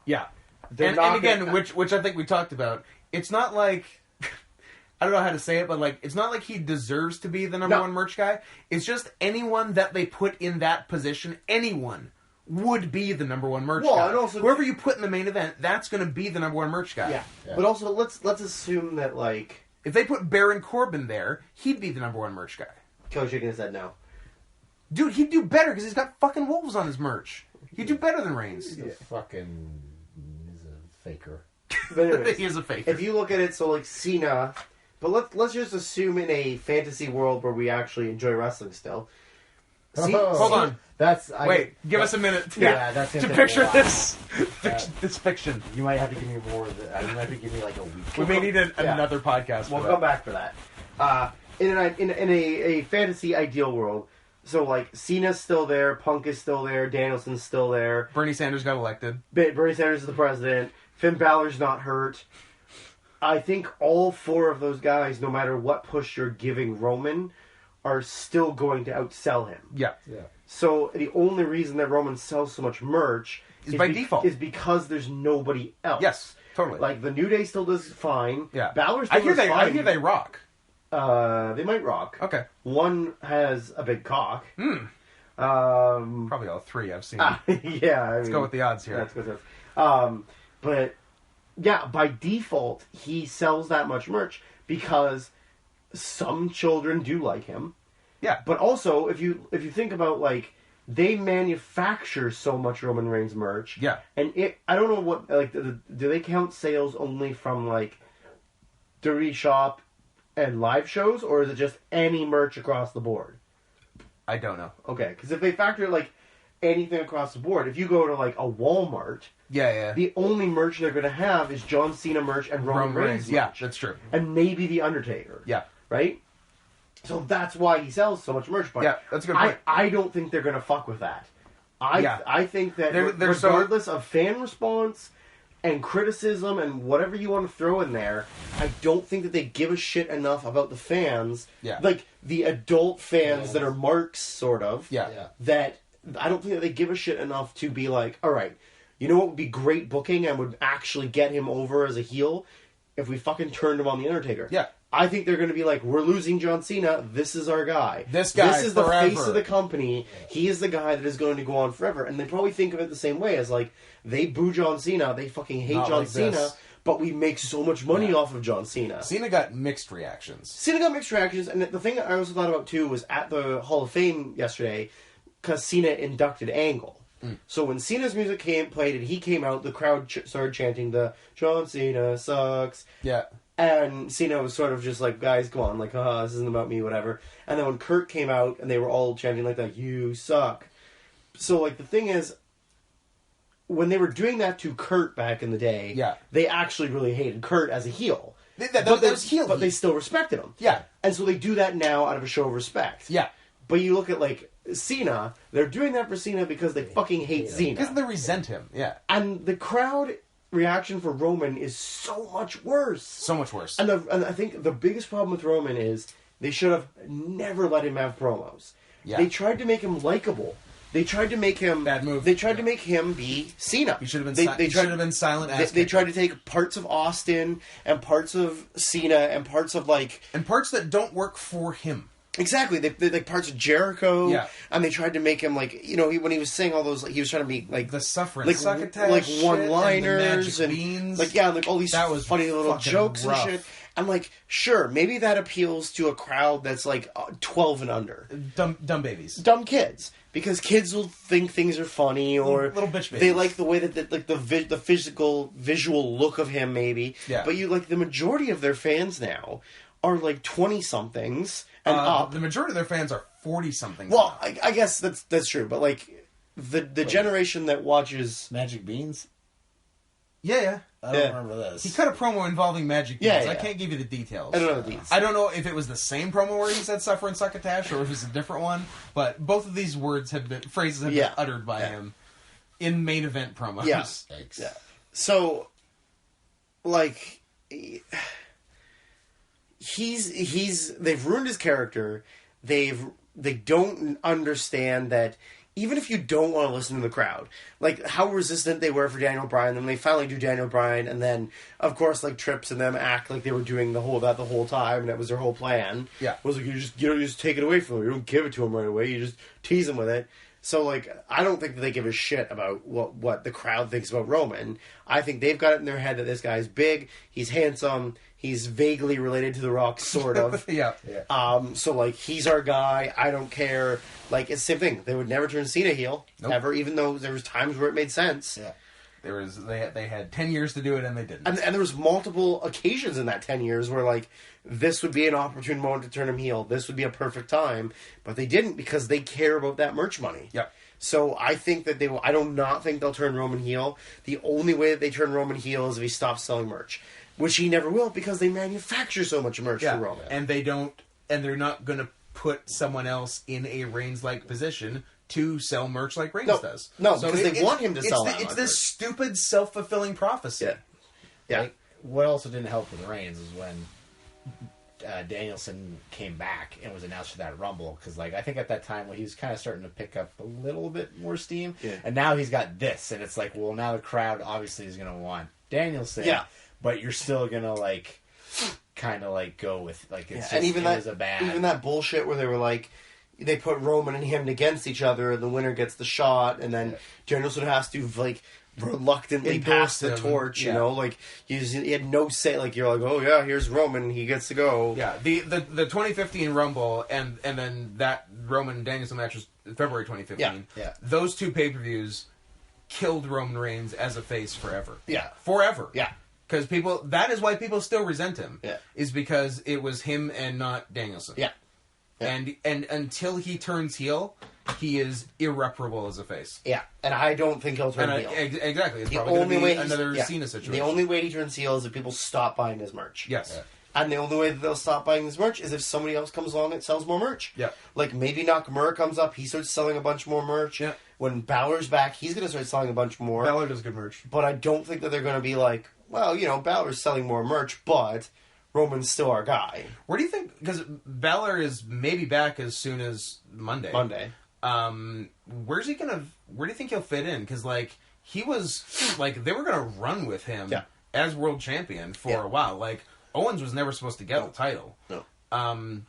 Speaker 1: Yeah,
Speaker 2: They're
Speaker 1: and again, which I think we talked about. It's not like I don't know how to say it, but like it's not like he deserves to be the #1 merch guy. It's just anyone that they put in that position, anyone would be the #1 merch guy.
Speaker 2: And also,
Speaker 1: whoever you put in the main event, that's going to be the #1 merch guy.
Speaker 2: Yeah. But also let's assume that like
Speaker 1: if they put Baron Corbin there, he'd be the #1 merch guy.
Speaker 2: Coach shaking his head no.
Speaker 1: Dude, he'd do better because he's got fucking wolves on his merch. He'd do better than Reigns.
Speaker 3: He's a faker.
Speaker 2: But anyways,
Speaker 1: He is a faker.
Speaker 2: if you look at it, so like Cena, but let's just assume in a fantasy world where we actually enjoy wrestling still.
Speaker 1: Hold on. Give us a minute to
Speaker 3: that's gonna take
Speaker 1: picture
Speaker 3: a while.
Speaker 1: this fiction.
Speaker 3: You might have to give me more. You might have to give me like a week.
Speaker 1: We may need another podcast.
Speaker 2: We'll
Speaker 1: for
Speaker 2: come
Speaker 1: that.
Speaker 2: back for that. In a fantasy ideal world, so like Cena's still there, Punk is still there, Danielson's still there.
Speaker 1: Bernie Sanders got elected.
Speaker 2: Bernie Sanders is the president. Finn Balor's not hurt. I think all 4 of those guys, no matter what push you're giving Roman, are still going to outsell him.
Speaker 1: Yeah.
Speaker 2: So the only reason that Roman sells so much merch
Speaker 1: is by default.
Speaker 2: Is because there's nobody else.
Speaker 1: Yes, totally.
Speaker 2: Like the New Day still does fine.
Speaker 1: Yeah.
Speaker 2: Balor still does fine.
Speaker 1: I hear they rock.
Speaker 2: They might rock.
Speaker 1: Okay.
Speaker 2: One has a big cock.
Speaker 1: Probably all 3 I've seen.
Speaker 2: Yeah.
Speaker 1: Let's go with the odds here.
Speaker 2: That's good. But yeah, by default, he sells that much merch because some children do like him.
Speaker 1: Yeah.
Speaker 2: But also, if you think about like they manufacture so much Roman Reigns merch.
Speaker 1: Yeah.
Speaker 2: And I don't know what, like, do they count sales only from, like, Dirty Shop and live shows, or is it just any merch across the board?
Speaker 1: I don't know.
Speaker 2: Okay, because if they factor, like, anything across the board, if you go to, like, a Walmart, the only merch they're going to have is John Cena merch and Roman Reigns merch.
Speaker 1: Yeah, that's true.
Speaker 2: And maybe The Undertaker.
Speaker 1: Yeah.
Speaker 2: Right? So that's why he sells so much merch. But
Speaker 1: yeah, that's a good point.
Speaker 2: I don't think they're going to fuck with that. I think that
Speaker 1: they're
Speaker 2: regardless of fan response and criticism and whatever you want to throw in there, I don't think that they give a shit enough about the fans.
Speaker 1: Yeah.
Speaker 2: Like, the adult fans that are marks, sort of.
Speaker 1: Yeah.
Speaker 2: That I don't think that they give a shit enough to be like, all right, you know what would be great booking and would actually get him over as a heel? If we fucking turned him on The Undertaker.
Speaker 1: Yeah.
Speaker 2: I think they're going to be like, we're losing John Cena. This is our guy.
Speaker 1: This
Speaker 2: is
Speaker 1: forever.
Speaker 2: The face of the company. He is the guy that is going to go on forever. And they probably think of it the same way as, like, they boo John Cena. They fucking hate
Speaker 1: Not
Speaker 2: John
Speaker 1: like
Speaker 2: Cena.
Speaker 1: this.
Speaker 2: But we make so much money off of John Cena.
Speaker 1: Cena got mixed reactions.
Speaker 2: Cena got mixed reactions. And the thing that I also thought about, too, was at the Hall of Fame yesterday, because Cena inducted Angle. So when Cena's music played and he came out, the crowd started chanting the John Cena sucks.
Speaker 1: Yeah.
Speaker 2: And Cena was sort of just like, guys, come on, like, this isn't about me, whatever. And then when Kurt came out and they were all chanting like that, you suck. So, like, the thing is, when they were doing that to Kurt back in the day, they actually really hated Kurt as a heel.
Speaker 1: That was heel.
Speaker 2: But they still respected him.
Speaker 1: Yeah.
Speaker 2: And so they do that now out of a show of respect.
Speaker 1: Yeah.
Speaker 2: But you look at, like, Cena, they're doing that for Cena because they fucking hate Cena.
Speaker 1: Because they resent him, yeah.
Speaker 2: And the crowd reaction for Roman is so much worse.
Speaker 1: So much worse.
Speaker 2: And I think the biggest problem with Roman is they should have never let him have promos. Yeah. They tried to make him likable. They tried to make him...
Speaker 1: Bad move.
Speaker 2: They tried to make him be Cena.
Speaker 1: He should have been silent as
Speaker 2: They tried to take parts of Austin and parts of Cena and parts of, like...
Speaker 1: And parts that don't work for him.
Speaker 2: Exactly. They like parts of Jericho.
Speaker 1: Yeah.
Speaker 2: And they tried to make him, like, you know, when he was saying all those, like, he was trying to be, like...
Speaker 1: The suffering
Speaker 2: like,
Speaker 1: succotash
Speaker 2: like one-liners
Speaker 1: and beans.
Speaker 2: Like, yeah, like all these funny little jokes
Speaker 1: rough.
Speaker 2: and shit. I'm like, sure, maybe that appeals to a crowd that's, like, 12 and under.
Speaker 1: Dumb babies.
Speaker 2: Dumb kids. Because kids will think things are funny, or...
Speaker 1: Little bitch babies.
Speaker 2: They like the way that like, the physical, visual look of him, maybe.
Speaker 1: Yeah.
Speaker 2: But the majority of their fans now are, like, 20-somethings and up.
Speaker 1: The majority of their fans are 40-somethings.
Speaker 2: Well, I guess that's true, but, like, the generation that watches...
Speaker 3: Magic Beans?
Speaker 1: Yeah.
Speaker 3: I don't remember this.
Speaker 1: He cut a promo involving Magic Beans.
Speaker 2: Yeah.
Speaker 1: I can't give you the details.
Speaker 2: I don't know the details.
Speaker 1: I don't know if it was the same promo where he said "suffer and succotash" or if it's a different one. But both of these phrases have been uttered by him in main event promos.
Speaker 2: Yeah.
Speaker 3: Thanks.
Speaker 2: Yeah. So, like, they've ruined his character. They don't understand that. Even if you don't want to listen to the crowd, like how resistant they were for Daniel Bryan, then they finally do Daniel Bryan, and then of course like Trips and them act like they were doing the whole time, and that was their whole plan.
Speaker 1: Yeah,
Speaker 2: was like you just take it away from him. You don't give it to him right away. You just tease him with it. So like I don't think that they give a shit about what the crowd thinks about Roman. I think they've got it in their head that this guy's big, he's handsome. He's vaguely related to The Rock, sort of.
Speaker 1: Yeah.
Speaker 2: So, like, he's our guy. I don't care. Like, it's the same thing. They would never turn Cena heel, ever, even though there was times where it made sense.
Speaker 1: Yeah. They had 10 years to do it, and they didn't.
Speaker 2: And there was multiple occasions in that 10 years where, like, this would be an opportune moment to turn him heel. This would be a perfect time. But they didn't because they care about that merch money.
Speaker 1: Yep.
Speaker 2: So I think that I do not think they'll turn Roman heel. The only way that they turn Roman heel is if he stops selling merch. Which he never will because they manufacture so much merch for Roman.
Speaker 1: And they're not going to put someone else in a Reigns-like position to sell merch like Reigns does.
Speaker 2: No, because they want him to sell that
Speaker 1: It's this stupid self-fulfilling prophecy.
Speaker 2: Yeah.
Speaker 3: Like, what also didn't help with Reigns is when Danielson came back and was announced for that Rumble. Because, like, I think at that time, he was kind of starting to pick up a little bit more steam.
Speaker 2: Yeah.
Speaker 3: And now he's got this. And it's like, well, now the crowd obviously is going to want Danielson.
Speaker 2: Yeah.
Speaker 3: But you're still going to, like, kind of, like, go with, like, it's just,
Speaker 2: and even
Speaker 3: it was a bad...
Speaker 2: Even that bullshit where they were like, they put Roman and him against each other, and the winner gets the shot, and then Danielson has to like reluctantly pass the torch. You know, like he had no say. Like you're like, oh yeah, here's Roman, he gets to go.
Speaker 1: Yeah, the 2015 Rumble and then that Roman Danielson match was February 2015.
Speaker 3: Yeah.
Speaker 1: Those two pay-per-views killed Roman Reigns as a face forever.
Speaker 2: Yeah.
Speaker 1: Forever.
Speaker 2: Yeah.
Speaker 1: Because that is why people still resent him.
Speaker 2: Yeah.
Speaker 1: Is because it was him and not Danielson.
Speaker 2: Yeah. Yeah.
Speaker 1: And until he turns heel, he is irreparable as a face.
Speaker 2: Yeah, and I don't think he'll turn heel.
Speaker 1: Exactly. It's
Speaker 2: The
Speaker 1: probably going to
Speaker 2: only
Speaker 1: be
Speaker 2: way
Speaker 1: another Cena situation.
Speaker 2: The only way he turns heel is if people stop buying his merch.
Speaker 1: Yes.
Speaker 3: Yeah.
Speaker 2: And the only way that they'll stop buying his merch is if somebody else comes along and sells more merch.
Speaker 1: Yeah.
Speaker 2: Like maybe Nakamura comes up, he starts selling a bunch more merch.
Speaker 1: Yeah.
Speaker 2: When Balor's back, he's going to start selling a bunch more.
Speaker 1: Balor does good merch.
Speaker 2: But I don't think that they're going to be like, well, you know, Balor's selling more merch, but Roman's still our guy.
Speaker 1: Where do you think? Because Balor is maybe back as soon as Monday. Where do you think he'll fit in? Because like he was like they were going to run with him as world champion for a while. Like Owens was never supposed to get the title.
Speaker 2: No.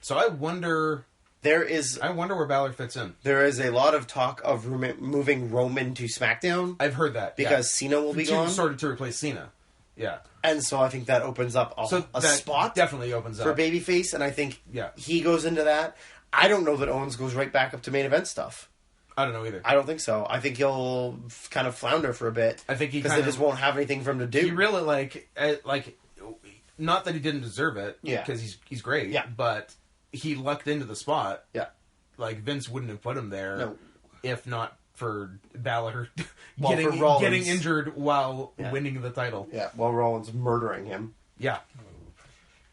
Speaker 1: So I wonder where Balor fits in.
Speaker 2: There is a lot of talk of moving Roman to SmackDown.
Speaker 1: I've heard that
Speaker 2: because Cena will be gone,
Speaker 1: sort of to replace Cena. Yeah,
Speaker 2: and so I think that opens up a spot
Speaker 1: definitely opens up
Speaker 2: for babyface, and I think he goes into that. I don't know that Owens goes right back up to main event stuff.
Speaker 1: I don't know either.
Speaker 2: I don't think so. I think he'll kind of flounder for a bit.
Speaker 1: I think
Speaker 2: because they just won't have anything for him to do.
Speaker 1: He really like not that he didn't deserve it.
Speaker 2: Yeah,
Speaker 1: because he's great.
Speaker 2: Yeah,
Speaker 1: but he lucked into the spot.
Speaker 2: Yeah,
Speaker 1: like Vince wouldn't have put him there if not for Balor getting injured while winning the title.
Speaker 2: Yeah, while Rollins murdering him.
Speaker 1: Yeah.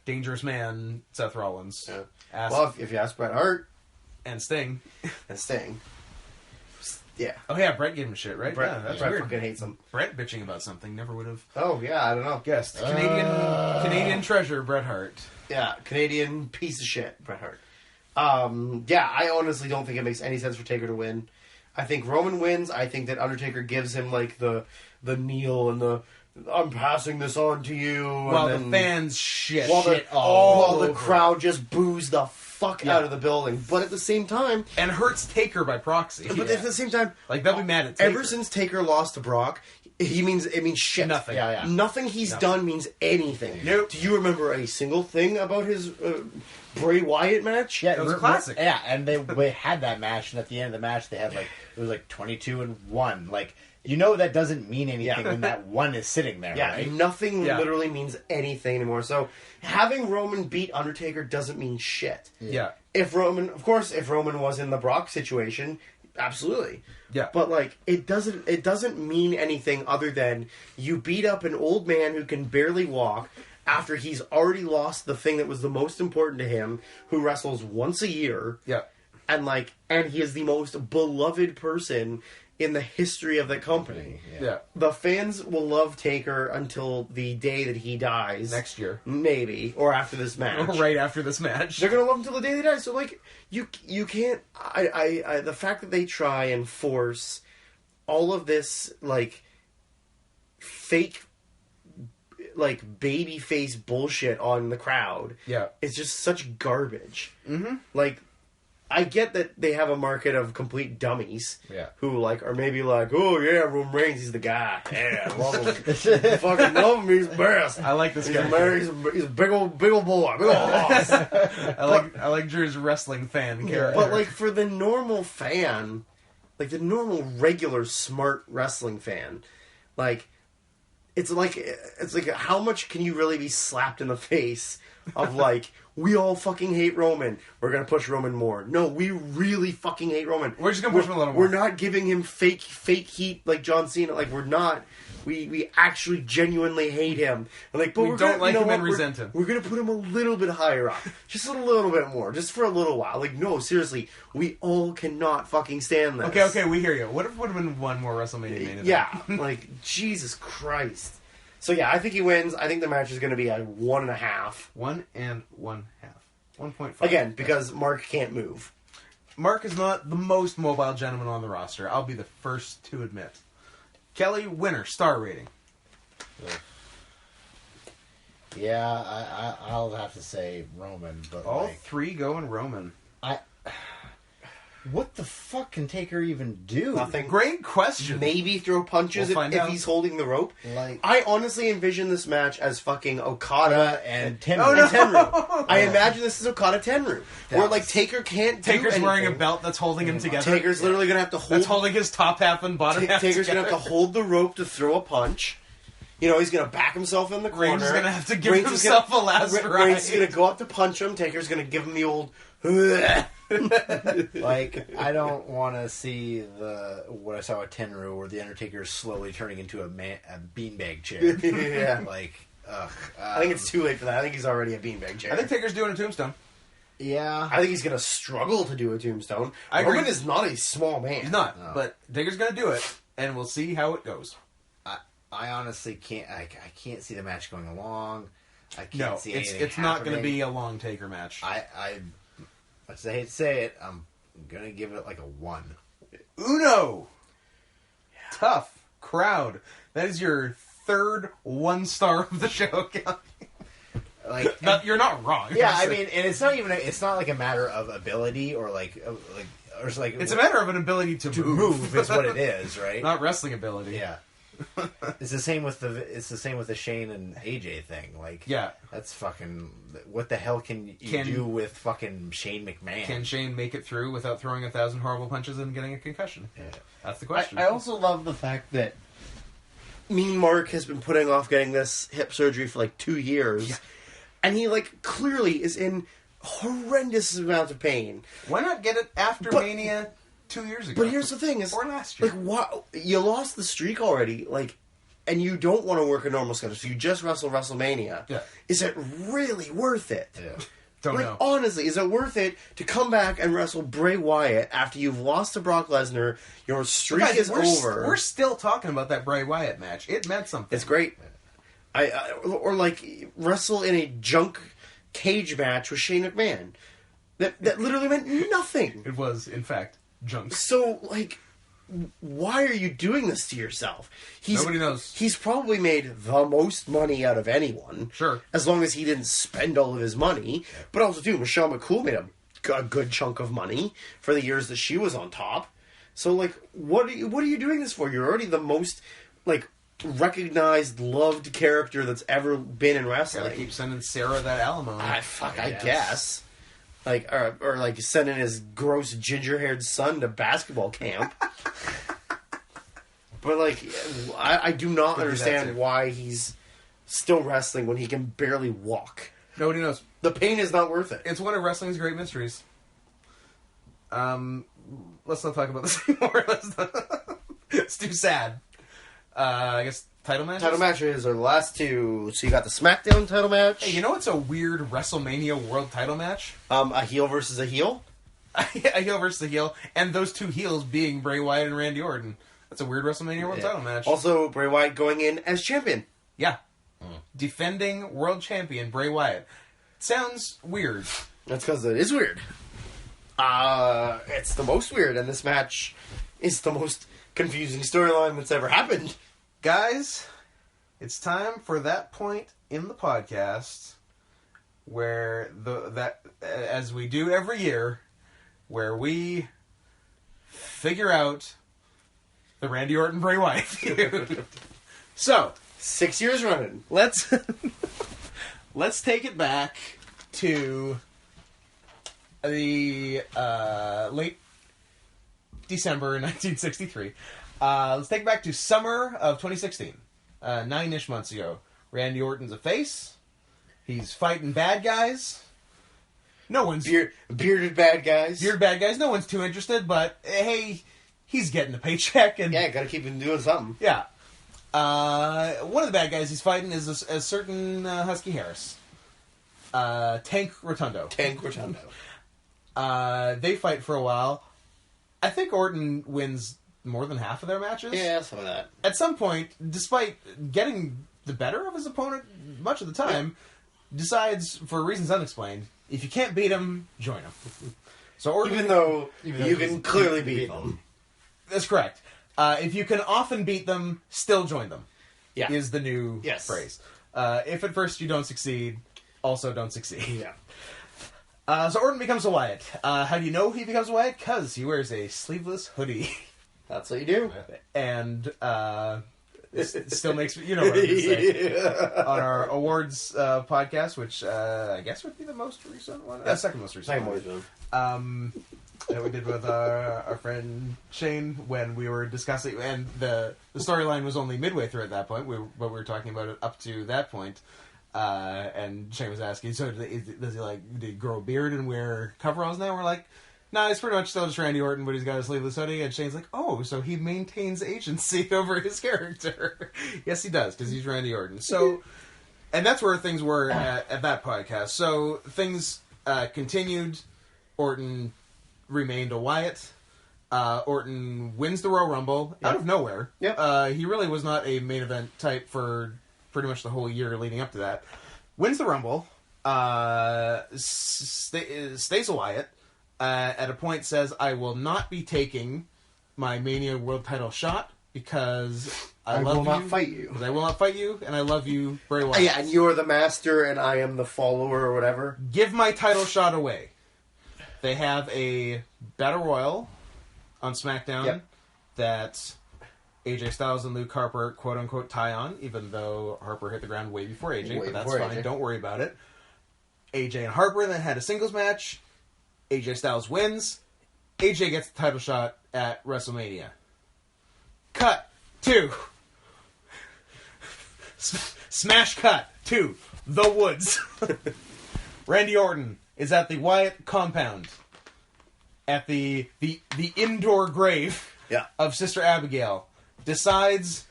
Speaker 1: Dangerous man, Seth Rollins.
Speaker 2: Yeah. Well, if you ask Bret Hart.
Speaker 1: And Sting.
Speaker 2: Yeah.
Speaker 1: Oh, yeah, Bret gave him shit, right?
Speaker 2: Bret,
Speaker 1: that's
Speaker 2: Bret
Speaker 1: weird.
Speaker 2: fucking hates him.
Speaker 1: Bret bitching about something, never would have.
Speaker 2: Oh, yeah, I don't know.
Speaker 1: Guessed. Canadian treasure, Bret Hart.
Speaker 2: Yeah, Canadian piece of shit, Bret Hart. Yeah, I honestly don't think it makes any sense for Taker to win. I think Roman wins. I think that Undertaker gives him like the kneel and the I'm passing this on to you.
Speaker 1: While the fans shit
Speaker 2: while the crowd just boos the fuck out of the building. But at the same time,
Speaker 1: and hurts Taker by proxy.
Speaker 2: But at the same time,
Speaker 1: like they'll be mad at Taker.
Speaker 2: Ever since Taker lost to Brock, it means shit.
Speaker 1: Nothing.
Speaker 3: Yeah.
Speaker 2: Nothing he's done means anything.
Speaker 1: Nope.
Speaker 2: Do you remember a single thing about his Bray Wyatt match?
Speaker 3: Yeah,
Speaker 1: it was a classic.
Speaker 3: Yeah, and they had that match, and at the end of the match, they had it was 22-1. Like, you know, that doesn't mean anything when that one is sitting there.
Speaker 2: Yeah,
Speaker 3: right?
Speaker 2: Nothing literally means anything anymore. So having Roman beat Undertaker doesn't mean shit.
Speaker 1: Yeah.
Speaker 2: If Roman was in the Brock situation, absolutely.
Speaker 1: Yeah.
Speaker 2: But it doesn't mean anything other than you beat up an old man who can barely walk after he's already lost the thing that was the most important to him, who wrestles once a year.
Speaker 1: Yeah.
Speaker 2: And he is the most beloved person in the history of the company.
Speaker 1: Yeah.
Speaker 2: The fans will love Taker until the day that he dies.
Speaker 1: Next year.
Speaker 2: Maybe. Or after this match.
Speaker 1: Right after this match.
Speaker 2: They're going to love him until the day they die. So, you can't... the fact that they try and force all of this, fake, baby face bullshit on the crowd.
Speaker 1: Yeah.
Speaker 2: It's just such garbage.
Speaker 1: Mm-hmm.
Speaker 2: I get that they have a market of complete dummies.
Speaker 3: Yeah.
Speaker 2: Who are maybe oh yeah, Roman Reigns, he's the guy. Yeah, I love him. I fucking love him. He's the best.
Speaker 1: I like this guy.
Speaker 2: He's a big old boy, big old boss.
Speaker 1: I like Drew's wrestling fan character.
Speaker 2: But for the normal fan, the normal regular smart wrestling fan, it's like how much can you really be slapped in the face of we all fucking hate Roman. We're gonna push Roman more. No, we really fucking hate Roman.
Speaker 1: We're just gonna push him a little more.
Speaker 2: We're not giving him fake heat like John Cena. We're not. We actually genuinely hate him. But
Speaker 1: we don't like him and resent him.
Speaker 2: We're gonna put him a little bit higher up, just a little bit more, just for a little while. No, seriously, we all cannot fucking stand this.
Speaker 1: Okay, we hear you. What if it would have been one more WrestleMania main event?
Speaker 2: Yeah, Jesus Christ. So yeah, I think he wins. I think the match is going to be at 1.5.
Speaker 1: 1.5. 1.5.
Speaker 2: Again, because Mark can't move.
Speaker 1: Mark is not the most mobile gentleman on the roster. I'll be the first to admit. Kelly, winner, star rating.
Speaker 3: Yeah, I'll have to say Roman, but
Speaker 1: all three going Roman.
Speaker 3: what the fuck can Taker even do?
Speaker 2: Nothing.
Speaker 1: Great question.
Speaker 2: Maybe throw punches
Speaker 1: We'll find
Speaker 2: if
Speaker 1: out.
Speaker 2: he's holding the rope.
Speaker 3: Like-
Speaker 2: I honestly envision this match as fucking Okada
Speaker 3: and Tenru.
Speaker 1: Oh, no.
Speaker 2: and Tenru. I imagine this is Okada Tenru, where like Taker can't do
Speaker 1: Taker's
Speaker 2: anything.
Speaker 1: wearing a belt that's holding him together.
Speaker 2: Taker's literally gonna have to hold.
Speaker 1: That's holding his top half and bottom half
Speaker 2: Taker's
Speaker 1: together.
Speaker 2: gonna have to hold the rope to throw a punch. You know, he's gonna back himself in the corner.
Speaker 1: Reigns is gonna have to give
Speaker 2: Reigns is
Speaker 1: himself a last
Speaker 2: Reigns
Speaker 1: ride.
Speaker 2: is gonna go up to punch him. Taker's gonna give him the old.
Speaker 3: Like, I don't want to see what I saw with Tenru, where the Undertaker is slowly turning into a beanbag chair.
Speaker 2: Yeah.
Speaker 3: Like, ugh.
Speaker 2: I think it's too late for that. I think he's already a beanbag chair.
Speaker 1: I think Taker's doing a tombstone.
Speaker 3: Yeah.
Speaker 2: I think he's gonna struggle to do a tombstone.
Speaker 1: I agree.
Speaker 2: Roman is not a small man.
Speaker 1: He's not,
Speaker 3: No.
Speaker 1: but Taker's gonna do it, and we'll see how it goes.
Speaker 3: I honestly can't. I can't see the match going along. I can't
Speaker 1: No,
Speaker 3: see
Speaker 1: it's
Speaker 3: anything
Speaker 1: not going to
Speaker 3: happening.
Speaker 1: be a long Taker match.
Speaker 3: Much as I hate to say it, I'm gonna give it like a 1.
Speaker 1: Uno! Tough crowd. That is your third 1-star of the show.
Speaker 3: Like,
Speaker 1: You're not wrong.
Speaker 3: yeah, I mean, and it's not even. It's not like a matter of ability or or it's like
Speaker 1: it's a matter of an ability to
Speaker 3: move. Is what it is, right?
Speaker 1: Not wrestling ability.
Speaker 3: Yeah. It's the same with the Shane and AJ thing. Like,
Speaker 1: Yeah.
Speaker 3: that's fucking. What the hell can you do with fucking Shane McMahon?
Speaker 1: Can Shane make it through without throwing 1,000 horrible punches and getting a concussion?
Speaker 3: Yeah.
Speaker 1: That's the question.
Speaker 2: I also love the fact that Mean Mark has been putting off getting this hip surgery for like 2 years.
Speaker 1: Yeah.
Speaker 2: And he like clearly is in horrendous amounts of pain.
Speaker 1: Why not get it after
Speaker 2: But-
Speaker 1: Mania 2 years ago?
Speaker 2: But here's the thing: is
Speaker 1: Or last year.
Speaker 2: like, what you lost the streak already, like, and you don't want to work a normal schedule, so you just wrestle WrestleMania.
Speaker 1: Yeah.
Speaker 2: Is it really worth it?
Speaker 3: Yeah.
Speaker 1: Don't
Speaker 2: Like,
Speaker 1: know.
Speaker 2: honestly, is it worth it to come back and wrestle Bray Wyatt after you've lost to Brock Lesnar? Your streak
Speaker 1: Guys,
Speaker 2: is
Speaker 1: we're
Speaker 2: over.
Speaker 1: We're still talking about that Bray Wyatt match. It meant something.
Speaker 2: It's great. Or like wrestle in a junk cage match with Shane McMahon. That literally meant nothing.
Speaker 1: It was, in fact, junk.
Speaker 2: So like, why are you doing this to yourself?
Speaker 1: Nobody knows.
Speaker 2: He's probably made the most money out of anyone.
Speaker 1: Sure.
Speaker 2: As long as he didn't spend all of his money. But also, too, Michelle McCool made a good chunk of money for the years that she was on top. So, like, what are you doing this for? You're already the most, like, recognized, loved character that's ever been in wrestling.
Speaker 1: Gotta keep sending Sarah that alimony.
Speaker 2: I guess. Like, or like sending his gross ginger-haired son to basketball camp. But like, I do not
Speaker 1: Could do that
Speaker 2: understand
Speaker 1: too.
Speaker 2: why he's still wrestling when he can barely walk.
Speaker 1: Nobody knows.
Speaker 2: The pain is not worth it.
Speaker 1: It's one of wrestling's great mysteries. Let's not talk about this anymore. It's too sad. I guess title matches?
Speaker 2: Title matches are the last two. So you got the SmackDown title match.
Speaker 1: Hey, you know what's a weird WrestleMania World title match?
Speaker 2: A heel versus a heel.
Speaker 1: A heel versus a heel, and those two heels being Bray Wyatt and Randy Orton. That's a weird WrestleMania World title match.
Speaker 2: Also, Bray Wyatt going in as champion.
Speaker 1: Yeah. Defending world champion Bray Wyatt. Sounds weird.
Speaker 2: That's because it is weird. It's the most weird, and this match is the most confusing storyline that's ever happened.
Speaker 1: Guys, it's time for that point in the podcast where as we do every year, where we figure out the Randy Orton Bray Wyatt feud. So
Speaker 2: 6 years running.
Speaker 1: let's take it back to the late December 1963. Let's take it back to summer of 2016. 9-ish months ago. Randy Orton's a face. He's fighting bad guys. No one's...
Speaker 2: Bearded bad guys.
Speaker 1: Bearded bad guys. No one's too interested, but hey, he's getting a paycheck. And
Speaker 2: Yeah, gotta keep him doing something.
Speaker 1: yeah. One of the bad guys he's fighting is a certain Husky Harris. Tank Rotundo.
Speaker 2: Tank Rotundo.
Speaker 1: They fight for a while. I think Orton wins more than half of their matches.
Speaker 2: Yeah, some of that.
Speaker 1: At some point, despite getting the better of his opponent much of the time, decides, for reasons unexplained, if you can't beat him, join him. So Orton...
Speaker 2: Even though
Speaker 3: you
Speaker 2: you
Speaker 3: can
Speaker 2: can clearly beat them.
Speaker 1: That's correct. If you can often beat them, still join them.
Speaker 2: Yeah.
Speaker 1: Is the new
Speaker 2: Yes.
Speaker 1: phrase. If at first you don't succeed, also don't succeed.
Speaker 2: Yeah.
Speaker 1: So Orton becomes a Wyatt. How do you know he becomes a Wyatt? Because he wears a sleeveless hoodie.
Speaker 2: That's what you do.
Speaker 1: And it still makes me... You know what I'm going to say.
Speaker 2: Yeah.
Speaker 1: On our awards podcast, which I guess would be the most recent one. Second most recent one. That we did with our friend Shane when we were discussing... And the storyline was only midway through at that point, but we were talking about it up to that point. And Shane was asking, so does he did he grow a beard and wear coveralls now? We're like, no, he's pretty much still just Randy Orton, but he's got a sleeveless hoodie. And Shane's like, oh, so he maintains agency over his character. Yes, he does, because he's Randy Orton. So, and that's where things were at that podcast. So things continued. Orton remained a Wyatt. Orton wins the Royal Rumble out of nowhere.
Speaker 2: Yep.
Speaker 1: He really was not a main event type for pretty much the whole year leading up to that. Wins the Rumble. Stays a Wyatt. At a point says, I will not be taking my Mania World Title shot because I love
Speaker 2: will
Speaker 1: you.
Speaker 2: not fight you.
Speaker 1: Because I will not fight you, and I love you, Bray Wyatt.
Speaker 2: Yeah, and you're the master and I am the follower or whatever.
Speaker 1: Give my title shot away. They have a Battle Royal on SmackDown that AJ Styles and Luke Harper, quote-unquote, tie on, even though Harper hit the ground way before AJ, but that's fine. AJ. Don't worry about it. AJ and Harper then had a singles match. AJ Styles wins. AJ gets the title shot at WrestleMania. Cut to smash cut to the woods. Randy Orton is at the Wyatt compound at the indoor grave of Sister Abigail. Decides,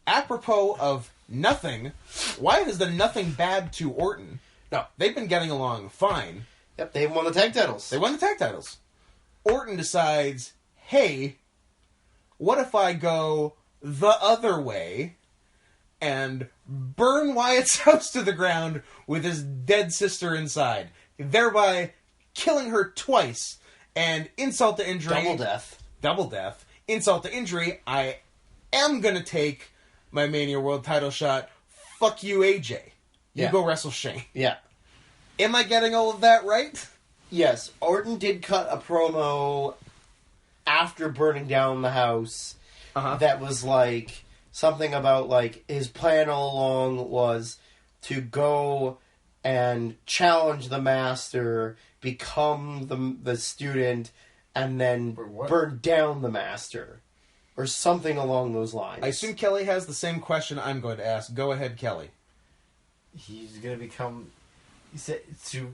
Speaker 1: apropos of nothing, Wyatt has done nothing bad to Orton. No, they've been getting along fine.
Speaker 2: Yep, they won the tag titles.
Speaker 1: They won the tag titles. Orton decides, hey, what if I go the other way and burn Wyatt's house to the ground with his dead sister inside, thereby killing her twice, and insult to injury... Double death. Insult to injury, I am going to take my Mania World title shot. Fuck you, AJ. You go wrestle Shane.
Speaker 2: Yeah.
Speaker 1: Am I getting all of that right?
Speaker 2: Yes. Orton did cut a promo after burning down the house that was like something about like his plan all along was to go and challenge the master, become the student, and then burn down the master. Or something along those lines.
Speaker 1: I assume Kelly has the same question I'm going to ask. Go ahead, Kelly.
Speaker 3: He's going to become... You said to...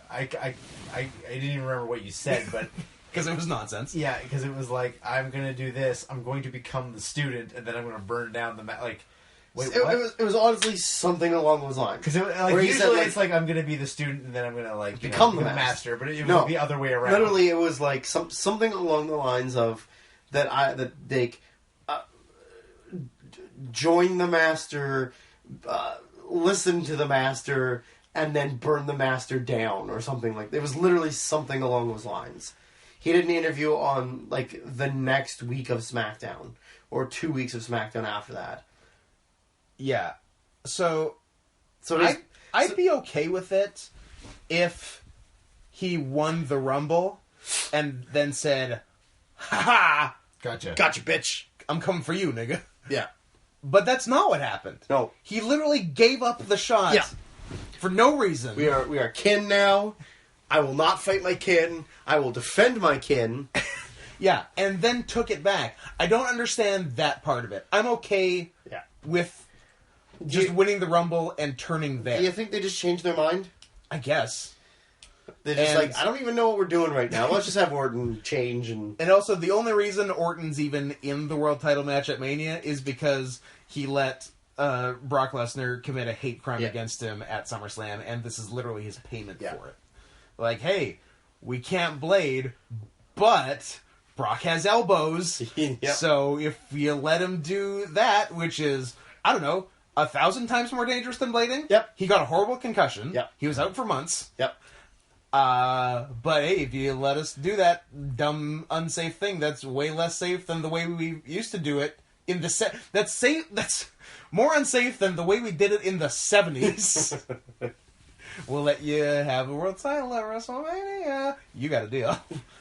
Speaker 3: I didn't even remember what you said, but...
Speaker 1: Because it was nonsense.
Speaker 3: Yeah, because it was like, I'm going to do this, I'm going to become the student, and then I'm going to burn down the... Wait,
Speaker 2: it was honestly something along those lines.
Speaker 3: Because usually said, it's like, I'm going to be the student, and then I'm going to
Speaker 2: become the master.
Speaker 3: But it was the other way around.
Speaker 2: Literally, it was like something along the lines of... that they join the master, listen to the master, and then burn the master down or something like that. It was literally something along those lines. He did an interview on like the next week of SmackDown or 2 weeks of SmackDown after that.
Speaker 1: Yeah, so I'd be okay with it if he won the Rumble and then said, "Ha ha!
Speaker 3: Gotcha,
Speaker 2: bitch!
Speaker 1: I'm coming for you, nigga."
Speaker 2: Yeah.
Speaker 1: But that's not what happened.
Speaker 2: No.
Speaker 1: He literally gave up the shot for no reason.
Speaker 2: We are kin now. I will not fight my kin. I will defend my kin.
Speaker 1: Yeah, and then took it back. I don't understand that part of it. I'm okay with just winning the Rumble and turning there.
Speaker 2: Do you think they just changed their mind?
Speaker 1: I guess.
Speaker 2: They're just like, I don't even know what we're doing right now. Let's just have Orton change. And
Speaker 1: also, the only reason Orton's even in the world title match at Mania is because he let Brock Lesnar commit a hate crime against him at SummerSlam, and this is literally his payment for it. Like, hey, we can't blade, but Brock has elbows, so if you let him do that, which is, I don't know, 1,000 times more dangerous than blading, he got a horrible concussion, he was out for months, but hey, if you let us do that dumb, unsafe thing, that's way less safe than the way we used to do it in the that's more unsafe than the way we did it in the 70s. we'll let you have a world title at WrestleMania. You got a deal.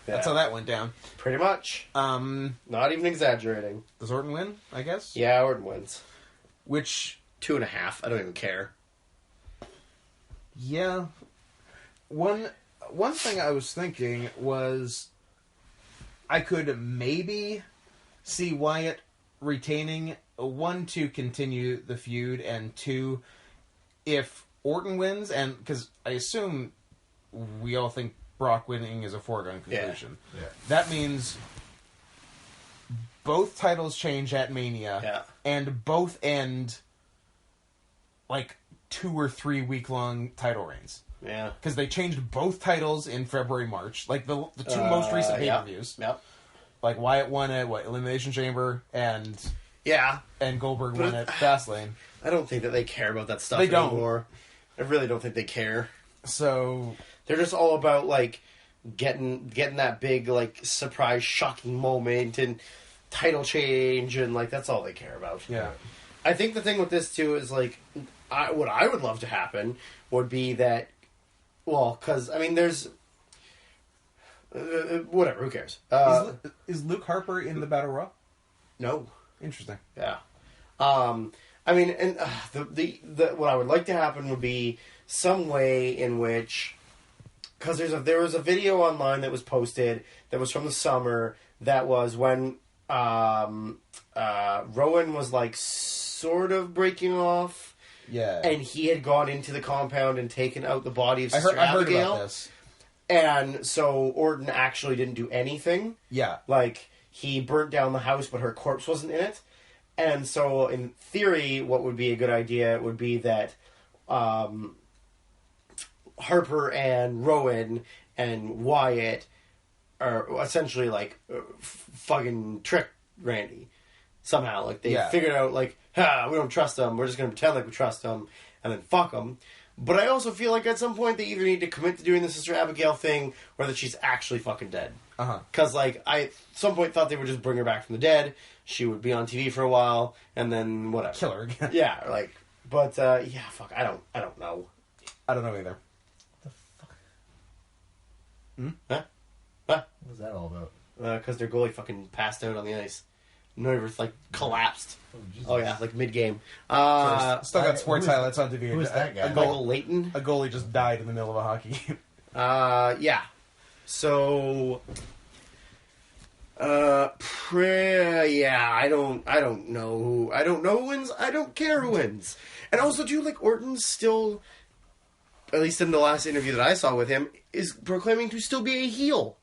Speaker 1: That's how that went down.
Speaker 2: Pretty much. Not even exaggerating.
Speaker 1: Does Orton win, I guess?
Speaker 2: Yeah, Orton wins.
Speaker 1: Which...
Speaker 2: 2.5. I don't even care.
Speaker 1: Yeah. One thing I was thinking was I could maybe see Wyatt retaining, 1, to continue the feud, and 2, if Orton wins, and because I assume we all think Brock winning is a foregone conclusion.
Speaker 3: Yeah.
Speaker 1: That means both titles change at Mania, and both end like 2 or 3 week long title reigns.
Speaker 2: Yeah.
Speaker 1: Because they changed both titles in February, March. Like the 2 most recent pay-per-views.
Speaker 2: Yep.
Speaker 1: Like Wyatt won at Elimination Chamber, and Goldberg won at Fastlane.
Speaker 2: I don't think that they care about that stuff
Speaker 1: They
Speaker 2: anymore.
Speaker 1: don't.
Speaker 2: I really don't think they care.
Speaker 1: So
Speaker 2: they're just all about like getting that big like surprise, shocking moment and title change, and like that's all they care about.
Speaker 1: Yeah.
Speaker 2: I think the thing with this too is like, what I would love to happen would be that, well, because I mean, there's whatever. Who cares?
Speaker 1: Is Luke Harper in the Battle Royal?
Speaker 2: No.
Speaker 1: Interesting.
Speaker 2: Yeah. I mean, and the what I would like to happen would be some way in which, because there was a video online that was posted that was from the summer that was when Rowan was like sort of breaking off.
Speaker 1: Yeah.
Speaker 2: And he had gone into the compound and taken out the body of Sister
Speaker 1: I heard
Speaker 2: Abigail.
Speaker 1: about this.
Speaker 2: And so Orton actually didn't do anything.
Speaker 1: Yeah.
Speaker 2: Like, he burnt down the house, but her corpse wasn't in it. And so, in theory, what would be a good idea would be that Harper and Rowan and Wyatt are essentially, like, fucking tricked Randy. Somehow. Like, they figured out, like, we don't trust him. We're just going to pretend like we trust him. And then fuck him. But I also feel like at some point they either need to commit to doing the Sister Abigail thing or that she's actually fucking dead. Because, like, I at some point thought they would just bring her back from the dead. She would be on TV for a while, and then whatever.
Speaker 1: Kill her again.
Speaker 2: Yeah, like, but, yeah, fuck, I don't know.
Speaker 1: I don't know either.
Speaker 3: The fuck?
Speaker 2: Huh?
Speaker 3: What was that all about?
Speaker 2: Because their goalie fucking passed out on the ice. Nervous, like, collapsed.
Speaker 3: Oh,
Speaker 2: yeah, like mid-game.
Speaker 1: Still got sports highlights on TV.
Speaker 3: Who was that guy?
Speaker 2: Michael Layton.
Speaker 1: A goalie just died in the middle of a hockey game.
Speaker 2: Yeah. So, yeah, I don't know who wins. I don't care who wins. And also, too, like, Orton's still, at least in the last interview that I saw with him, is proclaiming to still be a heel.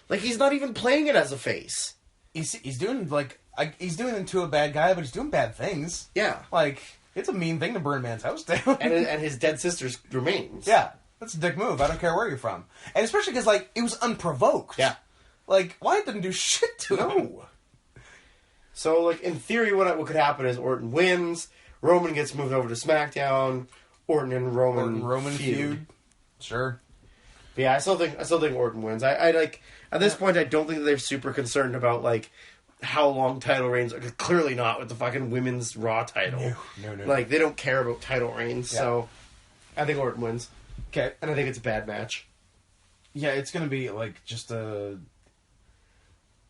Speaker 2: Like, he's not even playing it as a face.
Speaker 1: He's doing, like, he's doing it to a bad guy, but he's doing bad things.
Speaker 2: Yeah.
Speaker 1: Like, it's a mean thing to burn a man's house down.
Speaker 2: and his dead sister's remains.
Speaker 1: Yeah. That's a dick move. I don't care where you're from. And especially because, like, it was unprovoked.
Speaker 2: Yeah.
Speaker 1: Like, Wyatt didn't do shit to him.
Speaker 2: So, like, in theory, what could happen is Orton wins, Roman gets moved over to SmackDown, Orton and Roman
Speaker 1: feud. Sure.
Speaker 2: But yeah, I still think Orton wins. I like, at this point, I don't think that they're super concerned about, like, how long title reigns are. Clearly not with the fucking women's Raw title.
Speaker 1: No.
Speaker 2: Like, they don't care about title reigns, so I think Orton wins.
Speaker 1: Okay.
Speaker 2: And I think it's a bad match.
Speaker 1: Yeah, it's gonna be like just a.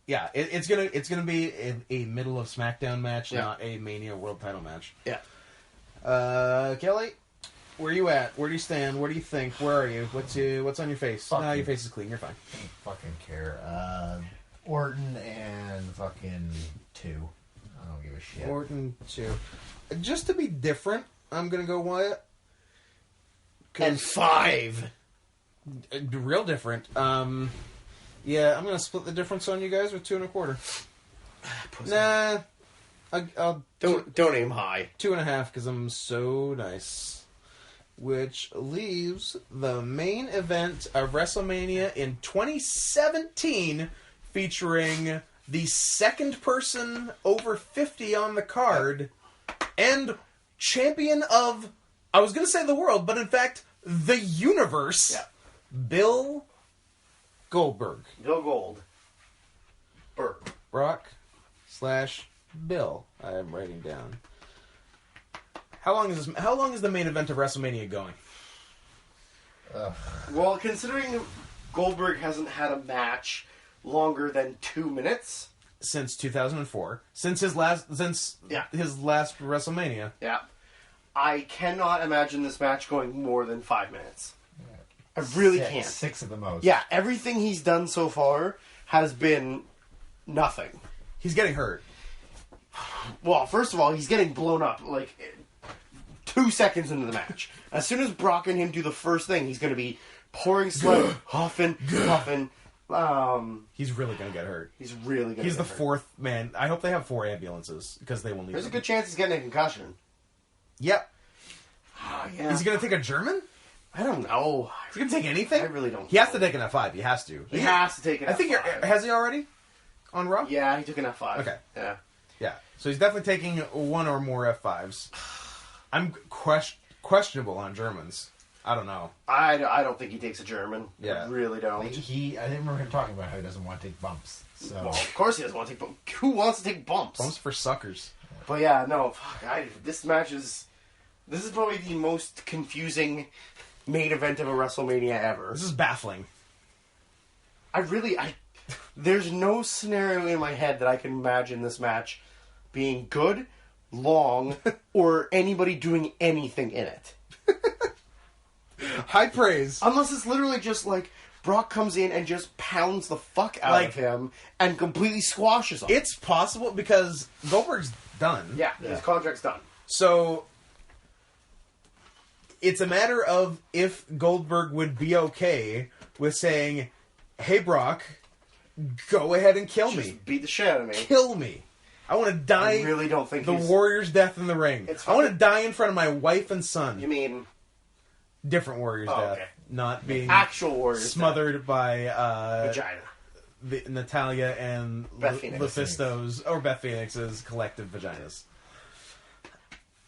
Speaker 1: Yeah, it's gonna be a middle of SmackDown match, not a Mania World Title match.
Speaker 2: Yeah.
Speaker 1: Kelly, where are you at? Where do you stand? What do you think? Where are you? What's on your face? No, your face is clean. You're fine.
Speaker 3: I don't fucking care. Orton and fucking 2. I don't give a shit.
Speaker 1: Orton 2. Just to be different, I'm gonna go Wyatt.
Speaker 2: And 5.
Speaker 1: Real different. Yeah, I'm gonna split the difference on you guys with 2 1/4. Nah, I'll
Speaker 2: don't aim high.
Speaker 1: 2.5 because I'm so nice. Which leaves the main event of WrestleMania in 2017, featuring the second person over 50 on the card and champion of, I was going to say the world, but in fact, the universe, Bill Goldberg.
Speaker 2: Bill Gold.
Speaker 1: Brock/Bill. I am writing down. How long is the main event of WrestleMania going?
Speaker 2: Well, considering Goldberg hasn't had a match longer than 2 minutes
Speaker 1: since 2004, since his last WrestleMania.
Speaker 2: Yeah. I cannot imagine this match going more than 5 minutes. I really can't.
Speaker 3: 6 at the most.
Speaker 2: Yeah, everything he's done so far has been nothing.
Speaker 1: He's getting hurt.
Speaker 2: Well, first of all, he's getting blown up like 2 seconds into the match. As soon as Brock and him do the first thing, he's going to be pouring sweat, huffing.
Speaker 1: He's really going to get hurt.
Speaker 2: He's really going to
Speaker 1: He's
Speaker 2: get
Speaker 1: the
Speaker 2: hurt.
Speaker 1: fourth man. I hope they have 4 ambulances because they will need
Speaker 2: There's a
Speaker 1: them.
Speaker 2: good chance he's getting a concussion.
Speaker 1: Yep.
Speaker 2: Oh, yeah.
Speaker 1: Is he going to take a German?
Speaker 2: I don't know.
Speaker 1: Is he going to take anything?
Speaker 2: I really don't
Speaker 1: He has
Speaker 2: know.
Speaker 1: to take an F5. He has to.
Speaker 2: He has to take an
Speaker 1: I think
Speaker 2: F5.
Speaker 1: has he already? On Raw?
Speaker 2: Yeah, he took an F5.
Speaker 1: Okay.
Speaker 2: Yeah.
Speaker 1: Yeah. So he's definitely taking 1 or more F5s. I'm questionable on Germans. I don't know.
Speaker 2: I don't think he takes a German.
Speaker 1: Yeah.
Speaker 2: I really don't.
Speaker 3: I didn't remember him talking about how he doesn't want to take bumps. So
Speaker 2: Well, of course he doesn't want to take bumps. Who wants to take bumps?
Speaker 1: Bumps for suckers.
Speaker 2: But yeah, no. Fuck, this match is... This is probably the most confusing main event of a WrestleMania ever.
Speaker 1: This is baffling.
Speaker 2: There's no scenario in my head that I can imagine this match being good, long, or anybody doing anything in it.
Speaker 1: High praise.
Speaker 2: Unless it's literally just like Brock comes in and just pounds the fuck out of him and completely squashes him.
Speaker 1: It's possible because Goldberg's done.
Speaker 2: Yeah, his contract's done.
Speaker 1: So it's a matter of if Goldberg would be okay with saying, "Hey Brock, go ahead and kill me.
Speaker 2: Just beat the shit out of me.
Speaker 1: Kill me. I want to die.
Speaker 2: I really don't think
Speaker 1: the Warrior's death in the ring. I want to die in front of my wife and son."
Speaker 2: You mean
Speaker 1: different Warrior's death,
Speaker 2: okay.
Speaker 1: not being
Speaker 2: actual Warrior's
Speaker 1: smothered by
Speaker 2: vagina.
Speaker 1: Natalia and
Speaker 2: Beth Phoenix.
Speaker 1: Mephisto's or Beth Phoenix's collective vaginas.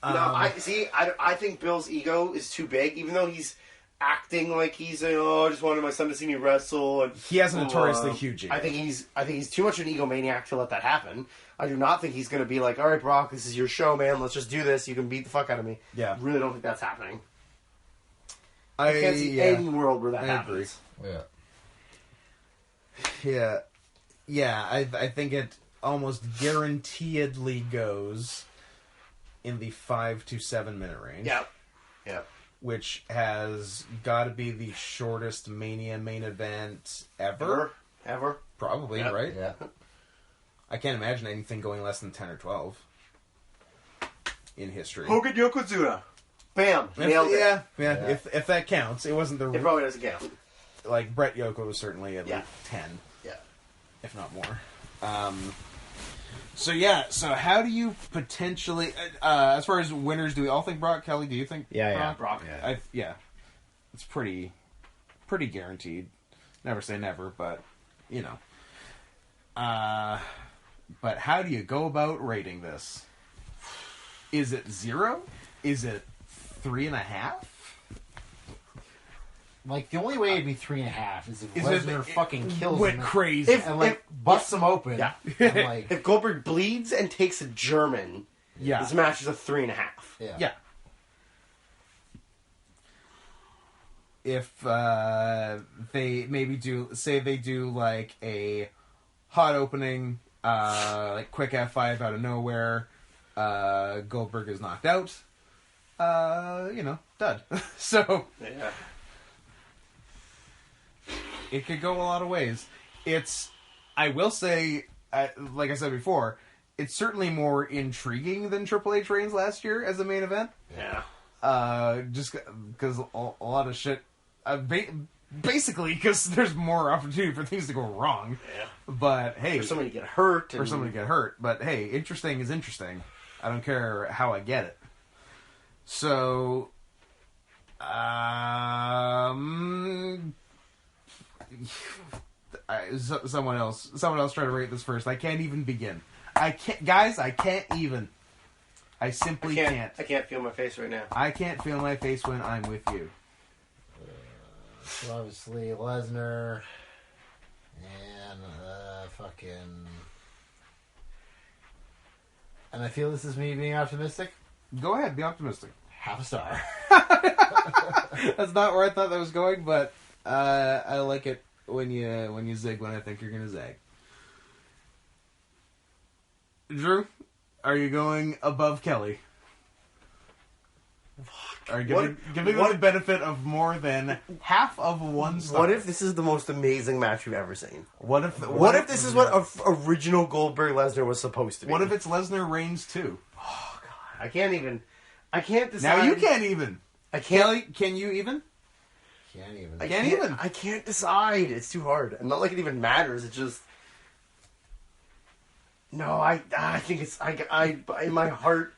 Speaker 2: No, I think Bill's ego is too big, even though he's acting like he's I just wanted my son to see me wrestle, and
Speaker 1: he has a notoriously huge ego.
Speaker 2: I think he's too much of an egomaniac to let that happen. I do not think he's going to be like, all right, Brock, this is your show, man. Let's just do this. You can beat the fuck out of me.
Speaker 1: Yeah,
Speaker 2: I really don't think that's happening. I can't see any world where that happens.
Speaker 1: Yeah. I think it almost guaranteedly goes in the 5 to 7 minute range.
Speaker 2: Yeah.
Speaker 1: Which has got to be the shortest Mania main event ever. Probably,
Speaker 2: yep.
Speaker 1: Right?
Speaker 3: Yeah.
Speaker 1: I can't imagine anything going less than 10 or 12 in history.
Speaker 2: Hogan Yokozuna. Bam. Nailed it.
Speaker 1: Yeah. If that counts. It wasn't the...
Speaker 2: It probably doesn't count.
Speaker 1: Like, Bret Yoko was certainly at least 10.
Speaker 2: Yeah.
Speaker 1: If not more. So how do you potentially... as far as winners, do we all think Brock? Kelly, do you think
Speaker 2: Brock.
Speaker 1: Yeah. It's pretty guaranteed. Never say never, but, you know. But how do you go about rating this? Is it 0? Is it 3.5?
Speaker 3: Like, the only way it'd be 3.5 is if
Speaker 1: Is
Speaker 3: Lesnar
Speaker 1: it
Speaker 3: fucking kills
Speaker 1: went
Speaker 3: him
Speaker 1: crazy.
Speaker 3: and busts him open.
Speaker 2: Yeah.
Speaker 3: And, like,
Speaker 2: If Goldberg bleeds and takes a German, this match is a 3.5.
Speaker 1: Yeah. If they maybe do like a hot opening, like quick F5 out of nowhere, Goldberg is knocked out, dud. So
Speaker 2: Yeah.
Speaker 1: it could go a lot of ways. I will say, like I said before, it's certainly more intriguing than Triple H Reigns last year as a main event.
Speaker 2: Yeah.
Speaker 1: Just because a lot of shit... basically, because there's more opportunity for things to go wrong.
Speaker 2: Yeah.
Speaker 1: But, hey...
Speaker 2: For somebody to get hurt.
Speaker 1: But, hey, interesting is interesting. I don't care how I get it. So... someone else try to rate this first. I can't even begin. I can't even. I simply can't.
Speaker 2: I can't feel my face right now.
Speaker 1: I can't feel my face when I'm with you.
Speaker 3: So obviously Lesnar and fucking... And I feel this is me being optimistic.
Speaker 1: Go ahead, be optimistic.
Speaker 3: Half a star.
Speaker 1: That's not where I thought that was going, but I like it when you zig when I think you're gonna zag. Drew, are you going above Kelly? Are you giving them the benefit of more than half of 1 star?
Speaker 2: What if this is the most amazing match you've ever seen?
Speaker 1: What if
Speaker 2: this is what original Goldberg Lesnar was supposed to be?
Speaker 1: What if it's Lesnar Reigns too?
Speaker 2: Oh God, I can't decide.
Speaker 1: Now you can't even.
Speaker 2: I can't.
Speaker 1: Kelly, can you even?
Speaker 3: Can't even.
Speaker 2: I can't decide. It's too hard. And not like it even matters. It's just. No, I think it's I in my heart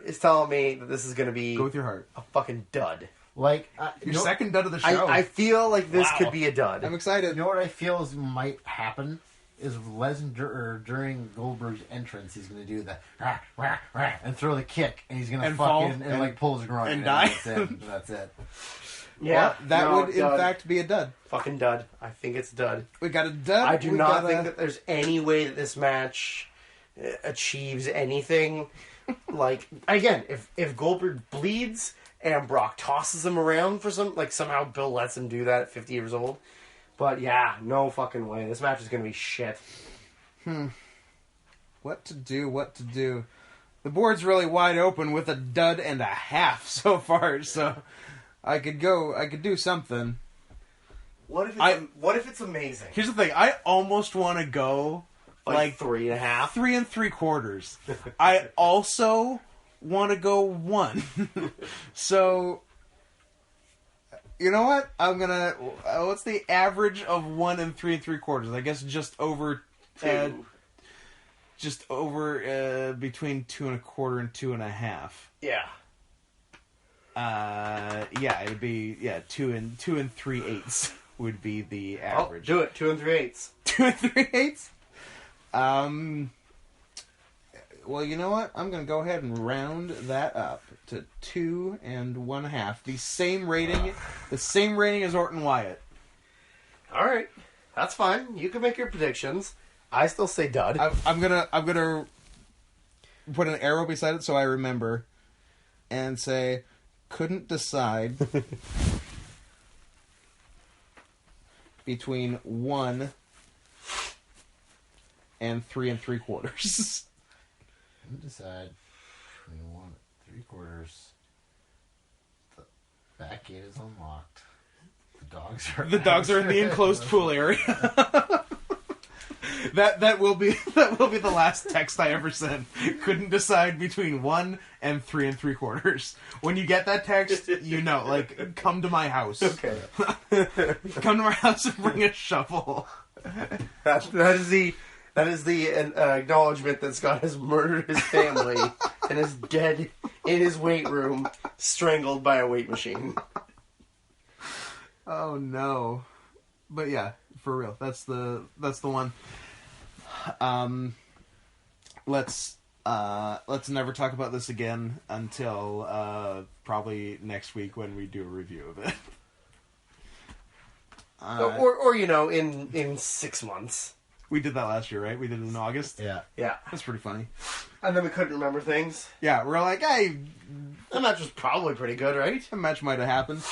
Speaker 2: is telling me that this is going to be
Speaker 1: Go with your heart.
Speaker 2: a fucking dud.
Speaker 3: Like
Speaker 1: Your second dud of the show.
Speaker 2: I feel like this could be a dud.
Speaker 1: I'm excited.
Speaker 3: You know what I feel is might happen is Lesnar during Goldberg's entrance, he's going to do the rah, rah, rah, and throw the kick, and he's going to fucking and like pull his groin
Speaker 1: and die.
Speaker 3: That's it.
Speaker 1: Yeah, that would in fact be a dud.
Speaker 2: Fucking dud. I think it's dud.
Speaker 1: We got a dud.
Speaker 2: I do not think that there's any way that this match achieves anything. Like, again, if Goldberg bleeds and Brock tosses him around for somehow Bill lets him do that at 50 years old. But yeah, no fucking way. This match is going to be shit.
Speaker 1: What to do? The board's really wide open with a dud and a half so far, so I could do something.
Speaker 2: What if it's amazing?
Speaker 1: Here's the thing, I almost want to go like
Speaker 2: 3.5.
Speaker 1: 3 3/4. I also want to go 1. So, you know what? I'm gonna. What's the average of 1 3 3/4? I guess just over
Speaker 2: 2.
Speaker 1: Just over between 2 1/4 and 2.5.
Speaker 2: Yeah.
Speaker 1: Yeah, it would be 2 3/8 would be the average.
Speaker 2: Do it. 2 3/8.
Speaker 1: 2 3/8. Well, you know what? I'm going to go ahead and round that up to 2 1/2. The same rating as Orton Wyatt.
Speaker 2: All right, that's fine. You can make your predictions. I still say dud.
Speaker 1: I'm gonna put an arrow beside it so I remember, and say couldn't decide between 1 and 3 3/4.
Speaker 3: Decide between 1 3/4. The back gate is unlocked. The dogs are
Speaker 1: in the enclosed pool area. That will be the last text I ever sent. Couldn't decide between 1 and 3 3/4. When you get that text, you know, like, come to my house.
Speaker 2: Okay.
Speaker 1: Come to my house and bring a shovel.
Speaker 2: That is the acknowledgement that Scott has murdered his family and is dead in his weight room, strangled by a weight machine.
Speaker 1: Oh no! But yeah, for real, that's the one. Let's never talk about this again until probably next week when we do a review of it.
Speaker 2: Or in 6 months.
Speaker 1: We did that last year, right? We did it in August.
Speaker 3: Yeah.
Speaker 1: That's pretty funny.
Speaker 2: And then we couldn't remember things.
Speaker 1: Yeah, we're like, hey,
Speaker 2: that match was probably pretty good, right?
Speaker 1: A match might have happened.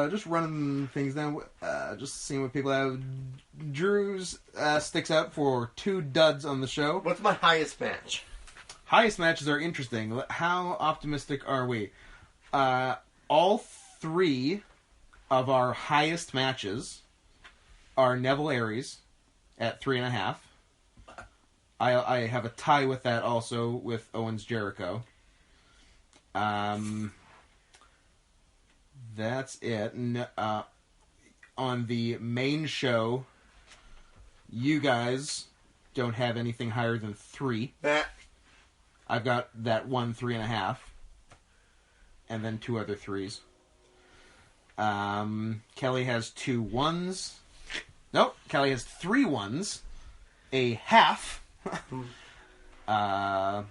Speaker 1: Just running things down, just seeing what people have. Drew's sticks out for 2 duds on the show.
Speaker 2: What's my highest match?
Speaker 1: Highest matches are interesting. How optimistic are we? All 3 of our highest matches are Neville Aries at 3.5. I have a tie with that also with Owens Jericho. That's it. On the main show, you guys don't have anything higher than 3. I've got that 1 3.5, and then 2 other 3s. Kelly has 2 1s. Nope, Kelly has 3 1s, a half. Yeah,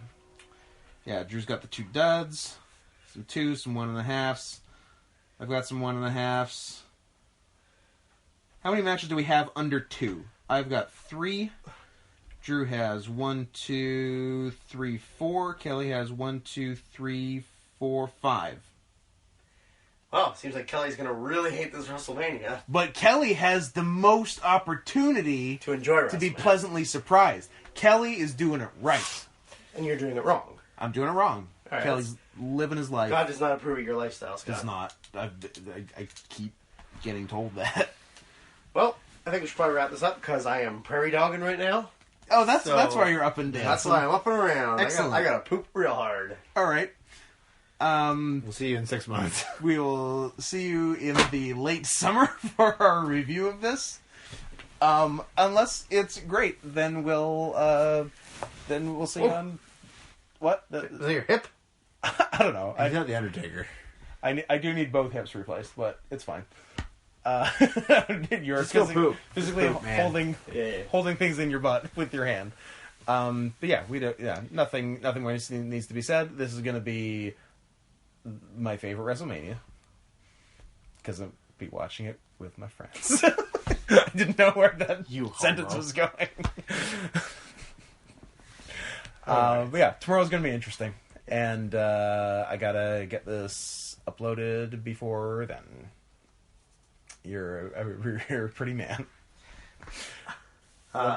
Speaker 1: Drew's got the 2 duds, some 2s, some 1.5s. I've got some 1.5s. How many matches do we have under 2? I've got 3. Drew has 1, 2, 3, 4. Kelly has 1, 2, 3, 4, 5.
Speaker 2: Oh, seems like Kelly's going to really hate this WrestleMania.
Speaker 1: But Kelly has the most opportunity
Speaker 2: To enjoy WrestleMania.
Speaker 1: to be pleasantly surprised. Kelly is doing it right.
Speaker 2: And you're doing it wrong.
Speaker 1: I'm doing it wrong.
Speaker 2: All right,
Speaker 1: Kelly's living his life.
Speaker 2: God does not approve of your lifestyle, Scott.
Speaker 1: Does not. I keep getting told that.
Speaker 2: Well, I think we should probably wrap this up because I am prairie dogging right now.
Speaker 1: Oh, that's
Speaker 2: So,
Speaker 1: why you're up and down.
Speaker 2: That's why I'm up and around.
Speaker 1: Excellent.
Speaker 2: I got to poop real hard.
Speaker 1: All right.
Speaker 3: We'll see you in 6 months.
Speaker 1: We will see you in the late summer for our review of this. Unless it's great, then we'll see you on what?
Speaker 3: Is that your hip?
Speaker 1: I don't know.
Speaker 3: He's not the Undertaker.
Speaker 1: I do need both hips replaced, but it's fine. You're
Speaker 3: Just go poop.
Speaker 1: physically
Speaker 3: Poop, man.
Speaker 1: holding things in your butt with your hand. But yeah, we don't. Yeah, nothing more needs to be said. This is going to be my favorite WrestleMania because I'll be watching it with my friends. I didn't know where that sentence was going. But yeah, tomorrow's going to be interesting, and I gotta get this uploaded before then. You're a pretty man.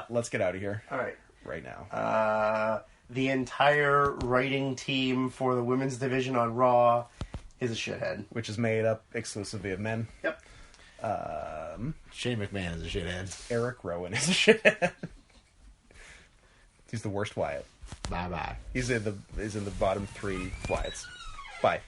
Speaker 1: Let's get out of here.
Speaker 2: All right.
Speaker 1: Right now.
Speaker 2: The entire writing team for the women's division on Raw is a shithead.
Speaker 1: Which is made up exclusively of men.
Speaker 2: Yep.
Speaker 3: Shane McMahon is a shithead.
Speaker 1: Eric Rowan is a shithead. He's the worst Wyatt.
Speaker 3: Bye-bye.
Speaker 1: He's in the bottom 3 Wyatts. Bye.